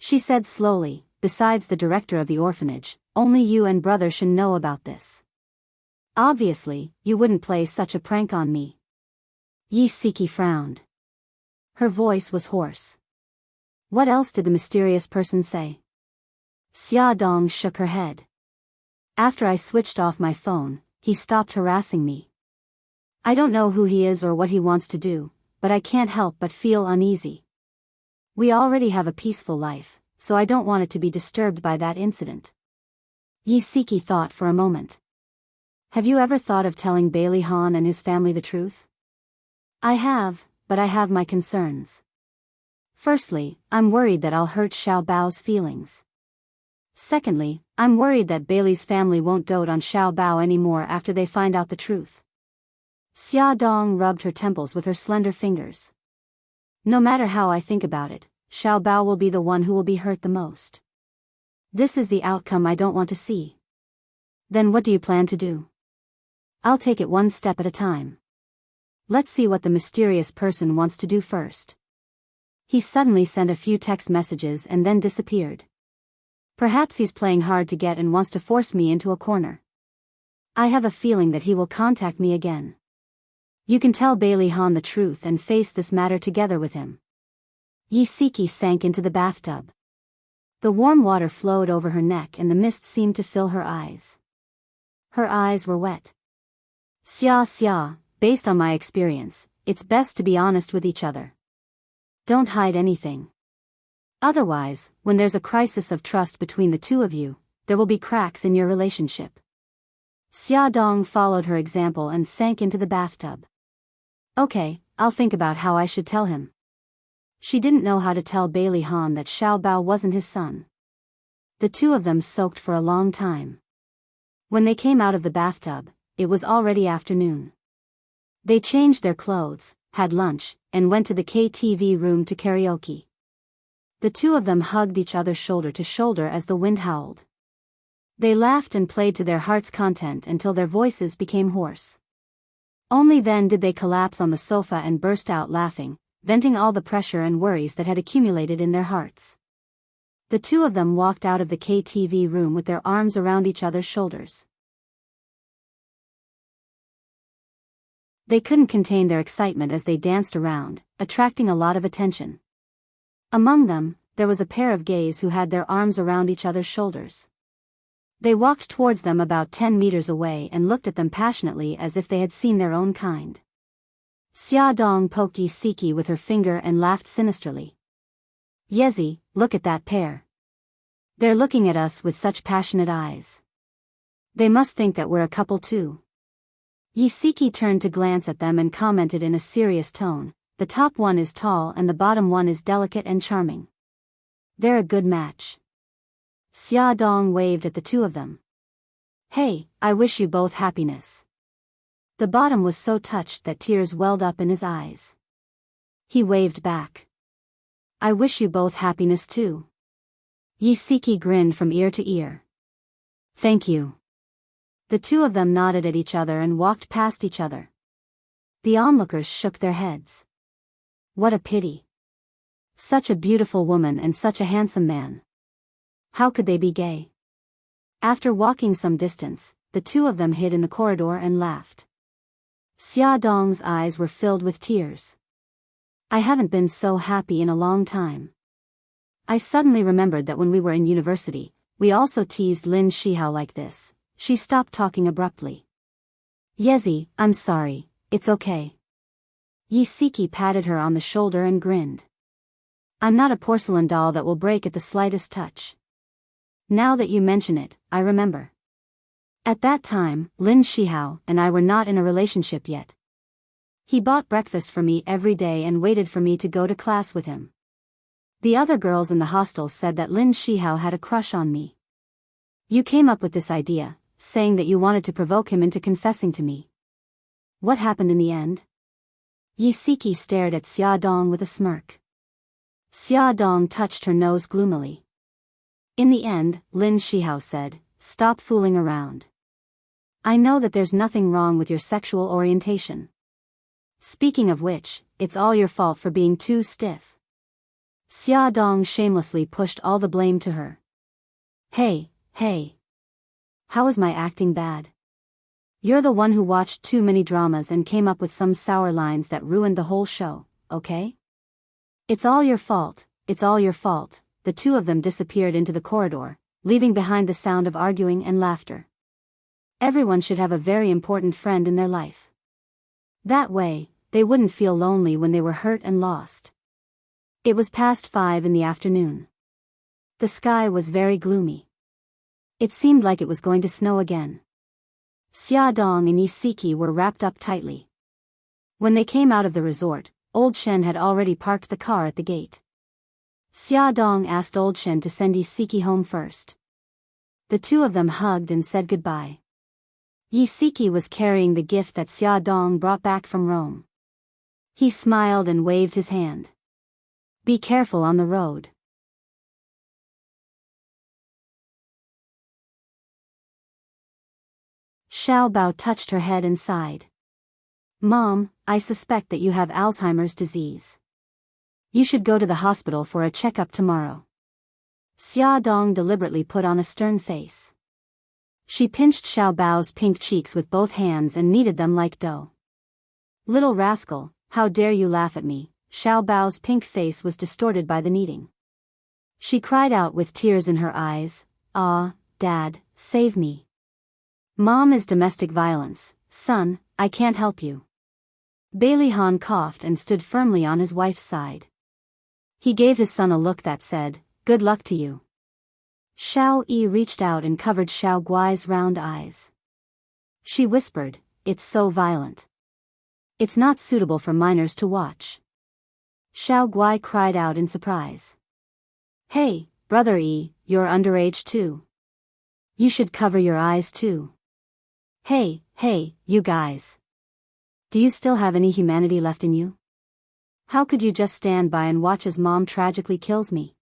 She said slowly, besides the director of the orphanage, only you and brother should know about this. Obviously, you wouldn't play such a prank on me. Isiki frowned. Her voice was hoarse. What else did the mysterious person say? Xia Dong shook her head. After I switched off my phone, he stopped harassing me. I don't know who he is or what he wants to do, but I can't help but feel uneasy. We already have a peaceful life, so I don't want it to be disturbed by that incident. Isiki thought for a moment. Have you ever thought of telling Bailey Han and his family the truth? I have, but I have my concerns. Firstly, I'm worried that I'll hurt Xiao Bao's feelings. Secondly, I'm worried that Bailey's family won't dote on Xiao Bao anymore after they find out the truth. Xia Dong rubbed her temples with her slender fingers. No matter how I think about it, Xiao Bao will be the one who will be hurt the most. This is the outcome I don't want to see. Then what do you plan to do? I'll take it one step at a time. Let's see what the mysterious person wants to do first. He suddenly sent a few text messages and then disappeared. Perhaps he's playing hard to get and wants to force me into a corner. I have a feeling that he will contact me again. You can tell Bailey Han the truth and face this matter together with him. Isiki sank into the bathtub. The warm water flowed over her neck and the mist seemed to fill her eyes. Her eyes were wet. Xia, based on my experience, it's best to be honest with each other. Don't hide anything. Otherwise, when there's a crisis of trust between the two of you, there will be cracks in your relationship. Xia Dong followed her example and sank into the bathtub. Okay, I'll think about how I should tell him. She didn't know how to tell Bailey Han that Xiao Bao wasn't his son. The two of them soaked for a long time. When they came out of the bathtub, it was already afternoon. They changed their clothes, had lunch, and went to the KTV room to karaoke. The two of them hugged each other shoulder to shoulder as the wind howled. They laughed and played to their heart's content until their voices became hoarse. Only then did they collapse on the sofa and burst out laughing, venting all the pressure and worries that had accumulated in their hearts. The two of them walked out of the KTV room with their arms around each other's shoulders. They couldn't contain their excitement as they danced around, attracting a lot of attention. Among them, there was a pair of gays who had their arms around each other's shoulders. They walked towards them about 10 meters away and looked at them passionately as if they had seen their own kind. Xia Dong poked Isiki with her finger and laughed sinisterly. Yezi, look at that pair. They're looking at us with such passionate eyes. They must think that we're a couple too. Isiki turned to glance at them and commented in a serious tone, the top one is tall and the bottom one is delicate and charming. They're a good match. Xia Dong waved at the two of them. Hey, I wish you both happiness. The bottom was so touched that tears welled up in his eyes. He waved back. I wish you both happiness too. Isiki grinned from ear to ear. Thank you. The two of them nodded at each other and walked past each other. The onlookers shook their heads. What a pity. Such a beautiful woman and such a handsome man. How could they be gay? After walking some distance, the two of them hid in the corridor and laughed. Xia Dong's eyes were filled with tears. I haven't been so happy in a long time. I suddenly remembered that when we were in university, we also teased Lin Shihao like this. She stopped talking abruptly. Yezi, I'm sorry, it's okay. Isiki patted her on the shoulder and grinned. I'm not a porcelain doll that will break at the slightest touch. Now that you mention it, I remember. At that time, Lin Shihao and I were not in a relationship yet. He bought breakfast for me every day and waited for me to go to class with him. The other girls in the hostel said that Lin Shihao had a crush on me. You came up with this idea, saying that you wanted to provoke him into confessing to me. What happened in the end? Isiki stared at Xia Dong with a smirk. Xia Dong touched her nose gloomily. In the end, Lin Shihao said, stop fooling around. I know that there's nothing wrong with your sexual orientation. Speaking of which, it's all your fault for being too stiff. Xia Dong shamelessly pushed all the blame to her. Hey. How is my acting bad? You're the one who watched too many dramas and came up with some sour lines that ruined the whole show, okay? It's all your fault, it's all your fault. The two of them disappeared into the corridor, leaving behind the sound of arguing and laughter. Everyone should have a very important friend in their life. That way, they wouldn't feel lonely when they were hurt and lost. It was past 5 in the afternoon. The sky was very gloomy. It seemed like it was going to snow again. Xia Dong and Isiki were wrapped up tightly. When they came out of the resort, Old Shen had already parked the car at the gate. Xia Dong asked Old Shen to send Isiki home first. The two of them hugged and said goodbye. Isiki was carrying the gift that Xia Dong brought back from Rome. He smiled and waved his hand. Be careful on the road. Xiao Bao touched her head and sighed. Mom, I suspect that you have Alzheimer's disease. You should go to the hospital for a checkup tomorrow. Xia Dong deliberately put on a stern face. She pinched Xiao Bao's pink cheeks with both hands and kneaded them like dough. Little rascal, how dare you laugh at me? Xiao Bao's pink face was distorted by the kneading. She cried out with tears in her eyes, Ah, Dad, save me. Mom is domestic violence, son, I can't help you. Bailey Han coughed and stood firmly on his wife's side. He gave his son a look that said, good luck to you. Xiao Yi reached out and covered Xiao Guai's round eyes. She whispered, it's so violent. It's not suitable for minors to watch. Xiao Guai cried out in surprise. Hey, Brother Yi, you're underage too. You should cover your eyes too. Hey, you guys. Do you still have any humanity left in you? How could you just stand by and watch as Mom tragically kills me?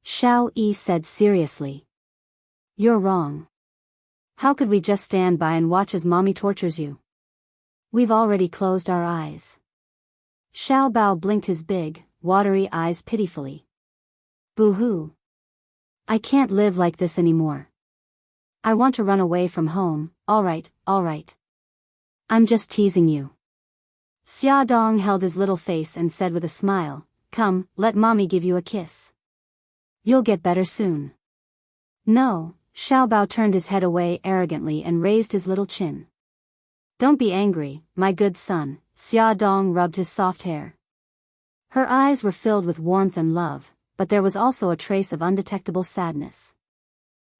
Xiao Yi said seriously. You're wrong. How could we just stand by and watch as Mommy tortures you? We've already closed our eyes. Xiao Bao blinked his big, watery eyes pitifully. Boo-hoo. I can't live like this anymore. I want to run away from home. All right. I'm just teasing you. Xia Dong held his little face and said with a smile, come, let Mommy give you a kiss. You'll get better soon. No, Xiao Bao turned his head away arrogantly and raised his little chin. Don't be angry, my good son. Xia Dong rubbed his soft hair. Her eyes were filled with warmth and love, but there was also a trace of undetectable sadness.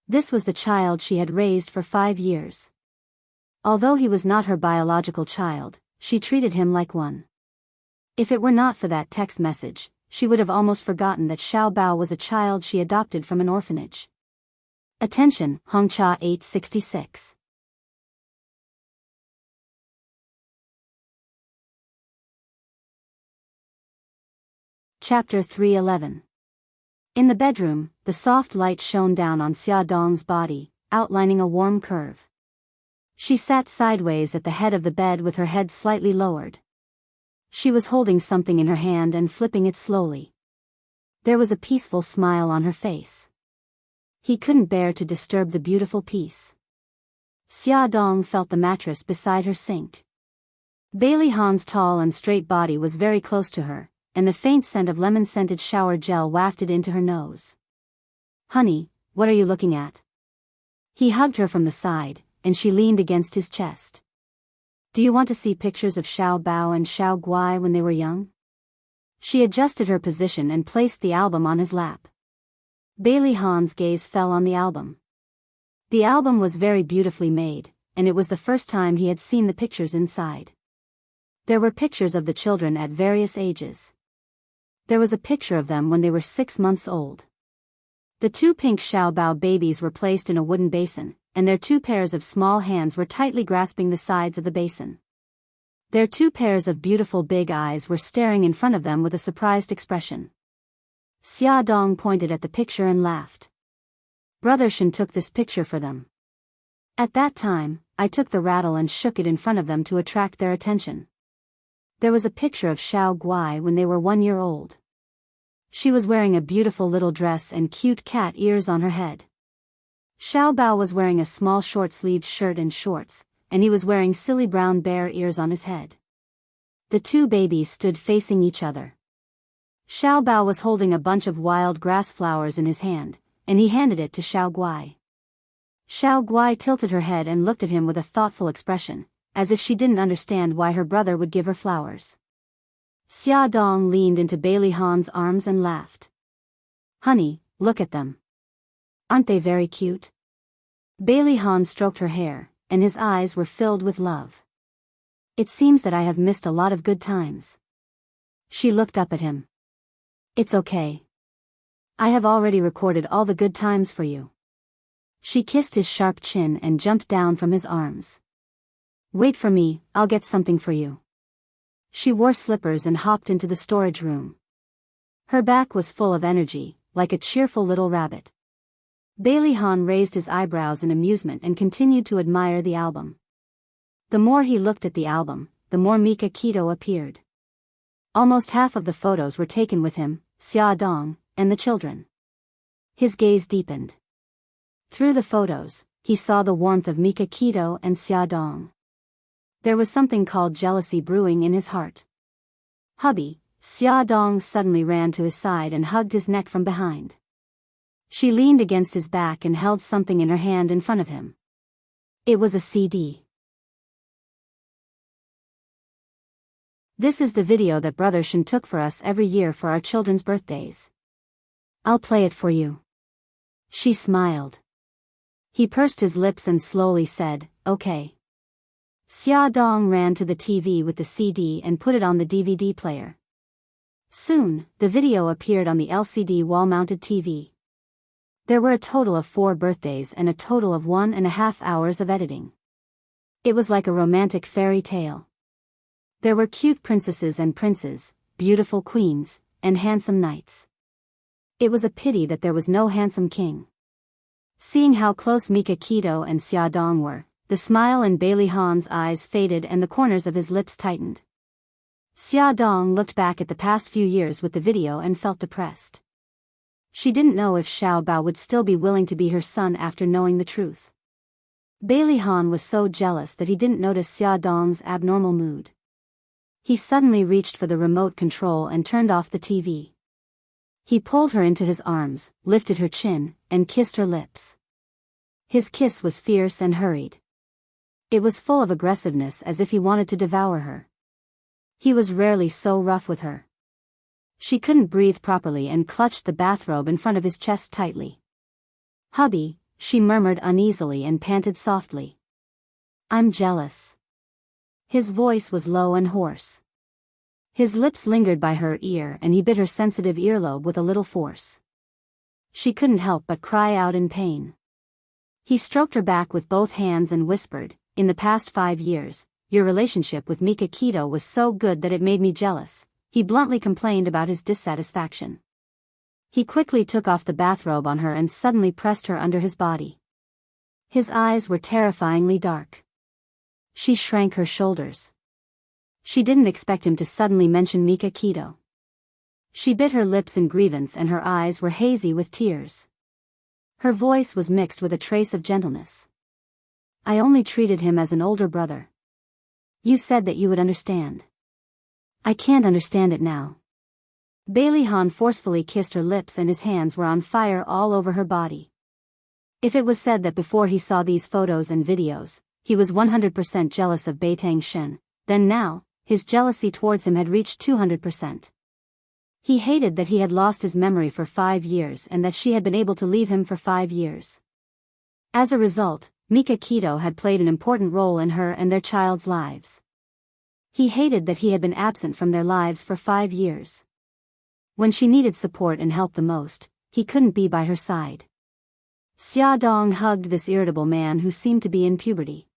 This was the child she had raised for 5 years. Although he was not her biological child, she treated him like one. If it were not for that text message, she would have almost forgotten that Xiao Bao was a child she adopted from an orphanage. Attention, Hongcha 866. Chapter 311. In the bedroom, the soft light shone down on Xia Dong's body, outlining a warm curve. She sat sideways at the head of the bed with her head slightly lowered. She was holding something in her hand and flipping it slowly. There was a peaceful smile on her face. He couldn't bear to disturb the beautiful peace. Xia Dong felt the mattress beside her sink. Bailey Han's tall and straight body was very close to her, and the faint scent of lemon-scented shower gel wafted into her nose. Honey, what are you looking at? He hugged her from the side, and she leaned against his chest. Do you want to see pictures of Xiao Bao and Xiao Guai when they were young? She adjusted her position and placed the album on his lap. Bailey Han's gaze fell on the album. The album was very beautifully made, and it was the first time he had seen the pictures inside. There were pictures of the children at various ages. There was a picture of them when they were 6 months old. The 2 pink Xiao Bao babies were placed in a wooden basin, and their 2 pairs of small hands were tightly grasping the sides of the basin. Their 2 pairs of beautiful big eyes were staring in front of them with a surprised expression. Xia Dong pointed at the picture and laughed. Brother Shen took this picture for them. At that time, I took the rattle and shook it in front of them to attract their attention. There was a picture of Xiao Guai when they were 1 year old. She was wearing a beautiful little dress and cute cat ears on her head. Xiao Bao was wearing a small short-sleeved shirt and shorts, and he was wearing silly brown bear ears on his head. The two babies stood facing each other. Xiao Bao was holding a bunch of wild grass flowers in his hand, and he handed it to Xiao Guai. Xiao Guai tilted her head and looked at him with a thoughtful expression, as if she didn't understand why her brother would give her flowers. Xia Dong leaned into Bailey Han's arms and laughed. "Honey, look at them. Aren't they very cute?" Bailey Han stroked her hair, and his eyes were filled with love. "It seems that I have missed a lot of good times." She looked up at him. "It's okay. I have already recorded all the good times for you." She kissed his sharp chin and jumped down from his arms. "Wait for me, I'll get something for you." She wore slippers and hopped into the storage room. Her back was full of energy, like a cheerful little rabbit. Bailey Han raised his eyebrows in amusement and continued to admire the album. The more he looked at the album, the more Mika Keto appeared. Almost half of the photos were taken with him, Xia Dong, and the children. His gaze deepened. Through the photos, he saw the warmth of Mika Keto and Xia Dong. There was something called jealousy brewing in his heart. "Hubby," Xia Dong suddenly ran to his side and hugged his neck from behind. She leaned against his back and held something in her hand in front of him. It was a CD. This is the video that Brother Shen took for us every year for our children's birthdays. I'll play it for you. She smiled. He pursed his lips and slowly said, "Okay." Xia Dong ran to the TV with the CD and put it on the DVD player. Soon, the video appeared on the LCD wall-mounted TV. There were a total of 4 birthdays and a total of 1.5 hours of editing. It was like a romantic fairy tale. There were cute princesses and princes, beautiful queens, and handsome knights. It was a pity that there was no handsome king. Seeing how close Mika Keto and Xia Dong were, the smile in Bailey Han's eyes faded and the corners of his lips tightened. Xia Dong looked back at the past few years with the video and felt depressed. She didn't know if Xiao Bao would still be willing to be her son after knowing the truth. Bailey Han was so jealous that he didn't notice Xia Dong's abnormal mood. He suddenly reached for the remote control and turned off the TV. He pulled her into his arms, lifted her chin, and kissed her lips. His kiss was fierce and hurried. It was full of aggressiveness, as if he wanted to devour her. He was rarely so rough with her. She couldn't breathe properly and clutched the bathrobe in front of his chest tightly. "Hubby," she murmured uneasily and panted softly. "I'm jealous." His voice was low and hoarse. His lips lingered by her ear and he bit her sensitive earlobe with a little force. She couldn't help but cry out in pain. He stroked her back with both hands and whispered, "In the past 5 years, your relationship with Mika Keto was so good that it made me jealous." He bluntly complained about his dissatisfaction. He quickly took off the bathrobe on her and suddenly pressed her under his body. His eyes were terrifyingly dark. She shrank her shoulders. She didn't expect him to suddenly mention Mika Keto. She bit her lips in grievance and her eyes were hazy with tears. Her voice was mixed with a trace of gentleness. "I only treated him as an older brother. You said that you would understand. I can't understand it now." Bailey Han forcefully kissed her lips and his hands were on fire all over her body. If it was said that before he saw these photos and videos, he was 100% jealous of Beitang Shen, then now, his jealousy towards him had reached 200%. He hated that he had lost his memory for 5 years and that she had been able to leave him for 5 years. As a result, Mika Keto had played an important role in her and their child's lives. He hated that he had been absent from their lives for 5 years. When she needed support and help the most, he couldn't be by her side. Xia Dong hugged this irritable man who seemed to be in puberty.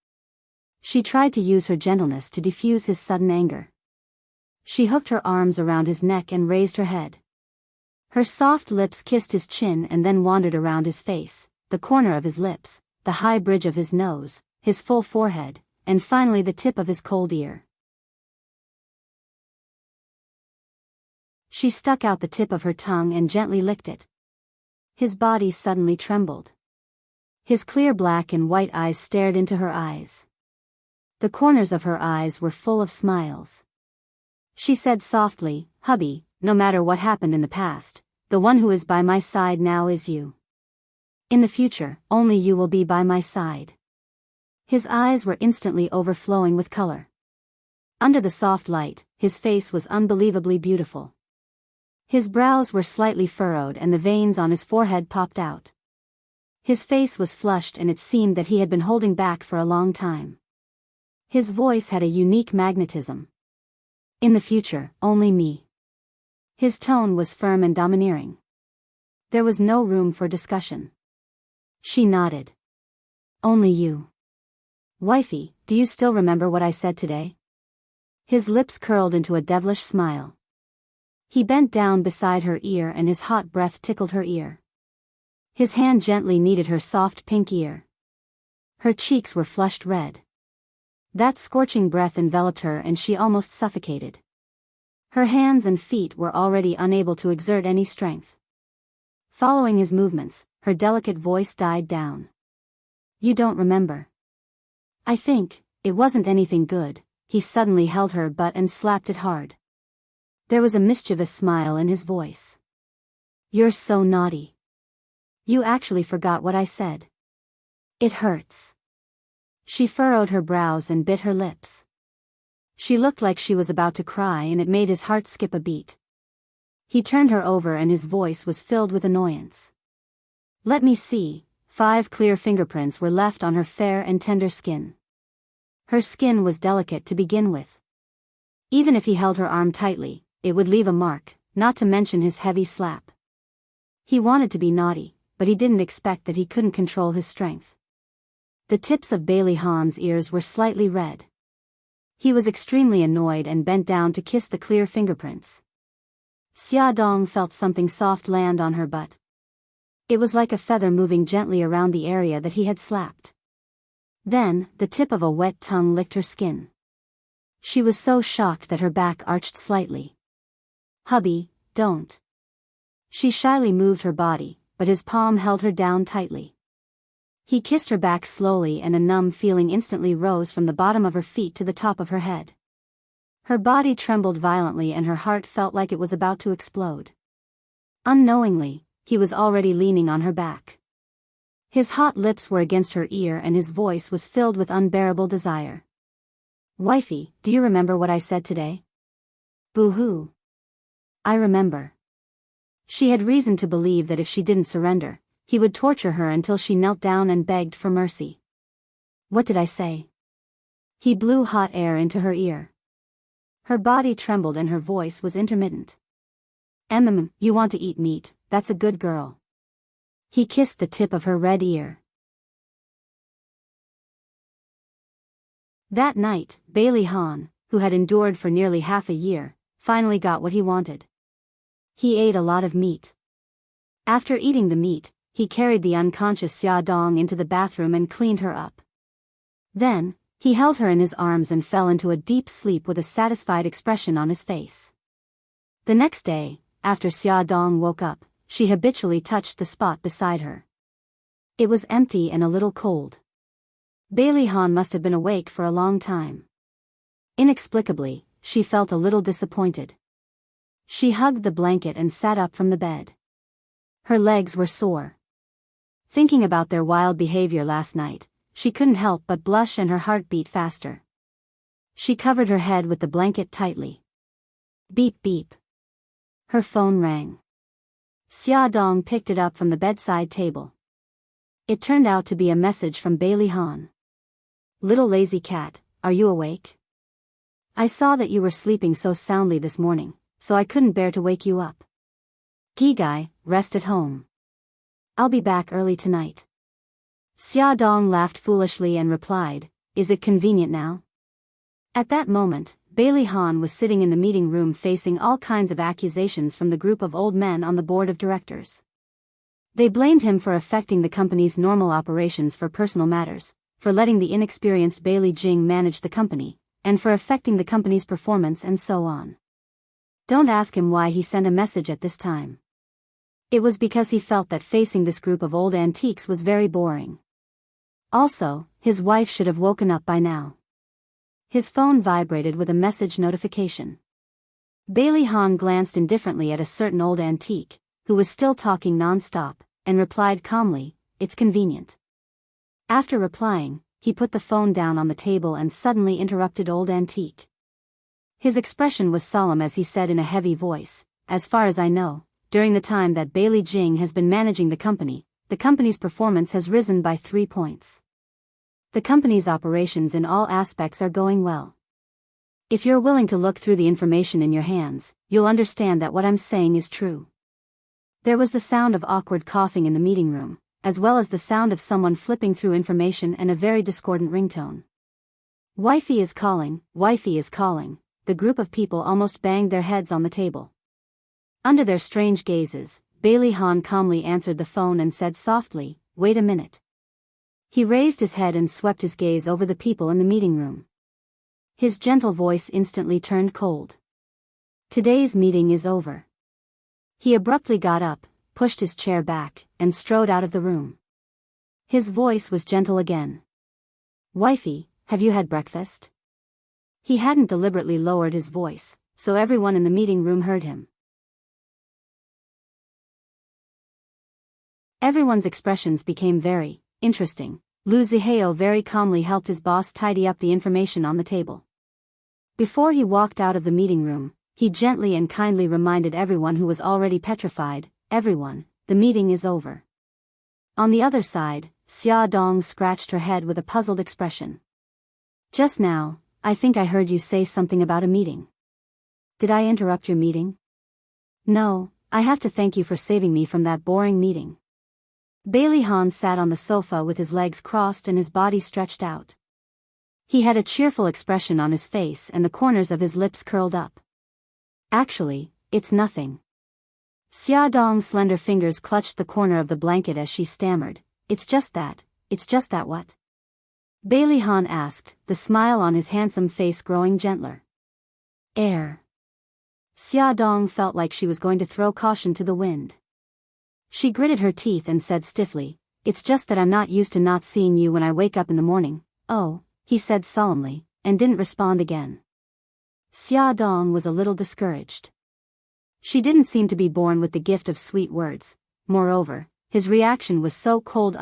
She tried to use her gentleness to diffuse his sudden anger. She hooked her arms around his neck and raised her head. Her soft lips kissed his chin and then wandered around his face, the corner of his lips, the high bridge of his nose, his full forehead, and finally the tip of his cold ear. She stuck out the tip of her tongue and gently licked it. His body suddenly trembled. His clear black and white eyes stared into her eyes. The corners of her eyes were full of smiles. She said softly, "Hubby, no matter what happened in the past, the one who is by my side now is you. In the future, only you will be by my side." His eyes were instantly overflowing with color. Under the soft light, his face was unbelievably beautiful. His brows were slightly furrowed and the veins on his forehead popped out. His face was flushed and it seemed that he had been holding back for a long time. His voice had a unique magnetism. "In the future, only me." His tone was firm and domineering. There was no room for discussion. She nodded. "Only you. Wifey, do you still remember what I said today?" His lips curled into a devilish smile. He bent down beside her ear and his hot breath tickled her ear. His hand gently kneaded her soft pink ear. Her cheeks were flushed red. That scorching breath enveloped her and she almost suffocated. Her hands and feet were already unable to exert any strength. Following his movements, her delicate voice died down. "You don't remember." "I think, it wasn't anything good." He suddenly held her butt and slapped it hard. There was a mischievous smile in his voice. "You're so naughty. You actually forgot what I said. It hurts." She furrowed her brows and bit her lips. She looked like she was about to cry and it made his heart skip a beat. He turned her over and his voice was filled with annoyance. "Let me see." 5 clear fingerprints were left on her fair and tender skin. Her skin was delicate to begin with. Even if he held her arm tightly, it would leave a mark, not to mention his heavy slap. He wanted to be naughty, but he didn't expect that he couldn't control his strength. The tips of Bailey Hahn's ears were slightly red. He was extremely annoyed and bent down to kiss the clear fingerprints. Xia Dong felt something soft land on her butt. It was like a feather moving gently around the area that he had slapped. Then, the tip of a wet tongue licked her skin. She was so shocked that her back arched slightly. "Hubby, don't." She shyly moved her body, but his palm held her down tightly. He kissed her back slowly and a numb feeling instantly rose from the bottom of her feet to the top of her head. Her body trembled violently and her heart felt like it was about to explode. Unknowingly, he was already leaning on her back. His hot lips were against her ear and his voice was filled with unbearable desire. "Wifey, do you remember what I said today?" "Boo-hoo. I remember." She had reason to believe that if she didn't surrender, he would torture her until she knelt down and begged for mercy. "What did I say?" He blew hot air into her ear. Her body trembled and her voice was intermittent. You want to eat meat, that's a good girl." He kissed the tip of her red ear. That night, Bailey Hahn, who had endured for nearly half a year, finally got what he wanted. He ate a lot of meat. After eating the meat, he carried the unconscious Xia Dong into the bathroom and cleaned her up. Then, he held her in his arms and fell into a deep sleep with a satisfied expression on his face. The next day, after Xia Dong woke up, she habitually touched the spot beside her. It was empty and a little cold. Bailey Hahn must have been awake for a long time. Inexplicably, she felt a little disappointed. She hugged the blanket and sat up from the bed. Her legs were sore. Thinking about their wild behavior last night, she couldn't help but blush and her heart beat faster. She covered her head with the blanket tightly. Beep beep. Her phone rang. Xia Dong picked it up from the bedside table. It turned out to be a message from Bailey Hahn. "Little lazy cat, are you awake? I saw that you were sleeping so soundly this morning, so I couldn't bear to wake you up. Gigai, rest at home. I'll be back early tonight." Xia Dong laughed foolishly and replied, "Is it convenient now?" At that moment, Bailey Hahn was sitting in the meeting room facing all kinds of accusations from the group of old men on the board of directors. They blamed him for affecting the company's normal operations for personal matters, for letting the inexperienced Bailey Jing manage the company, and for affecting the company's performance and so on. Don't ask him why he sent a message at this time. It was because he felt that facing this group of old antiques was very boring. Also, his wife should have woken up by now. His phone vibrated with a message notification. Bailey Han glanced indifferently at a certain old antique, who was still talking non-stop, and replied calmly, "It's convenient." After replying, he put the phone down on the table and suddenly interrupted old antique. His expression was solemn as he said in a heavy voice, "As far as I know, during the time that Bailey Jing has been managing the company's performance has risen by 3 points. The company's operations in all aspects are going well. If you're willing to look through the information in your hands, you'll understand that what I'm saying is true." There was the sound of awkward coughing in the meeting room, as well as the sound of someone flipping through information and a very discordant ringtone. "Wifey is calling, wifey is calling." The group of people almost banged their heads on the table. Under their strange gazes, Bailey Han calmly answered the phone and said softly, "Wait a minute." He raised his head and swept his gaze over the people in the meeting room. His gentle voice instantly turned cold. "Today's meeting is over." He abruptly got up, pushed his chair back, and strode out of the room. His voice was gentle again. "Wifey, have you had breakfast?" He hadn't deliberately lowered his voice, so everyone in the meeting room heard him. Everyone's expressions became very interesting. Lu Zihao very calmly helped his boss tidy up the information on the table. Before he walked out of the meeting room, he gently and kindly reminded everyone who was already petrified, "Everyone, the meeting is over." On the other side, Xia Dong scratched her head with a puzzled expression. "Just now, I think I heard you say something about a meeting. Did I interrupt your meeting?" "No, I have to thank you for saving me from that boring meeting." Bailey Han sat on the sofa with his legs crossed and his body stretched out. He had a cheerful expression on his face and the corners of his lips curled up. "Actually, it's nothing." Xia Dong's slender fingers clutched the corner of the blanket as she stammered, It's just that what?" Bailey Han asked, the smile on his handsome face growing gentler. "Air." Xia Dong felt like she was going to throw caution to the wind. She gritted her teeth and said stiffly, "It's just that I'm not used to not seeing you when I wake up in the morning." "Oh," he said solemnly, and didn't respond again. Xia Dong was a little discouraged. She didn't seem to be born with the gift of sweet words. Moreover, his reaction was so cold.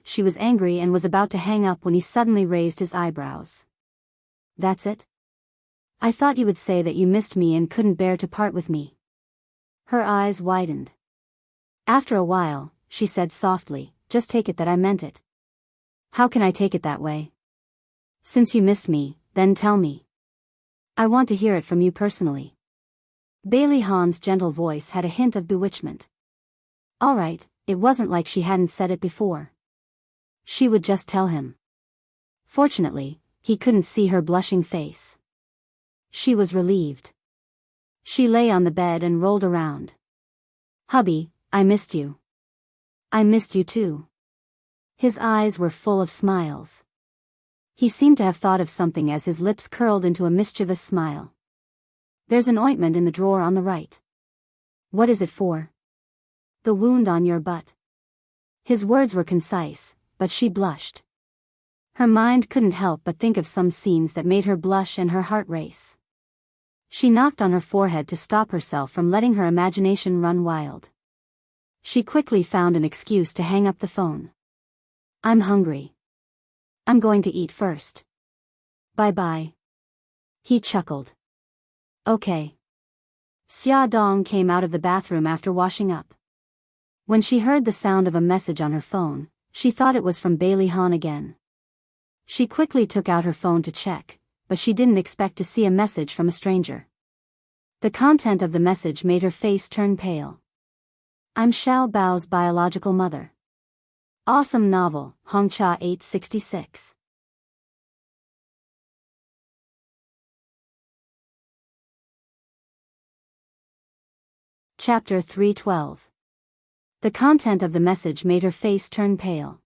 She was angry and was about to hang up when he suddenly raised his eyebrows. "That's it? I thought you would say that you missed me and couldn't bear to part with me." Her eyes widened. After a while, she said softly, "Just take it that I meant it." "How can I take it that way?" "Since you missed me, then tell me. I want to hear it from you personally." Bailey Han's gentle voice had a hint of bewitchment. All right, it wasn't like she hadn't said it before. She would just tell him. Fortunately, he couldn't see her blushing face. She was relieved. She lay on the bed and rolled around. "Hubby, I missed you." "I missed you too." His eyes were full of smiles. He seemed to have thought of something as his lips curled into a mischievous smile. "There's an ointment in the drawer on the right." "What is it for?" "The wound on your butt." His words were concise, but she blushed. Her mind couldn't help but think of some scenes that made her blush and her heart race. She knocked on her forehead to stop herself from letting her imagination run wild. She quickly found an excuse to hang up the phone. "I'm hungry. I'm going to eat first. Bye-bye." He chuckled. "Okay." Xia Dong came out of the bathroom after washing up. When she heard the sound of a message on her phone, she thought it was from Bailey Han again. She quickly took out her phone to check, but she didn't expect to see a message from a stranger. The content of the message made her face turn pale. "I'm Xiao Bao's biological mother. Awesome novel, Hongcha 866. Chapter 312. The content of the message made her face turn pale.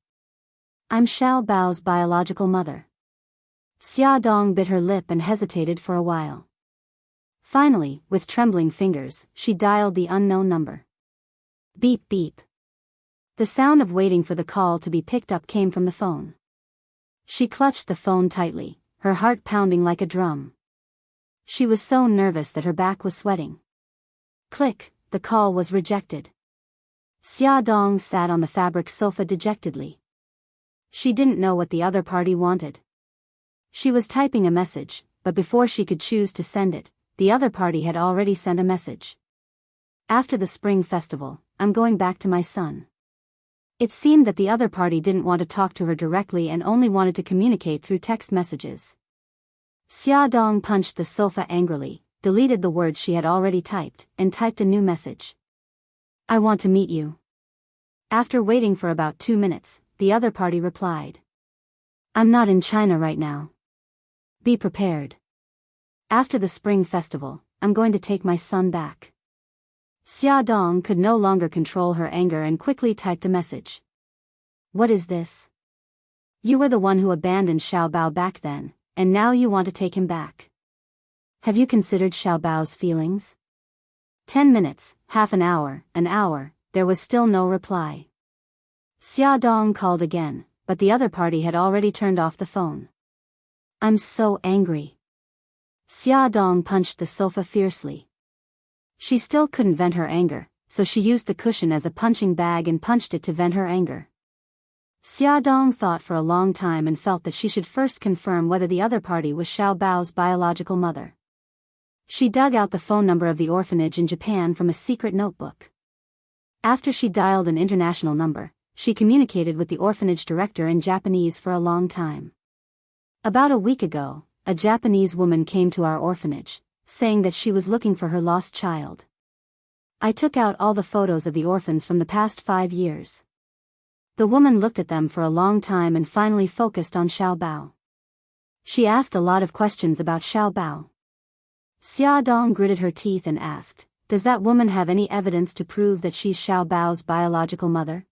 I'm Xiao Bao's biological mother. Xia Dong bit her lip and hesitated for a while. Finally, with trembling fingers, she dialed the unknown number. Beep beep. The sound of waiting for the call to be picked up came from the phone. She clutched the phone tightly, her heart pounding like a drum. She was so nervous that her back was sweating. Click, the call was rejected. Xia Dong sat on the fabric sofa dejectedly. She didn't know what the other party wanted. She was typing a message, but before she could choose to send it, the other party had already sent a message. After the spring festival, I'm going back to my son. It seemed that the other party didn't want to talk to her directly and only wanted to communicate through text messages. Xia Dong punched the sofa angrily, deleted the words she had already typed, and typed a new message. I want to meet you. After waiting for about 2 minutes, the other party replied. I'm not in China right now. Be prepared. After the spring festival, I'm going to take my son back. Xia Dong could no longer control her anger and quickly typed a message. What is this? You were the one who abandoned Xiao Bao back then, and now you want to take him back. Have you considered Xiao Bao's feelings? 10 minutes, half an hour, there was still no reply. Xia Dong called again, but the other party had already turned off the phone. I'm so angry. Xia Dong punched the sofa fiercely. She still couldn't vent her anger, so she used the cushion as a punching bag and punched it to vent her anger. Xia Dong thought for a long time and felt that she should first confirm whether the other party was Xiao Bao's biological mother. She dug out the phone number of the orphanage in Japan from a secret notebook. After she dialed an international number, she communicated with the orphanage director in Japanese for a long time. About a week ago, a Japanese woman came to our orphanage, saying that she was looking for her lost child. I took out all the photos of the orphans from the past 5 years. The woman looked at them for a long time and finally focused on Xiao Bao. She asked a lot of questions about Xiao Bao. Xia Dong gritted her teeth and asked, does that woman have any evidence to prove that she's Xiao Bao's biological mother?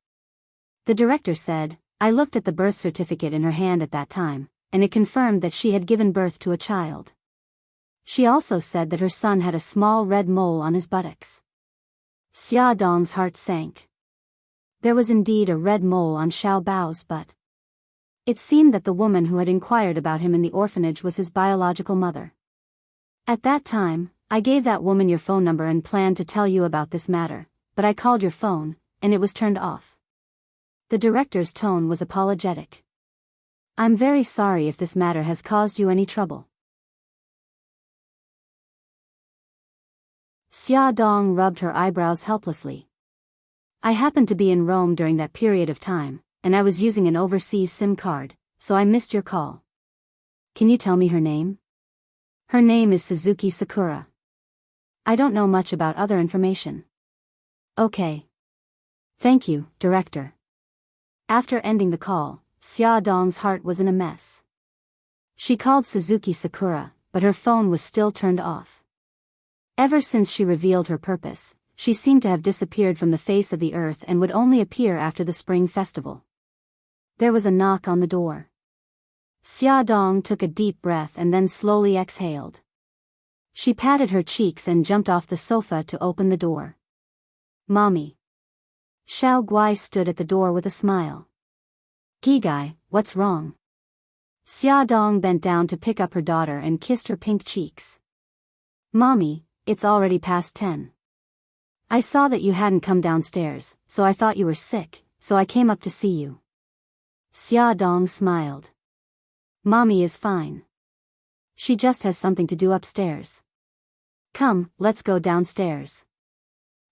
The director said, I looked at the birth certificate in her hand at that time, and it confirmed that she had given birth to a child. She also said that her son had a small red mole on his buttocks. Xia Dong's heart sank. There was indeed a red mole on Xiao Bao's butt. It seemed that the woman who had inquired about him in the orphanage was his biological mother. At that time, I gave that woman your phone number and planned to tell you about this matter, but I called your phone, and it was turned off. The director's tone was apologetic. I'm very sorry if this matter has caused you any trouble. Xia Dong rubbed her eyebrows helplessly. I happened to be in Rome during that period of time, and I was using an overseas SIM card, so I missed your call. Can you tell me her name? Her name is Suzuki Sakura. I don't know much about other information. Okay. Thank you, Director. After ending the call, Xia Dong's heart was in a mess. She called Suzuki Sakura, but her phone was still turned off. Ever since she revealed her purpose, she seemed to have disappeared from the face of the earth and would only appear after the spring festival. There was a knock on the door. Xia Dong took a deep breath and then slowly exhaled. She patted her cheeks and jumped off the sofa to open the door. Mommy. Xiao Guai stood at the door with a smile. Gigai, what's wrong? Xia Dong bent down to pick up her daughter and kissed her pink cheeks. Mommy, it's already past 10. I saw that you hadn't come downstairs, so I thought you were sick, so I came up to see you. Xia Dong smiled. Mommy is fine. She just has something to do upstairs. Come, let's go downstairs.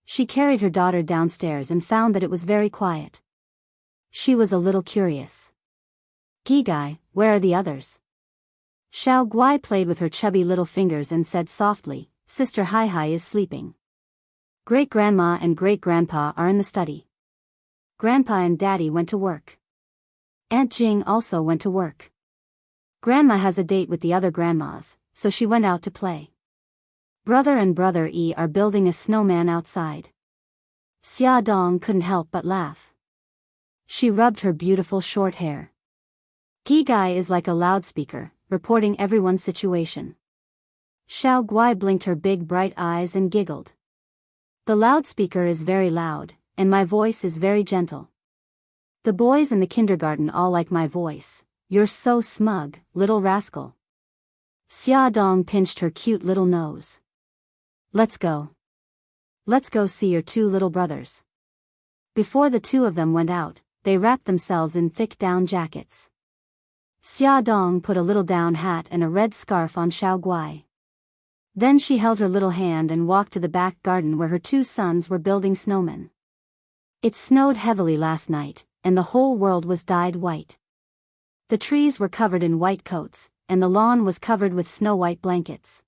She carried her daughter downstairs and found that it was very quiet. She was a little curious. Gigai, where are the others? Xiao Guai played with her chubby little fingers and said softly, Sister Hai Hai is sleeping. Great-grandma and great-grandpa are in the study. Grandpa and Daddy went to work. Aunt Jing also went to work. Grandma has a date with the other grandmas, so she went out to play. Brother and Brother E are building a snowman outside. Xia Dong couldn't help but laugh. She rubbed her beautiful short hair. Gigai is like a loudspeaker, reporting everyone's situation. Xiao Guai blinked her big bright eyes and giggled. The loudspeaker is very loud, and my voice is very gentle. The boys in the kindergarten all like my voice. You're so smug, little rascal. Xia Dong pinched her cute little nose. Let's go. Let's go see your two little brothers. Before the two of them went out, they wrapped themselves in thick down jackets. Xia Dong put a little down hat and a red scarf on Xiao Guai. Then she held her little hand and walked to the back garden where her two sons were building snowmen. It snowed heavily last night, and the whole world was dyed white. The trees were covered in white coats, and the lawn was covered with snow-white blankets.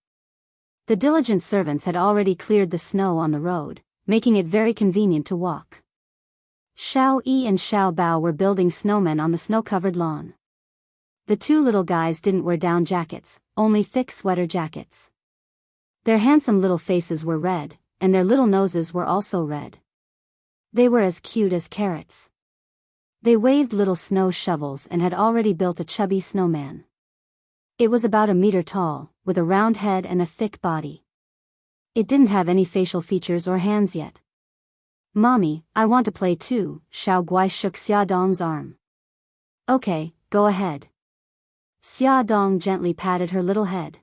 The diligent servants had already cleared the snow on the road, making it very convenient to walk. Xiao Yi and Xiao Bao were building snowmen on the snow-covered lawn. The two little guys didn't wear down jackets, only thick sweater jackets. Their handsome little faces were red, and their little noses were also red. They were as cute as carrots. They waved little snow shovels and had already built a chubby snowman. It was about a meter tall, with a round head and a thick body. It didn't have any facial features or hands yet. Mommy, I want to play too, Xiao Guai shook Xia Dong's arm. Okay, go ahead. Xia Dong gently patted her little head.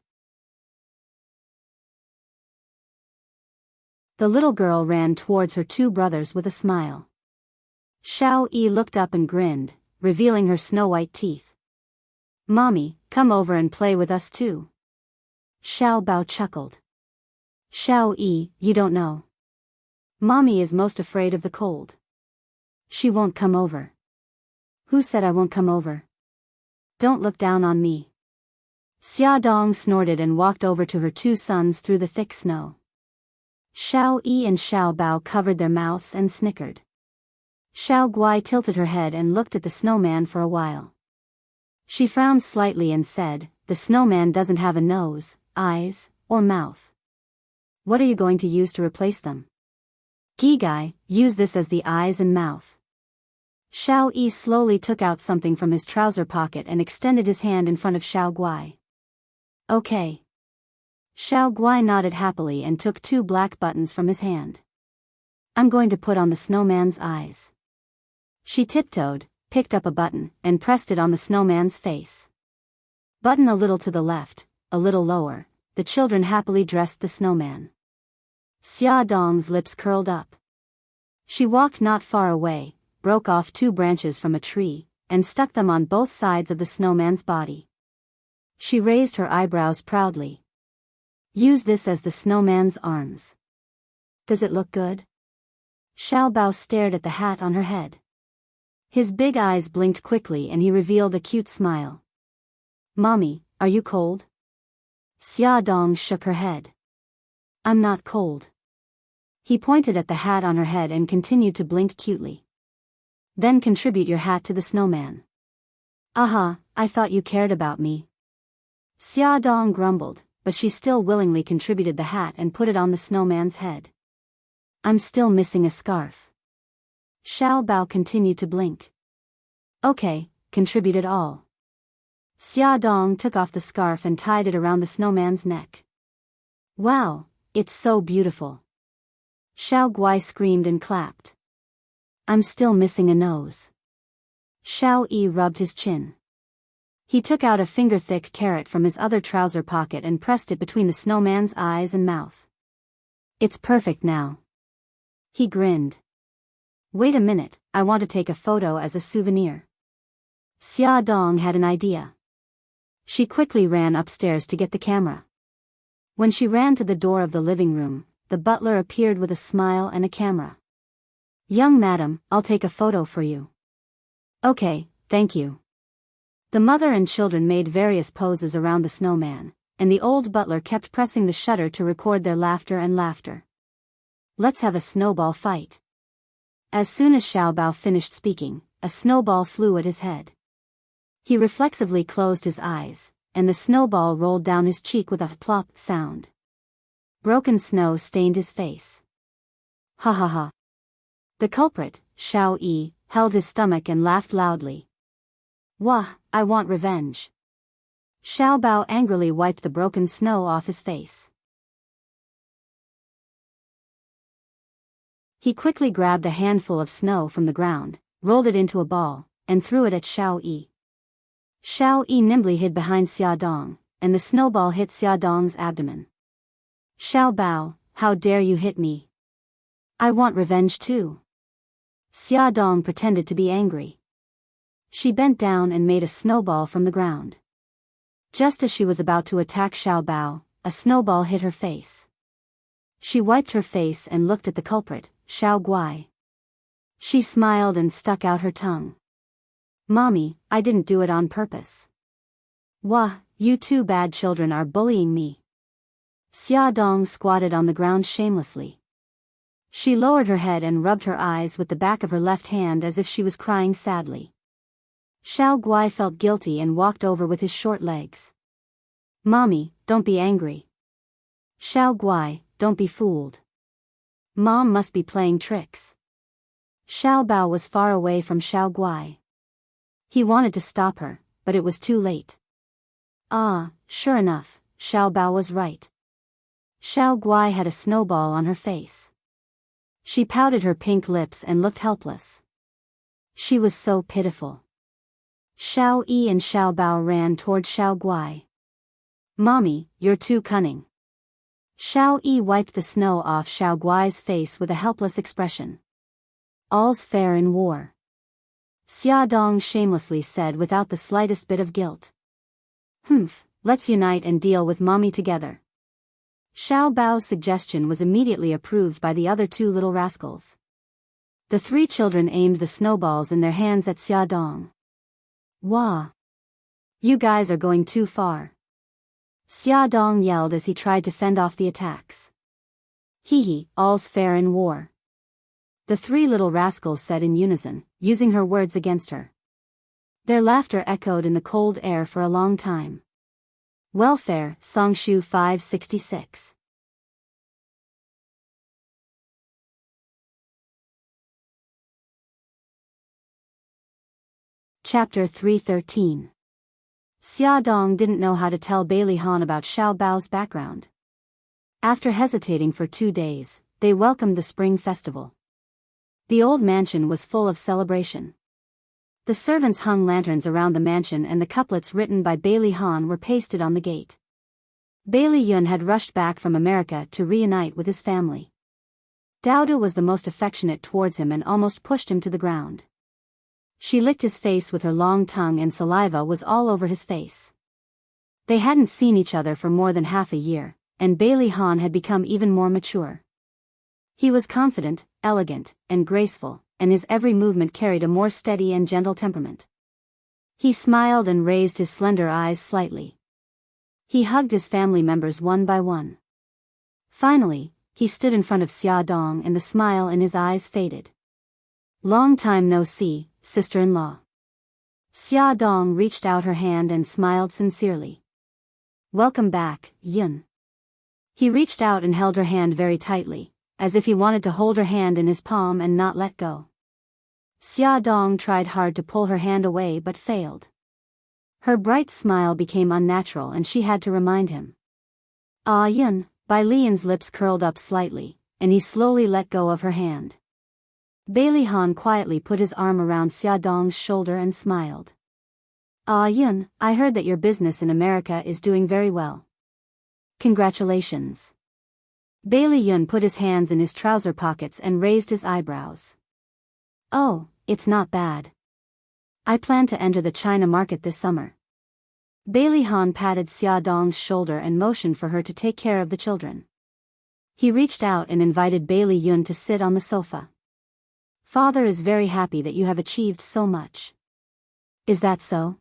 The little girl ran towards her two brothers with a smile. Xiao Yi looked up and grinned, revealing her snow-white teeth. Mommy, come over and play with us too. Xiao Bao chuckled. Xiao Yi, you don't know. Mommy is most afraid of the cold. She won't come over. Who said I won't come over? Don't look down on me. Xia Dong snorted and walked over to her two sons through the thick snow. Xiao Yi and Xiao Bao covered their mouths and snickered. Xiao Guai tilted her head and looked at the snowman for a while. She frowned slightly and said, the snowman doesn't have a nose, eyes, or mouth. What are you going to use to replace them? Gigai, use this as the eyes and mouth. Xiao Yi slowly took out something from his trouser pocket and extended his hand in front of Xiao Guai. Okay. Xiao Guai nodded happily and took two black buttons from his hand. I'm going to put on the snowman's eyes. She tiptoed, picked up a button, and pressed it on the snowman's face. Button a little to the left, a little lower, the children happily dressed the snowman. Xia Dong's lips curled up. She walked not far away, broke off two branches from a tree, and stuck them on both sides of the snowman's body. She raised her eyebrows proudly. Use this as the snowman's arms. Does it look good? Xiao Bao stared at the hat on her head. His big eyes blinked quickly and he revealed a cute smile. Mommy, are you cold? Xia Dong shook her head. I'm not cold. He pointed at the hat on her head and continued to blink cutely. Then contribute your hat to the snowman. Aha, I thought you cared about me. Xia Dong grumbled, but she still willingly contributed the hat and put it on the snowman's head. I'm still missing a scarf. Xiao Bao continued to blink. Okay, contribute it all. Xia Dong took off the scarf and tied it around the snowman's neck. Wow, it's so beautiful. Xiao Guai screamed and clapped. I'm still missing a nose. Xiao Yi rubbed his chin. He took out a finger-thick carrot from his other trouser pocket and pressed it between the snowman's eyes and mouth. It's perfect now. He grinned. Wait a minute, I want to take a photo as a souvenir. Xia Dong had an idea. She quickly ran upstairs to get the camera. When she ran to the door of the living room, the butler appeared with a smile and a camera. Young madam, I'll take a photo for you. Okay, thank you. The mother and children made various poses around the snowman, and the old butler kept pressing the shutter to record their laughter and laughter. Let's have a snowball fight. As soon as Xiao Bao finished speaking, a snowball flew at his head. He reflexively closed his eyes, and the snowball rolled down his cheek with a plop sound. Broken snow stained his face. Ha ha ha. The culprit, Xiao Yi, held his stomach and laughed loudly. Wah, I want revenge. Xiao Bao angrily wiped the broken snow off his face. He quickly grabbed a handful of snow from the ground, rolled it into a ball, and threw it at Xiao Yi. Xiao Yi nimbly hid behind Xia Dong, and the snowball hit Xia Dong's abdomen. Xiao Bao, how dare you hit me? I want revenge too. Xia Dong pretended to be angry. She bent down and made a snowball from the ground. Just as she was about to attack Xiao Bao, a snowball hit her face. She wiped her face and looked at the culprit, Xiao Guai. She smiled and stuck out her tongue. Mommy, I didn't do it on purpose. Wah, you two bad children are bullying me. Xia Dong squatted on the ground shamelessly. She lowered her head and rubbed her eyes with the back of her left hand as if she was crying sadly. Xiao Guai felt guilty and walked over with his short legs. Mommy, don't be angry. Xiao Guai, don't be fooled. Mom must be playing tricks. Xiao Bao was far away from Xiao Guai. He wanted to stop her, but it was too late. Ah, sure enough, Xiao Bao was right. Xiao Guai had a snowball on her face. She pouted her pink lips and looked helpless. She was so pitiful. Xiao Yi and Xiao Bao ran toward Xiao Guai. Mommy, you're too cunning. Xiao Yi wiped the snow off Xiao Guai's face with a helpless expression. All's fair in war. Xia Dong shamelessly said without the slightest bit of guilt. Humph, let's unite and deal with Mommy together. Xiao Bao's suggestion was immediately approved by the other two little rascals. The three children aimed the snowballs in their hands at Xia Dong. Wah! You guys are going too far. Xia Dong yelled as he tried to fend off the attacks. Hee, all's fair in war. The three little rascals said in unison, using her words against her. Their laughter echoed in the cold air for a long time. Welfare, Songshu 566. Chapter 313. Xia Dong didn't know how to tell Bailey Han about Xiao Bao's background. After hesitating for 2 days, they welcomed the spring festival. The old mansion was full of celebration. The servants hung lanterns around the mansion and the couplets written by Bailey Han were pasted on the gate. Bailey Yun had rushed back from America to reunite with his family. Dowda was the most affectionate towards him and almost pushed him to the ground. She licked his face with her long tongue and saliva was all over his face. They hadn't seen each other for more than half a year, and Bailey Han had become even more mature. He was confident, elegant, and graceful, and his every movement carried a more steady and gentle temperament. He smiled and raised his slender eyes slightly. He hugged his family members one by one. Finally, he stood in front of Xia Dong and the smile in his eyes faded. Long time no see, sister-in-law. Xia Dong reached out her hand and smiled sincerely. Welcome back, Yun. He reached out and held her hand very tightly, as if he wanted to hold her hand in his palm and not let go. Xia Dong tried hard to pull her hand away but failed. Her bright smile became unnatural and she had to remind him. Ah Yun, Bai Lian's lips curled up slightly, and he slowly let go of her hand. Bailey Han quietly put his arm around Xia Dong's shoulder and smiled. Ah Yun, I heard that your business in America is doing very well. Congratulations. Bailey Yun put his hands in his trouser pockets and raised his eyebrows. Oh, it's not bad. I plan to enter the China market this summer. Bailey Han patted Xia Dong's shoulder and motioned for her to take care of the children. He reached out and invited Bailey Yun to sit on the sofa. Father is very happy that you have achieved so much. Is that so?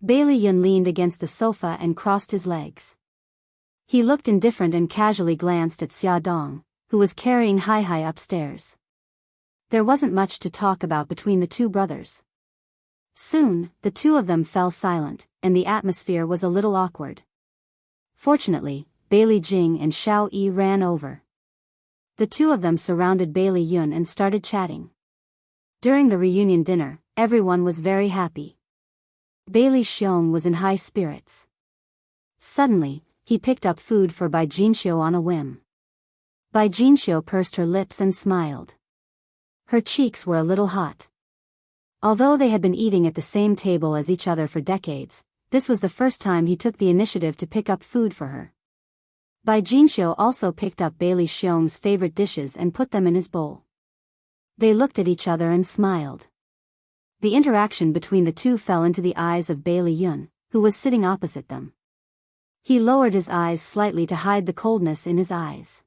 Bailey Yun leaned against the sofa and crossed his legs. He looked indifferent and casually glanced at Xia Dong, who was carrying Hai upstairs. There wasn't much to talk about between the two brothers. Soon, the two of them fell silent, and the atmosphere was a little awkward. Fortunately, Bailey Jing and Xiao Yi ran over. The two of them surrounded Bailey Yun and started chatting. During the reunion dinner, everyone was very happy. Bailey Xiong was in high spirits. Suddenly, he picked up food for Bai Jinxiu on a whim. Bai Jinxiu pursed her lips and smiled. Her cheeks were a little hot. Although they had been eating at the same table as each other for decades, this was the first time he took the initiative to pick up food for her. Bai Jinxiu also picked up Bailey Xiong's favorite dishes and put them in his bowl. They looked at each other and smiled. The interaction between the two fell into the eyes of Bailey Yun, who was sitting opposite them. He lowered his eyes slightly to hide the coldness in his eyes.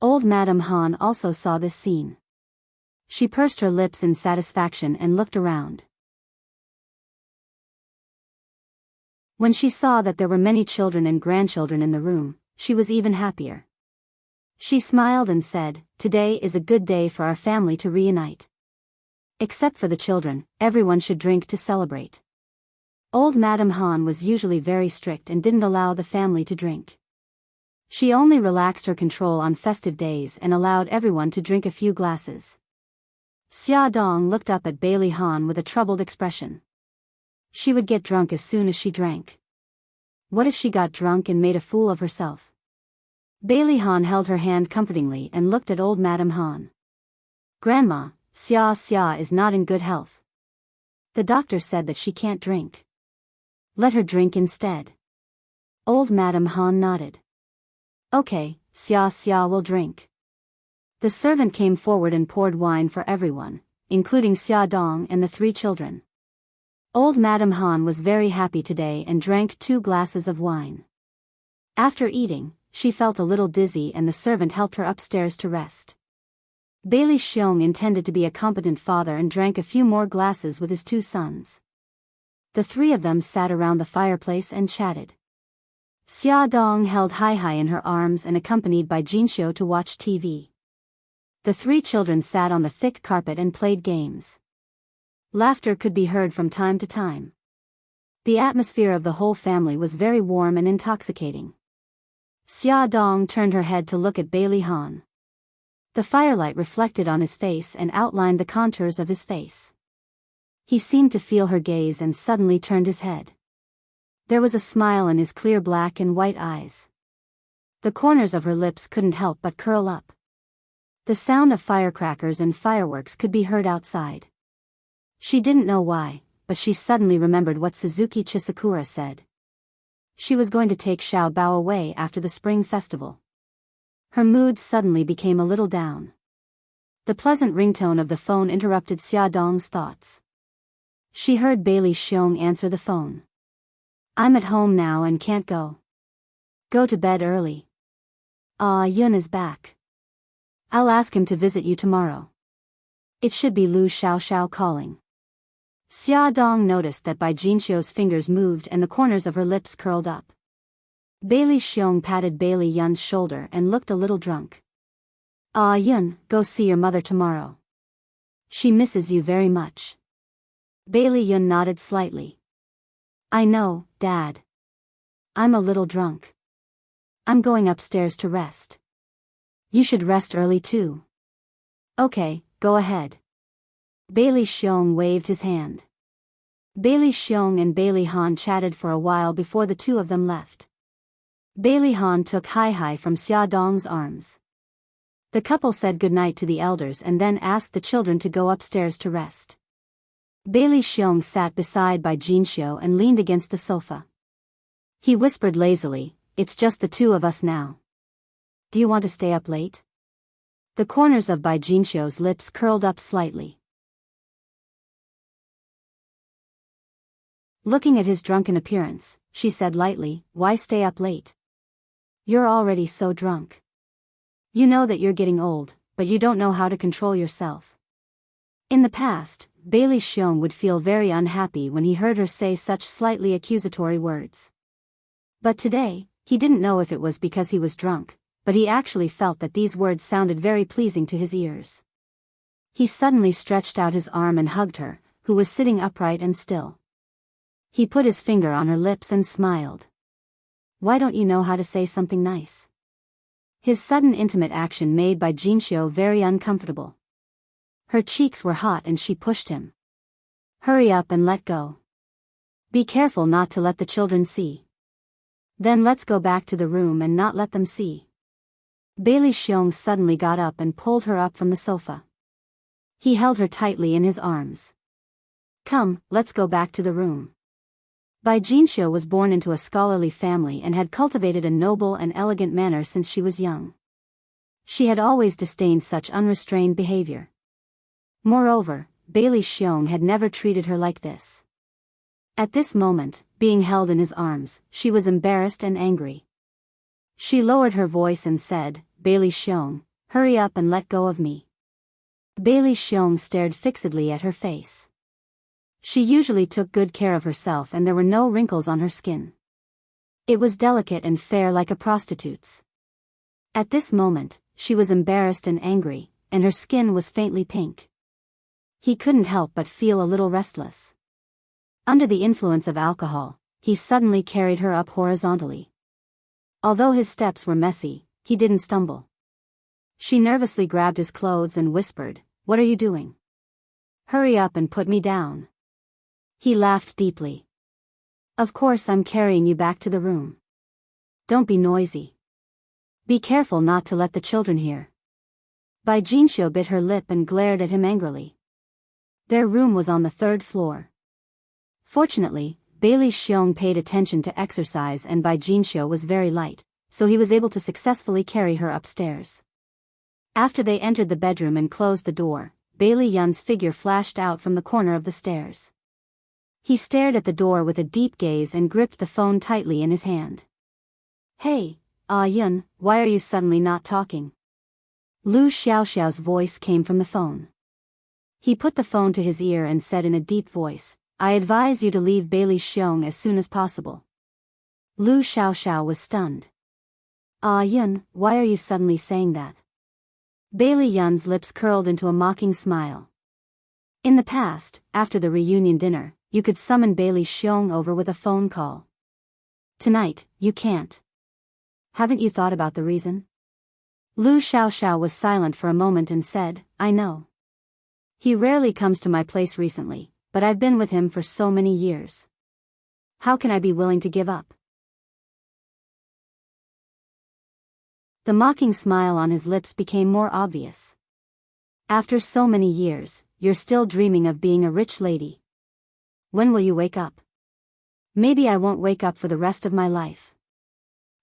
Old Madame Han also saw this scene. She pursed her lips in satisfaction and looked around. When she saw that there were many children and grandchildren in the room, she was even happier. She smiled and said, "Today is a good day for our family to reunite. Except for the children, everyone should drink to celebrate." Old Madame Han was usually very strict and didn't allow the family to drink. She only relaxed her control on festive days and allowed everyone to drink a few glasses. Xia Dong looked up at Bailey Han with a troubled expression. She would get drunk as soon as she drank. What if she got drunk and made a fool of herself? Bailey Han held her hand comfortingly and looked at old Madame Han. "Grandma, Xia is not in good health. The doctor said that she can't drink. Let her drink instead." Old Madame Han nodded. "Okay, Xia will drink." The servant came forward and poured wine for everyone, including Xia Dong and the three children. Old Madame Han was very happy today and drank 2 glasses of wine. After eating, she felt a little dizzy and the servant helped her upstairs to rest. Bailey Xiong intended to be a competent father and drank a few more glasses with his 2 sons. The 3 of them sat around the fireplace and chatted. Xia Dong held Hai in her arms and accompanied by Jinxiu to watch TV. The 3 children sat on the thick carpet and played games. Laughter could be heard from time to time. The atmosphere of the whole family was very warm and intoxicating. Xia Dong turned her head to look at Bailey Han. The firelight reflected on his face and outlined the contours of his face. He seemed to feel her gaze and suddenly turned his head. There was a smile in his clear black and white eyes. The corners of her lips couldn't help but curl up. The sound of firecrackers and fireworks could be heard outside. She didn't know why, but she suddenly remembered what Suzuki Chisakura said. She was going to take Xiao Bao away after the spring festival. Her mood suddenly became a little down. The pleasant ringtone of the phone interrupted Xia Dong's thoughts. She heard Bailey Xiong answer the phone. "I'm at home now and can't go. Go to bed early. Yun is back. I'll ask him to visit you tomorrow. It should be Lu Xiao calling." Xia Dong noticed that Bai Jinxiu's fingers moved and the corners of her lips curled up. Bailey Xiong patted Bailey Yun's shoulder and looked a little drunk. Yun, go see your mother tomorrow. She misses you very much." Bailey Yun nodded slightly. "I know, Dad. I'm a little drunk. I'm going upstairs to rest. You should rest early too." "Okay, go ahead." Bailey Xiong waved his hand. Bailey Xiong and Bailey Han chatted for a while before the 2 of them left. Bailey Han took Hai from Xia Dong's arms. The couple said goodnight to the elders and then asked the children to go upstairs to rest. Bailey Xiong sat beside Bai Jinxiu and leaned against the sofa. He whispered lazily, "It's just the 2 of us now. Do you want to stay up late?" The corners of Bai Jinxiu's lips curled up slightly. Looking at his drunken appearance, she said lightly, "Why stay up late? You're already so drunk. You know that you're getting old, but you don't know how to control yourself." In the past, Bailey Xiong would feel very unhappy when he heard her say such slightly accusatory words. But today, he didn't know if it was because he was drunk, but he actually felt that these words sounded very pleasing to his ears. He suddenly stretched out his arm and hugged her, who was sitting upright and still. He put his finger on her lips and smiled. "Why don't you know how to say something nice? His sudden intimate action made Bai Jinxiu very uncomfortable. Her cheeks were hot and she pushed him. Hurry up and let go. Be careful not to let the children see. Then let's go back to the room and not let them see. Bailey Xiong suddenly got up and pulled her up from the sofa. He held her tightly in his arms. Come, let's go back to the room. Bai Jinxiu was born into a scholarly family and had cultivated a noble and elegant manner since she was young. She had always disdained such unrestrained behavior. Moreover, Bailey Xiong had never treated her like this. At this moment, being held in his arms, she was embarrassed and angry. She lowered her voice and said, Bailey Xiong, hurry up and let go of me. Bailey Xiong stared fixedly at her face. She usually took good care of herself and there were no wrinkles on her skin. It was delicate and fair like a prostitute's. At this moment, she was embarrassed and angry, and her skin was faintly pink. He couldn't help but feel a little restless. Under the influence of alcohol, he suddenly carried her up horizontally. Although his steps were messy, he didn't stumble. She nervously grabbed his clothes and whispered, What are you doing? Hurry up and put me down. He laughed deeply. Of course I'm carrying you back to the room. Don't be noisy. Be careful not to let the children hear. Bai Jinxiu bit her lip and glared at him angrily. Their room was on the 3rd floor. Fortunately, Bailey Xiong paid attention to exercise and Bai Jinxiu was very light, so he was able to successfully carry her upstairs. After they entered the bedroom and closed the door, Bailey Yun's figure flashed out from the corner of the stairs. He stared at the door with a deep gaze and gripped the phone tightly in his hand. Hey, Yun, why are you suddenly not talking? Lu Xiaoxiao's voice came from the phone. He put the phone to his ear and said in a deep voice, I advise you to leave Bailey Xiong as soon as possible. Lu Xiaoxiao was stunned. Yun, why are you suddenly saying that? Bailey Yun's lips curled into a mocking smile. In the past, after the reunion dinner, you could summon Bailey Xiong over with a phone call. Tonight, you can't. Haven't you thought about the reason? Lu Xiaoxiao was silent for a moment and said, I know. He rarely comes to my place recently, but I've been with him for so many years. How can I be willing to give up? The mocking smile on his lips became more obvious. After so many years, you're still dreaming of being a rich lady. When will you wake up? Maybe I won't wake up for the rest of my life.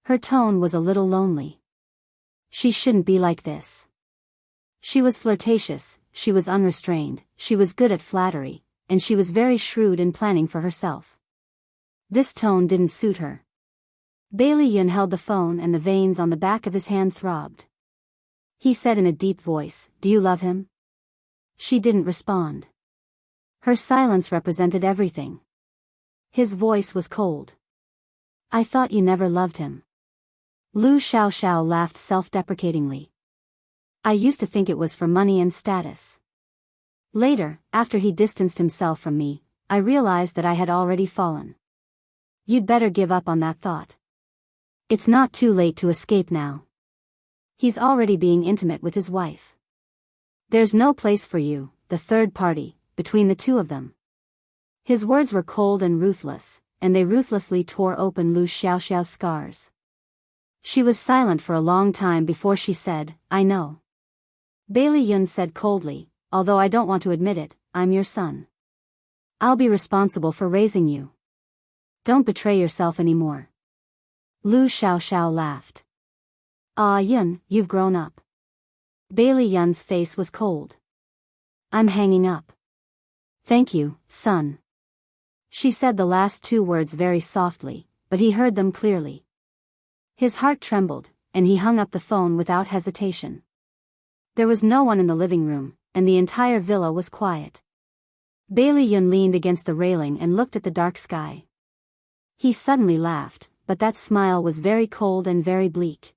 Her tone was a little lonely. She shouldn't be like this. She was flirtatious, she was unrestrained, she was good at flattery, and she was very shrewd in planning for herself. This tone didn't suit her. Bailey Yun held the phone and the veins on the back of his hand throbbed. He said in a deep voice, Do you love him? She didn't respond. Her silence represented everything. His voice was cold. I thought you never loved him. Lu Xiaoxiao laughed self-deprecatingly. I used to think it was for money and status. Later, after he distanced himself from me, I realized that I had already fallen. You'd better give up on that thought. It's not too late to escape now. He's already being intimate with his wife. There's no place for you, the third party, between the two of them. His words were cold and ruthless, and they ruthlessly tore open Lu Xiaoxiao's scars. She was silent for a long time before she said, I know. Bailey Yun said coldly, although I don't want to admit it, I'm your son. I'll be responsible for raising you. Don't betray yourself anymore. Lu Xiaoxiao laughed. Yun, you've grown up. Bailey Yun's face was cold. I'm hanging up. Thank you, son. She said the last two words very softly, but he heard them clearly. His heart trembled, and he hung up the phone without hesitation. There was no one in the living room, and the entire villa was quiet. Bailey Yun leaned against the railing and looked at the dark sky. He suddenly laughed, but that smile was very cold and very bleak.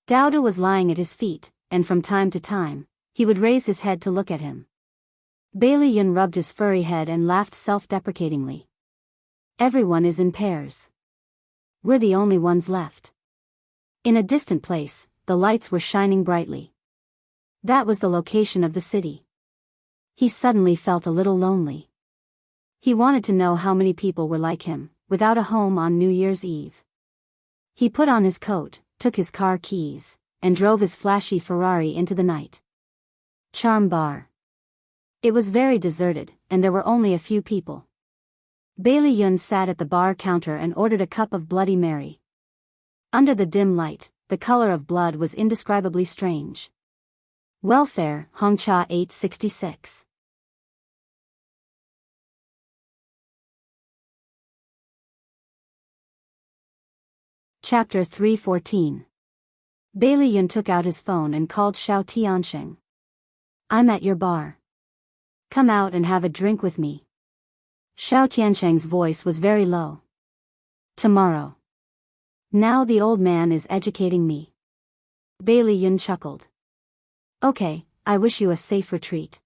Dowda was lying at his feet, and from time to time, he would raise his head to look at him. Bailey Yun rubbed his furry head and laughed self-deprecatingly. Everyone is in pairs. We're the only ones left. In a distant place, the lights were shining brightly. That was the location of the city. He suddenly felt a little lonely. He wanted to know how many people were like him, without a home on New Year's Eve. He put on his coat, took his car keys, and drove his flashy Ferrari into the night. Charm Bar. It was very deserted, and there were only a few people. Bailey Yun sat at the bar counter and ordered a cup of Bloody Mary. Under the dim light, the color of blood was indescribably strange. Welfare, Hongcha 866. Chapter 314. Bailey Yun took out his phone and called Xiao Tianxing. I'm at your bar. Come out and have a drink with me. Xiao Tianxing's voice was very low. Tomorrow. Now the old man is educating me. Bailey Yun chuckled. Okay, I wish you a safe retreat.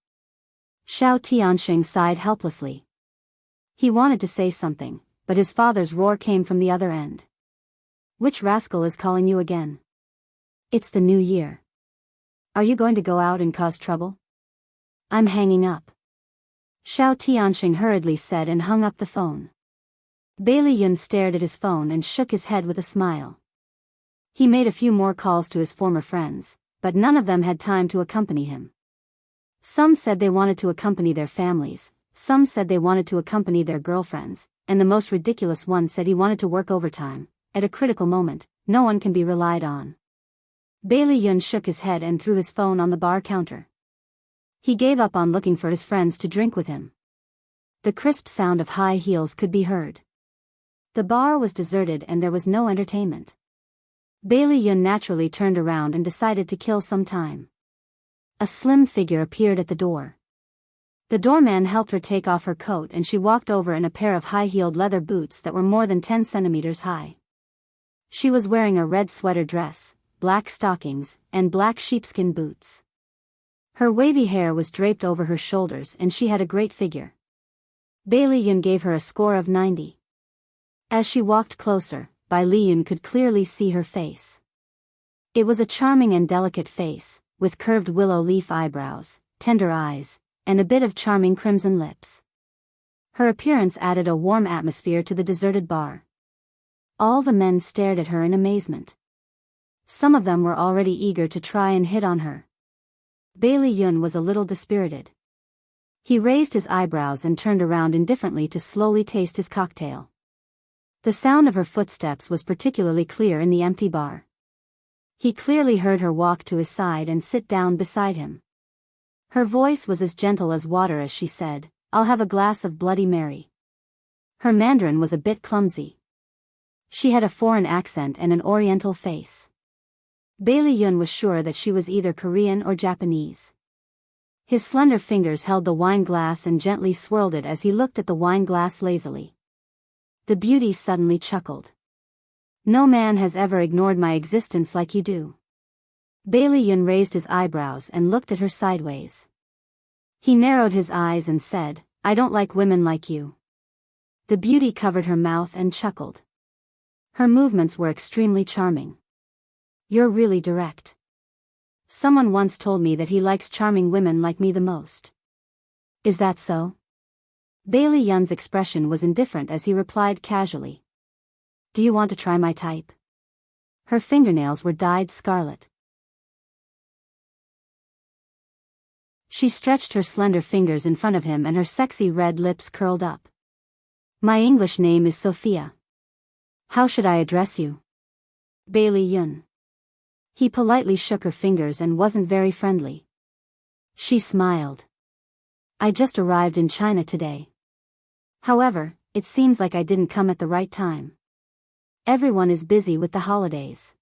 Xiao Tianxing sighed helplessly. He wanted to say something, but his father's roar came from the other end. Which rascal is calling you again? It's the new year. Are you going to go out and cause trouble? I'm hanging up. Xiao Tianxing hurriedly said and hung up the phone. Bailey Yun stared at his phone and shook his head with a smile. He made a few more calls to his former friends, but none of them had time to accompany him. Some said they wanted to accompany their families, some said they wanted to accompany their girlfriends, and the most ridiculous one said he wanted to work overtime. At a critical moment, no one can be relied on. Bailey Yun shook his head and threw his phone on the bar counter. He gave up on looking for his friends to drink with him. The crisp sound of high heels could be heard. The bar was deserted and there was no entertainment. Bailey Yun naturally turned around and decided to kill some time. A slim figure appeared at the door. The doorman helped her take off her coat and she walked over in a pair of high-heeled leather boots that were more than 10 centimeters high. She was wearing a red sweater dress, black stockings, and black sheepskin boots. Her wavy hair was draped over her shoulders and she had a great figure. Bailey Yun gave her a score of 90. As she walked closer, Bailey Yun could clearly see her face. It was a charming and delicate face, with curved willow leaf eyebrows, tender eyes, and a bit of charming crimson lips. Her appearance added a warm atmosphere to the deserted bar. All the men stared at her in amazement. Some of them were already eager to try and hit on her. Bailey Yun was a little dispirited. He raised his eyebrows and turned around indifferently to slowly taste his cocktail. The sound of her footsteps was particularly clear in the empty bar. He clearly heard her walk to his side and sit down beside him. Her voice was as gentle as water as she said, "I'll have a glass of Bloody Mary." Her Mandarin was a bit clumsy. She had a foreign accent and an oriental face. Bailey Yun was sure that she was either Korean or Japanese. His slender fingers held the wine glass and gently swirled it as he looked at the wine glass lazily. The beauty suddenly chuckled. "No man has ever ignored my existence like you do." Bailey Yun raised his eyebrows and looked at her sideways. He narrowed his eyes and said, "I don't like women like you." The beauty covered her mouth and chuckled. Her movements were extremely charming. "You're really direct. Someone once told me that he likes charming women like me the most." "Is that so?" Bailey Yun's expression was indifferent as he replied casually. "Do you want to try my type?" Her fingernails were dyed scarlet. She stretched her slender fingers in front of him and her sexy red lips curled up. "My English name is Sophia. How should I address you?" "Bailey Yun." He politely shook her fingers and wasn't very friendly. She smiled. "I just arrived in China today. However, it seems like I didn't come at the right time. Everyone is busy with the holidays."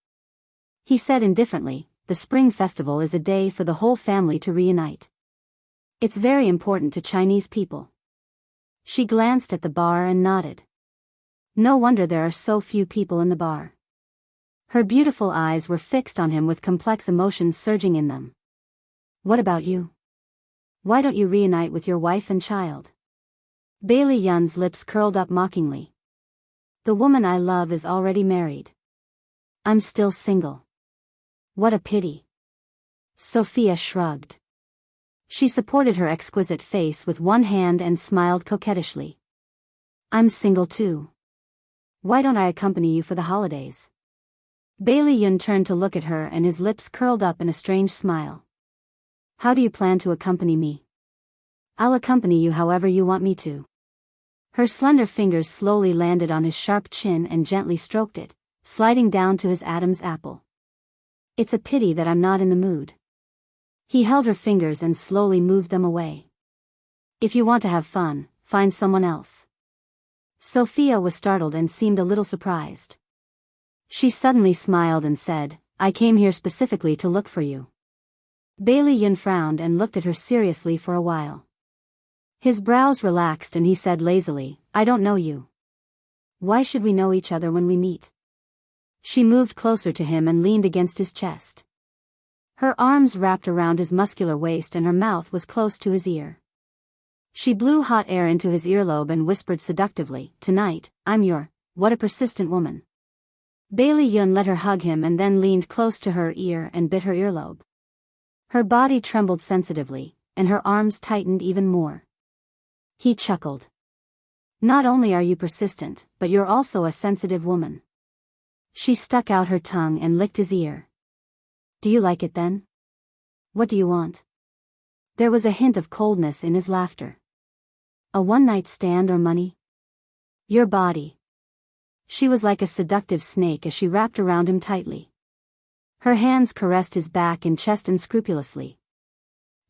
He said indifferently, "The Spring Festival is a day for the whole family to reunite. It's very important to Chinese people." She glanced at the bar and nodded. No wonder there are so few people in the bar. Her beautiful eyes were fixed on him with complex emotions surging in them. "What about you? Why don't you reunite with your wife and child?" Bailey Yun's lips curled up mockingly. "The woman I love is already married. I'm still single." What a pity. Sophia shrugged. She supported her exquisite face with one hand and smiled coquettishly. I'm single too. Why don't I accompany you for the holidays? Bailey Yun turned to look at her and his lips curled up in a strange smile. How do you plan to accompany me? I'll accompany you however you want me to. Her slender fingers slowly landed on his sharp chin and gently stroked it, sliding down to his Adam's apple. It's a pity that I'm not in the mood. He held her fingers and slowly moved them away. If you want to have fun, find someone else. Sophia was startled and seemed a little surprised. She suddenly smiled and said, I came here specifically to look for you. Bailey Yun frowned and looked at her seriously for a while. His brows relaxed and he said lazily, I don't know you. Why should we know each other when we meet? She moved closer to him and leaned against his chest. Her arms wrapped around his muscular waist and her mouth was close to his ear. She blew hot air into his earlobe and whispered seductively, Tonight, I'm your, what a persistent woman. Bailey Yun let her hug him and then leaned close to her ear and bit her earlobe. Her body trembled sensitively, and her arms tightened even more. He chuckled. Not only are you persistent, but you're also a sensitive woman. She stuck out her tongue and licked his ear. Do you like it then? What do you want? There was a hint of coldness in his laughter. A one-night stand or money? Your body. She was like a seductive snake as she wrapped around him tightly. Her hands caressed his back and chest unscrupulously.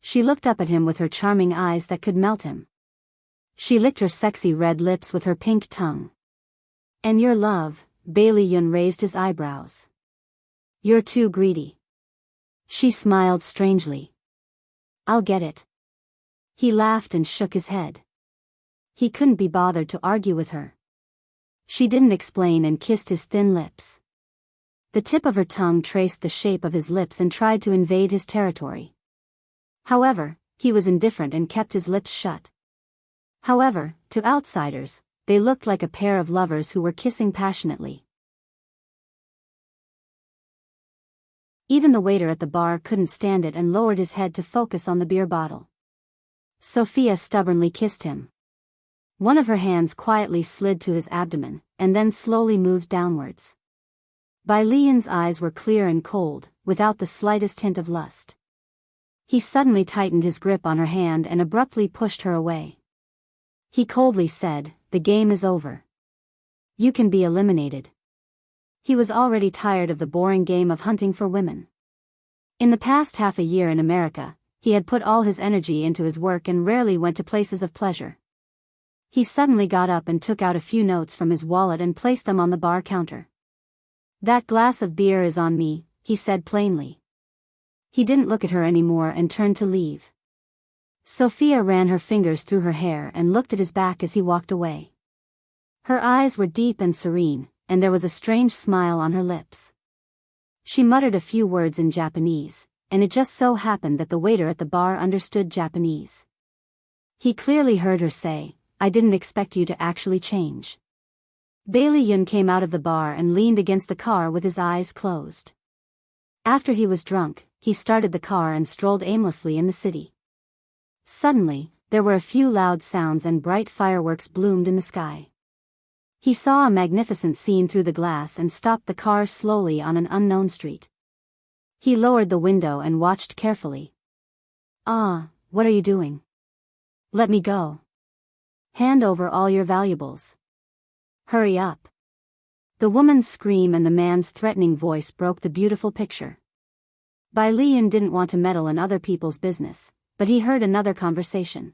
She looked up at him with her charming eyes that could melt him. She licked her sexy red lips with her pink tongue. And your love, Bailey Yun raised his eyebrows. You're too greedy. She smiled strangely. I'll get it. He laughed and shook his head. He couldn't be bothered to argue with her. She didn't explain and kissed his thin lips. The tip of her tongue traced the shape of his lips and tried to invade his territory. However, he was indifferent and kept his lips shut. However, to outsiders, they looked like a pair of lovers who were kissing passionately. Even the waiter at the bar couldn't stand it and lowered his head to focus on the beer bottle. Sophia stubbornly kissed him. One of her hands quietly slid to his abdomen, and then slowly moved downwards. Bai Lian's eyes were clear and cold, without the slightest hint of lust. He suddenly tightened his grip on her hand and abruptly pushed her away. He coldly said, The game is over. You can be eliminated. He was already tired of the boring game of hunting for women. In the past half a year in America, he had put all his energy into his work and rarely went to places of pleasure. He suddenly got up and took out a few notes from his wallet and placed them on the bar counter. That glass of beer is on me, he said plainly. He didn't look at her anymore and turned to leave. Sophia ran her fingers through her hair and looked at his back as he walked away. Her eyes were deep and serene, and there was a strange smile on her lips. She muttered a few words in Japanese, and it just so happened that the waiter at the bar understood Japanese. He clearly heard her say, I didn't expect you to actually change. Bailey Yun came out of the bar and leaned against the car with his eyes closed. After he was drunk, he started the car and strolled aimlessly in the city. Suddenly, there were a few loud sounds and bright fireworks bloomed in the sky. He saw a magnificent scene through the glass and stopped the car slowly on an unknown street. He lowered the window and watched carefully. Ah, what are you doing? Let me go. Hand over all your valuables. Hurry up. The woman's scream and the man's threatening voice broke the beautiful picture. Bai Lian didn't want to meddle in other people's business, but he heard another conversation.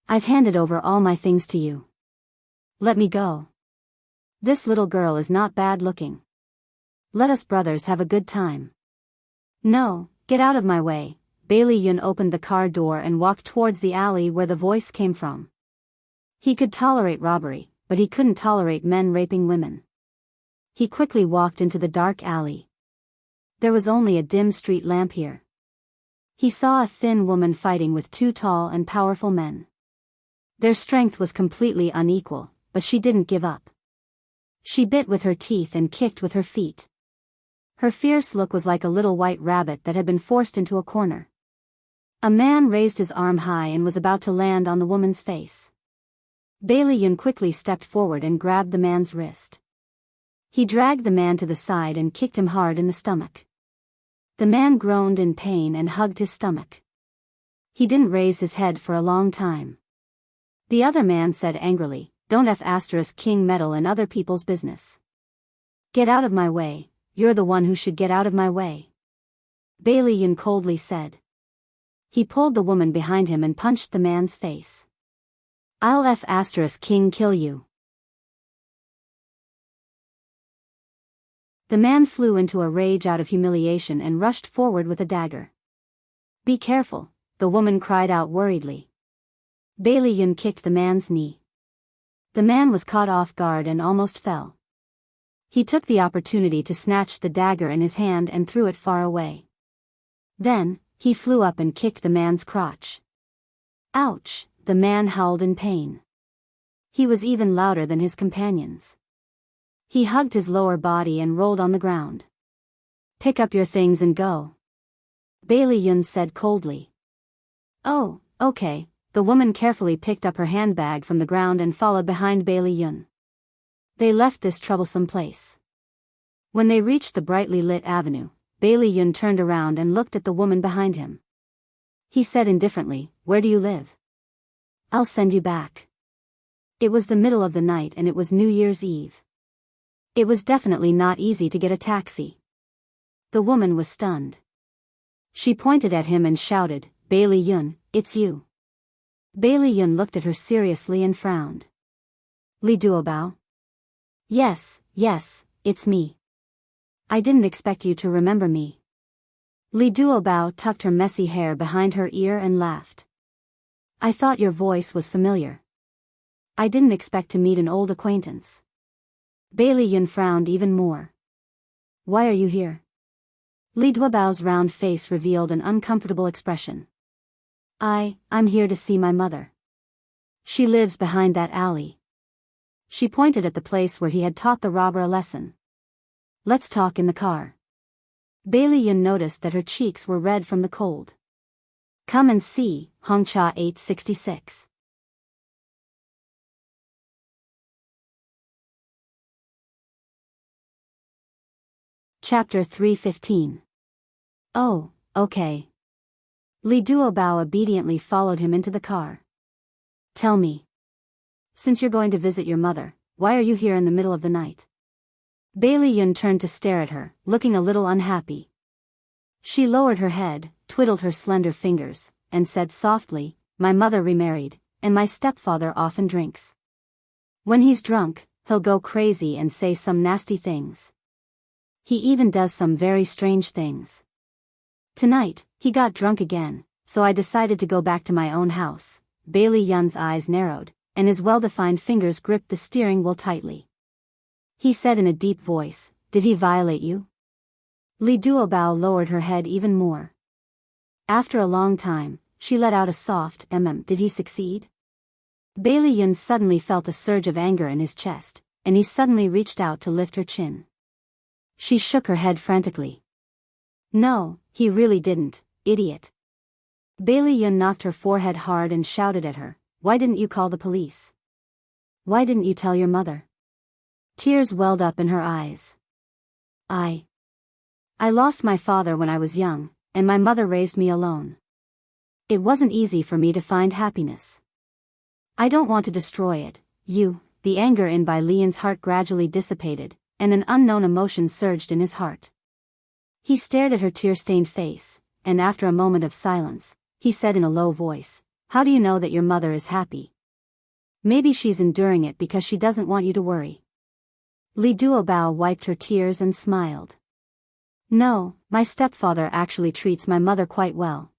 I've handed over all my things to you. Let me go. This little girl is not bad looking. Let us brothers have a good time. No, get out of my way. Bailey Yun opened the car door and walked towards the alley where the voice came from. He could tolerate robbery, but he couldn't tolerate men raping women. He quickly walked into the dark alley. There was only a dim street lamp here. He saw a thin woman fighting with two tall and powerful men. Their strength was completely unequal, but she didn't give up. She bit with her teeth and kicked with her feet. Her fierce look was like a little white rabbit that had been forced into a corner. A man raised his arm high and was about to land on the woman's face. Bailey Yun quickly stepped forward and grabbed the man's wrist. He dragged the man to the side and kicked him hard in the stomach. The man groaned in pain and hugged his stomach. He didn't raise his head for a long time. The other man said angrily, "Don't King meddle in other people's business. Get out of my way, you're the one who should get out of my way." Bailey Yun coldly said. He pulled the woman behind him and punched the man's face. "I'll King kill you." The man flew into a rage out of humiliation and rushed forward with a dagger. "Be careful," the woman cried out worriedly. Bailey Yun kicked the man's knee. The man was caught off guard and almost fell. He took the opportunity to snatch the dagger in his hand and threw it far away. Then, he flew up and kicked the man's crotch. "Ouch!" the man howled in pain. He was even louder than his companions. He hugged his lower body and rolled on the ground. "Pick up your things and go," Bailey Yun said coldly. "Oh, okay." The woman carefully picked up her handbag from the ground and followed behind Bailey Yun. They left this troublesome place. When they reached the brightly lit avenue, Bailey Yun turned around and looked at the woman behind him. He said indifferently, "Where do you live? I'll send you back." It was the middle of the night and it was New Year's Eve. It was definitely not easy to get a taxi. The woman was stunned. She pointed at him and shouted, "Bailey Yun, it's you." Bailey Yun looked at her seriously and frowned. "Li Duobao?" Yes, it's me. I didn't expect you to remember me." Li Duobao tucked her messy hair behind her ear and laughed. "I thought your voice was familiar. I didn't expect to meet an old acquaintance." Bailey Yun frowned even more. "Why are you here?" Li Duobao's round face revealed an uncomfortable expression. I'm here to see my mother. She lives behind that alley." She pointed at the place where he had taught the robber a lesson. "Let's talk in the car." Bailey Yun noticed that her cheeks were red from the cold. "Come and see," Hongcha 866. Chapter 315. "Oh, okay." Li Duobao obediently followed him into the car. "Tell me. Since you're going to visit your mother, why are you here in the middle of the night?" Bailey Yun turned to stare at her, looking a little unhappy. She lowered her head, twiddled her slender fingers, and said softly, "My mother remarried, and my stepfather often drinks. When he's drunk, he'll go crazy and say some nasty things. He even does some very strange things. Tonight, he got drunk again, so I decided to go back to my own house." Bailey Yun's eyes narrowed, and his well-defined fingers gripped the steering wheel tightly. He said in a deep voice, "Did he violate you?" Li Duobao lowered her head even more. After a long time, she let out a soft "Did he succeed?" Bailey Yun suddenly felt a surge of anger in his chest, and he suddenly reached out to lift her chin. She shook her head frantically. "No, he really didn't, idiot." Bailey Yun knocked her forehead hard and shouted at her, "Why didn't you call the police? Why didn't you tell your mother?" Tears welled up in her eyes. I lost my father when I was young, and my mother raised me alone. It wasn't easy for me to find happiness. I don't want to destroy it, The anger in Bai Lian's heart gradually dissipated, and an unknown emotion surged in his heart. He stared at her tear-stained face, and after a moment of silence, he said in a low voice, "How do you know that your mother is happy? Maybe she's enduring it because she doesn't want you to worry." Li Duobao wiped her tears and smiled. "No, my stepfather actually treats my mother quite well.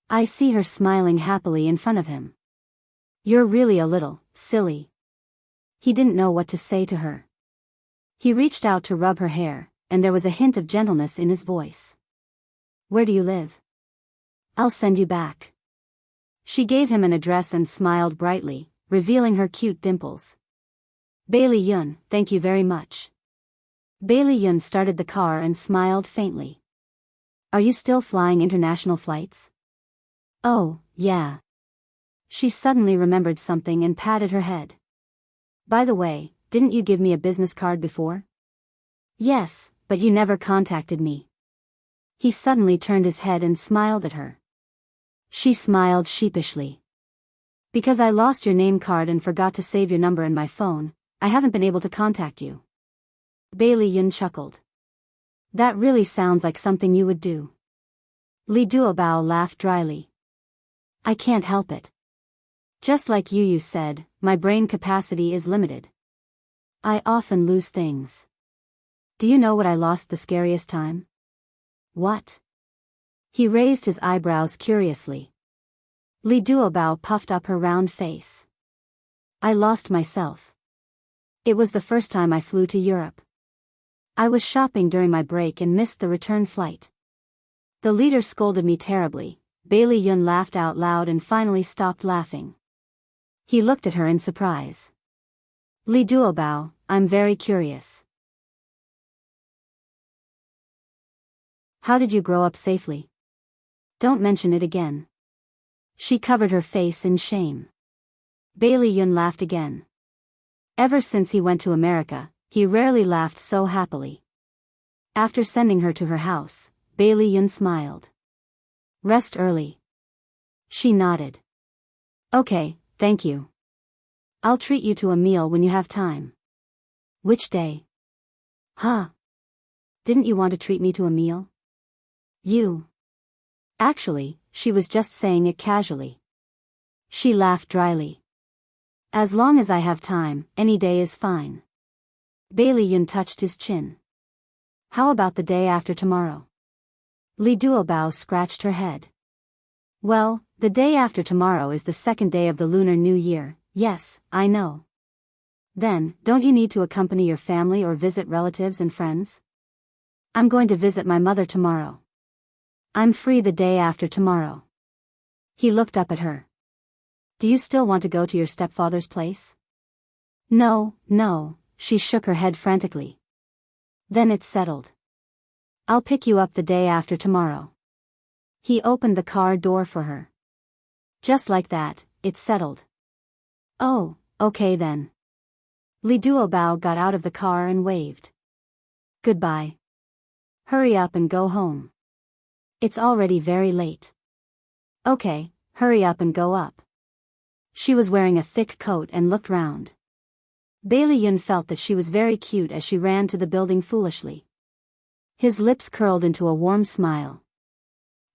I see her smiling happily in front of him." "You're really a little silly." He didn't know what to say to her. He reached out to rub her hair, and there was a hint of gentleness in his voice. "Where do you live? I'll send you back." She gave him an address and smiled brightly, revealing her cute dimples. "Bailey Yun, thank you very much." Bailey Yun started the car and smiled faintly. Are you still flying international flights? Oh, yeah. She suddenly remembered something and patted her head. By the way, didn't you give me a business card before? Yes, but you never contacted me. He suddenly turned his head and smiled at her. She smiled sheepishly. Because I lost your name card and forgot to save your number in my phone, I haven't been able to contact you. Bailey Yun chuckled. That really sounds like something you would do. Li Duobao laughed dryly. I can't help it. Just like you said, my brain capacity is limited. I often lose things. Do you know what I lost the scariest time? What? He raised his eyebrows curiously. Li Duobao puffed up her round face. I lost myself. It was the first time I flew to Europe. I was shopping during my break and missed the return flight. The leader scolded me terribly. Bailey Yun laughed out loud and finally stopped laughing. He looked at her in surprise. Li Duobao, I'm very curious. How did you grow up safely? Don't mention it again. She covered her face in shame. Bailey Yun laughed again. Ever since he went to America, he rarely laughed so happily. After sending her to her house, Bailey Yun smiled. Rest early. She nodded. Okay, thank you. I'll treat you to a meal when you have time. Which day? Huh? Didn't you want to treat me to a meal? You. Actually, she was just saying it casually. She laughed dryly. As long as I have time, any day is fine. Bailey Yun touched his chin. How about the day after tomorrow? Li Duobao scratched her head. Well, the day after tomorrow is the second day of the Lunar New Year, yes, I know. Then, don't you need to accompany your family or visit relatives and friends? I'm going to visit my mother tomorrow. I'm free the day after tomorrow. He looked up at her. Do you still want to go to your stepfather's place? No, she shook her head frantically. Then it's settled. I'll pick you up the day after tomorrow. He opened the car door for her. Just like that, it's settled. Oh, okay then. Li Duobao got out of the car and waved. Goodbye. Hurry up and go home. It's already very late. Okay, hurry up and go up. She was wearing a thick coat and looked round. Bailey Yun felt that she was very cute as she ran to the building foolishly. His lips curled into a warm smile.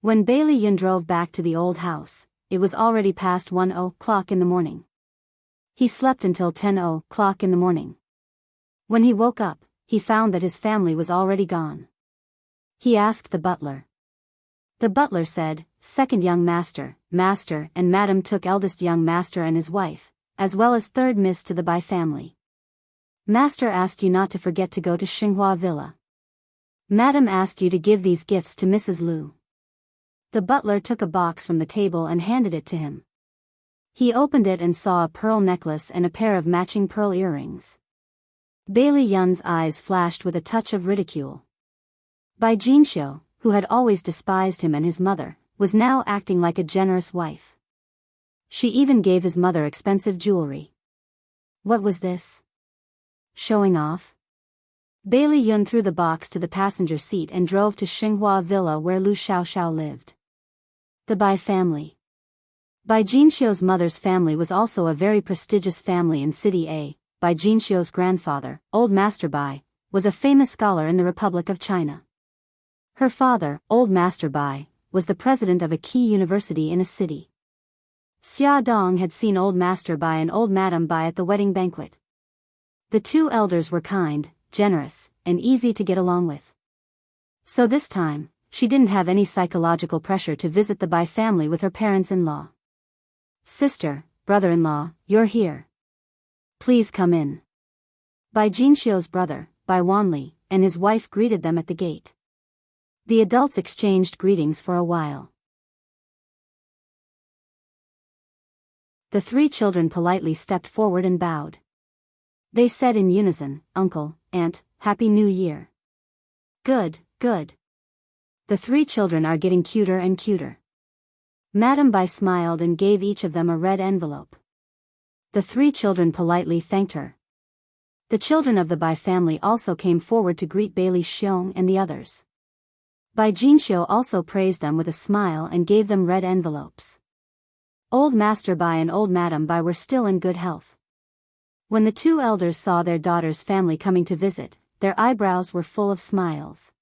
When Bailey Yun drove back to the old house, it was already past 1:00 in the morning. He slept until 10:00 in the morning. When he woke up, he found that his family was already gone. He asked the butler. The butler said, second young master, master and madam took eldest young master and his wife, as well as third miss to the Bai family. Master asked you not to forget to go to Xinhua Villa. Madam asked you to give these gifts to Mrs. Liu. The butler took a box from the table and handed it to him. He opened it and saw a pearl necklace and a pair of matching pearl earrings. Bailey Yun's eyes flashed with a touch of ridicule. Bai Jinxiu, who had always despised him and his mother, was now acting like a generous wife. She even gave his mother expensive jewelry. What was this? Showing off? Bailey Yun threw the box to the passenger seat and drove to Xinhua Villa where Lu Xiaoxiao lived. The Bai family. Bai Jinxiu's mother's family was also a very prestigious family in City A. Bai Jinxiu's grandfather, Old Master Bai, was a famous scholar in the Republic of China. Her father, Old Master Bai, was the president of a key university in a city. Xia Dong had seen Old Master Bai and Old Madam Bai at the wedding banquet. The two elders were kind, generous, and easy to get along with. So this time, she didn't have any psychological pressure to visit the Bai family with her parents-in-law. Sister, brother-in-law, you're here. Please come in. Bai Jinxiu's brother, Bai Wanli, and his wife greeted them at the gate. The adults exchanged greetings for a while. The three children politely stepped forward and bowed. They said in unison, Uncle, Aunt, Happy New Year. Good, good. The three children are getting cuter and cuter. Madame Bai smiled and gave each of them a red envelope. The three children politely thanked her. The children of the Bai family also came forward to greet Bailey Xiong and the others. Bai Jinxiu also praised them with a smile and gave them red envelopes. Old Master Bai and Old Madame Bai were still in good health. When the two elders saw their daughter's family coming to visit, their eyebrows were full of smiles.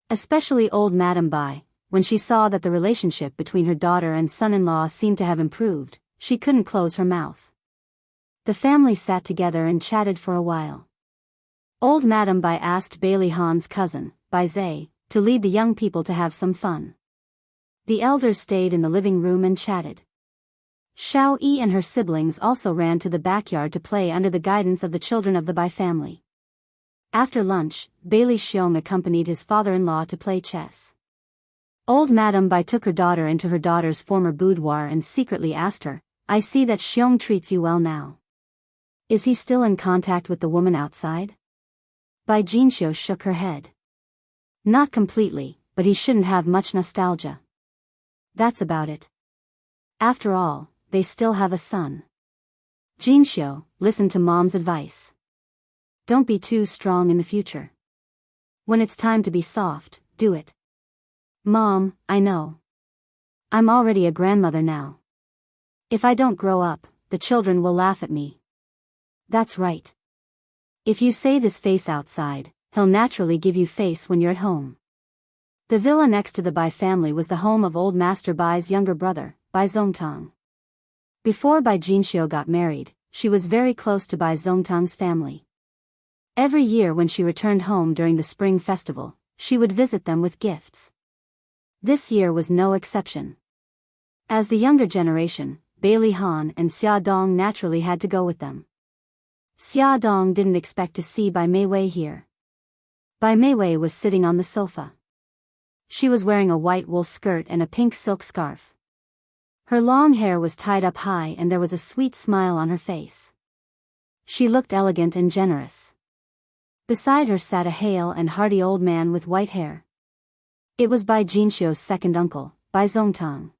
Especially Old Madame Bai, when she saw that the relationship between her daughter and son-in-law seemed to have improved, she couldn't close her mouth. The family sat together and chatted for a while. Old Madame Bai asked Bailey Han's cousin, Bai Zhe, to lead the young people to have some fun. The elders stayed in the living room and chatted. Xiao Yi and her siblings also ran to the backyard to play under the guidance of the children of the Bai family. After lunch, Bailey Xiong accompanied his father-in-law to play chess. Old Madame Bai took her daughter into her daughter's former boudoir and secretly asked her, I see that Xiong treats you well now. Is he still in contact with the woman outside? Bai Jinxiu shook her head. Not completely, but he shouldn't have much nostalgia. That's about it. After all, they still have a son. Jinxiu, listen to Mom's advice. Don't be too strong in the future. When it's time to be soft, do it. Mom, I know. I'm already a grandmother now. If I don't grow up, the children will laugh at me. That's right. If you save his face outside, he'll naturally give you face when you're at home. The villa next to the Bai family was the home of Old Master Bai's younger brother, Bai Zongtang. Before Bai Jinxiu got married, she was very close to Bai Zongtang's family. Every year when she returned home during the spring festival, she would visit them with gifts. This year was no exception. As the younger generation, Bailey Han and Xia Dong naturally had to go with them. Xia Dong didn't expect to see Bai Meiwei here. Bai Meiwei was sitting on the sofa. She was wearing a white wool skirt and a pink silk scarf. Her long hair was tied up high and there was a sweet smile on her face. She looked elegant and generous. Beside her sat a hale and hearty old man with white hair. It was Bai Jinxiu's second uncle, Bai Zongtang.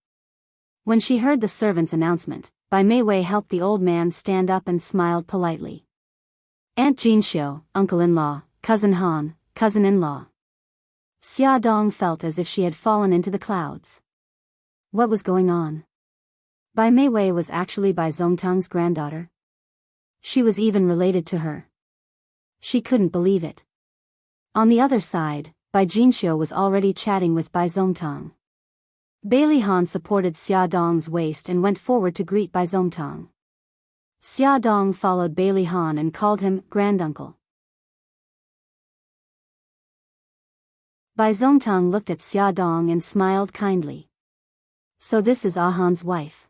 When she heard the servant's announcement, Bai Meiwei helped the old man stand up and smiled politely. Aunt Jinxiu, uncle-in-law, cousin Han, cousin-in-law. Xia Dong felt as if she had fallen into the clouds. What was going on? Bai Meiwei was actually Bai Zongtang's granddaughter. She was even related to her. She couldn't believe it. On the other side, Bai Jinxiu was already chatting with Bai Zongtang. Bailey Han supported Xia Dong's waist and went forward to greet Bai Zongtang. Xia Dong followed Bailey Han and called him granduncle. Bai Zongtang looked at Xia Dong and smiled kindly. So this is Han's wife.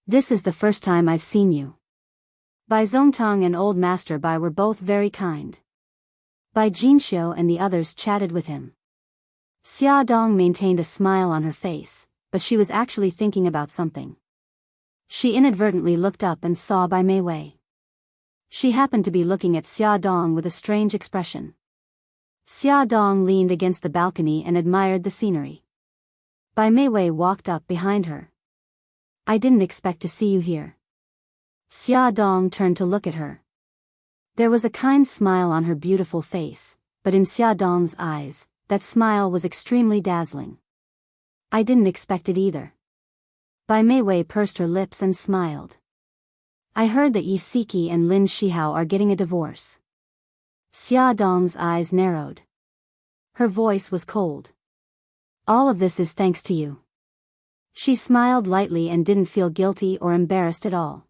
This is the first time I've seen you. Bai Zongtang and Old Master Bai were both very kind. Bai Jinxiu and the others chatted with him. Xia Dong maintained a smile on her face, but she was actually thinking about something. She inadvertently looked up and saw Bai Meiwei. She happened to be looking at Xia Dong with a strange expression. Xia Dong leaned against the balcony and admired the scenery. Bai Meiwei walked up behind her. I didn't expect to see you here. Xia Dong turned to look at her. There was a kind smile on her beautiful face, but in Xia Dong's eyes, that smile was extremely dazzling. I didn't expect it either. Bai Meiwei pursed her lips and smiled. I heard that Yi Siki and Lin Shihao are getting a divorce. Xia Dong's eyes narrowed. Her voice was cold. All of this is thanks to you. She smiled lightly and didn't feel guilty or embarrassed at all.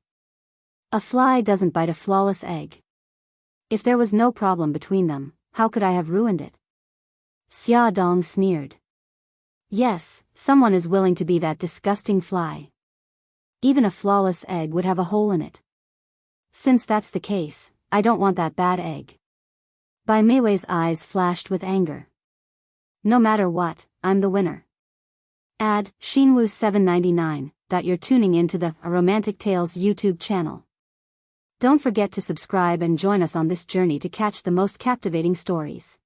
A fly doesn't bite a flawless egg. If there was no problem between them, how could I have ruined it? Xia Dong sneered. Yes, someone is willing to be that disgusting fly. Even a flawless egg would have a hole in it. Since that's the case, I don't want that bad egg. Bai Meiwei's eyes flashed with anger. No matter what, I'm the winner. Ad, Shinwu 799. You're tuning into the A Romantic Tales YouTube channel. Don't forget to subscribe and join us on this journey to catch the most captivating stories.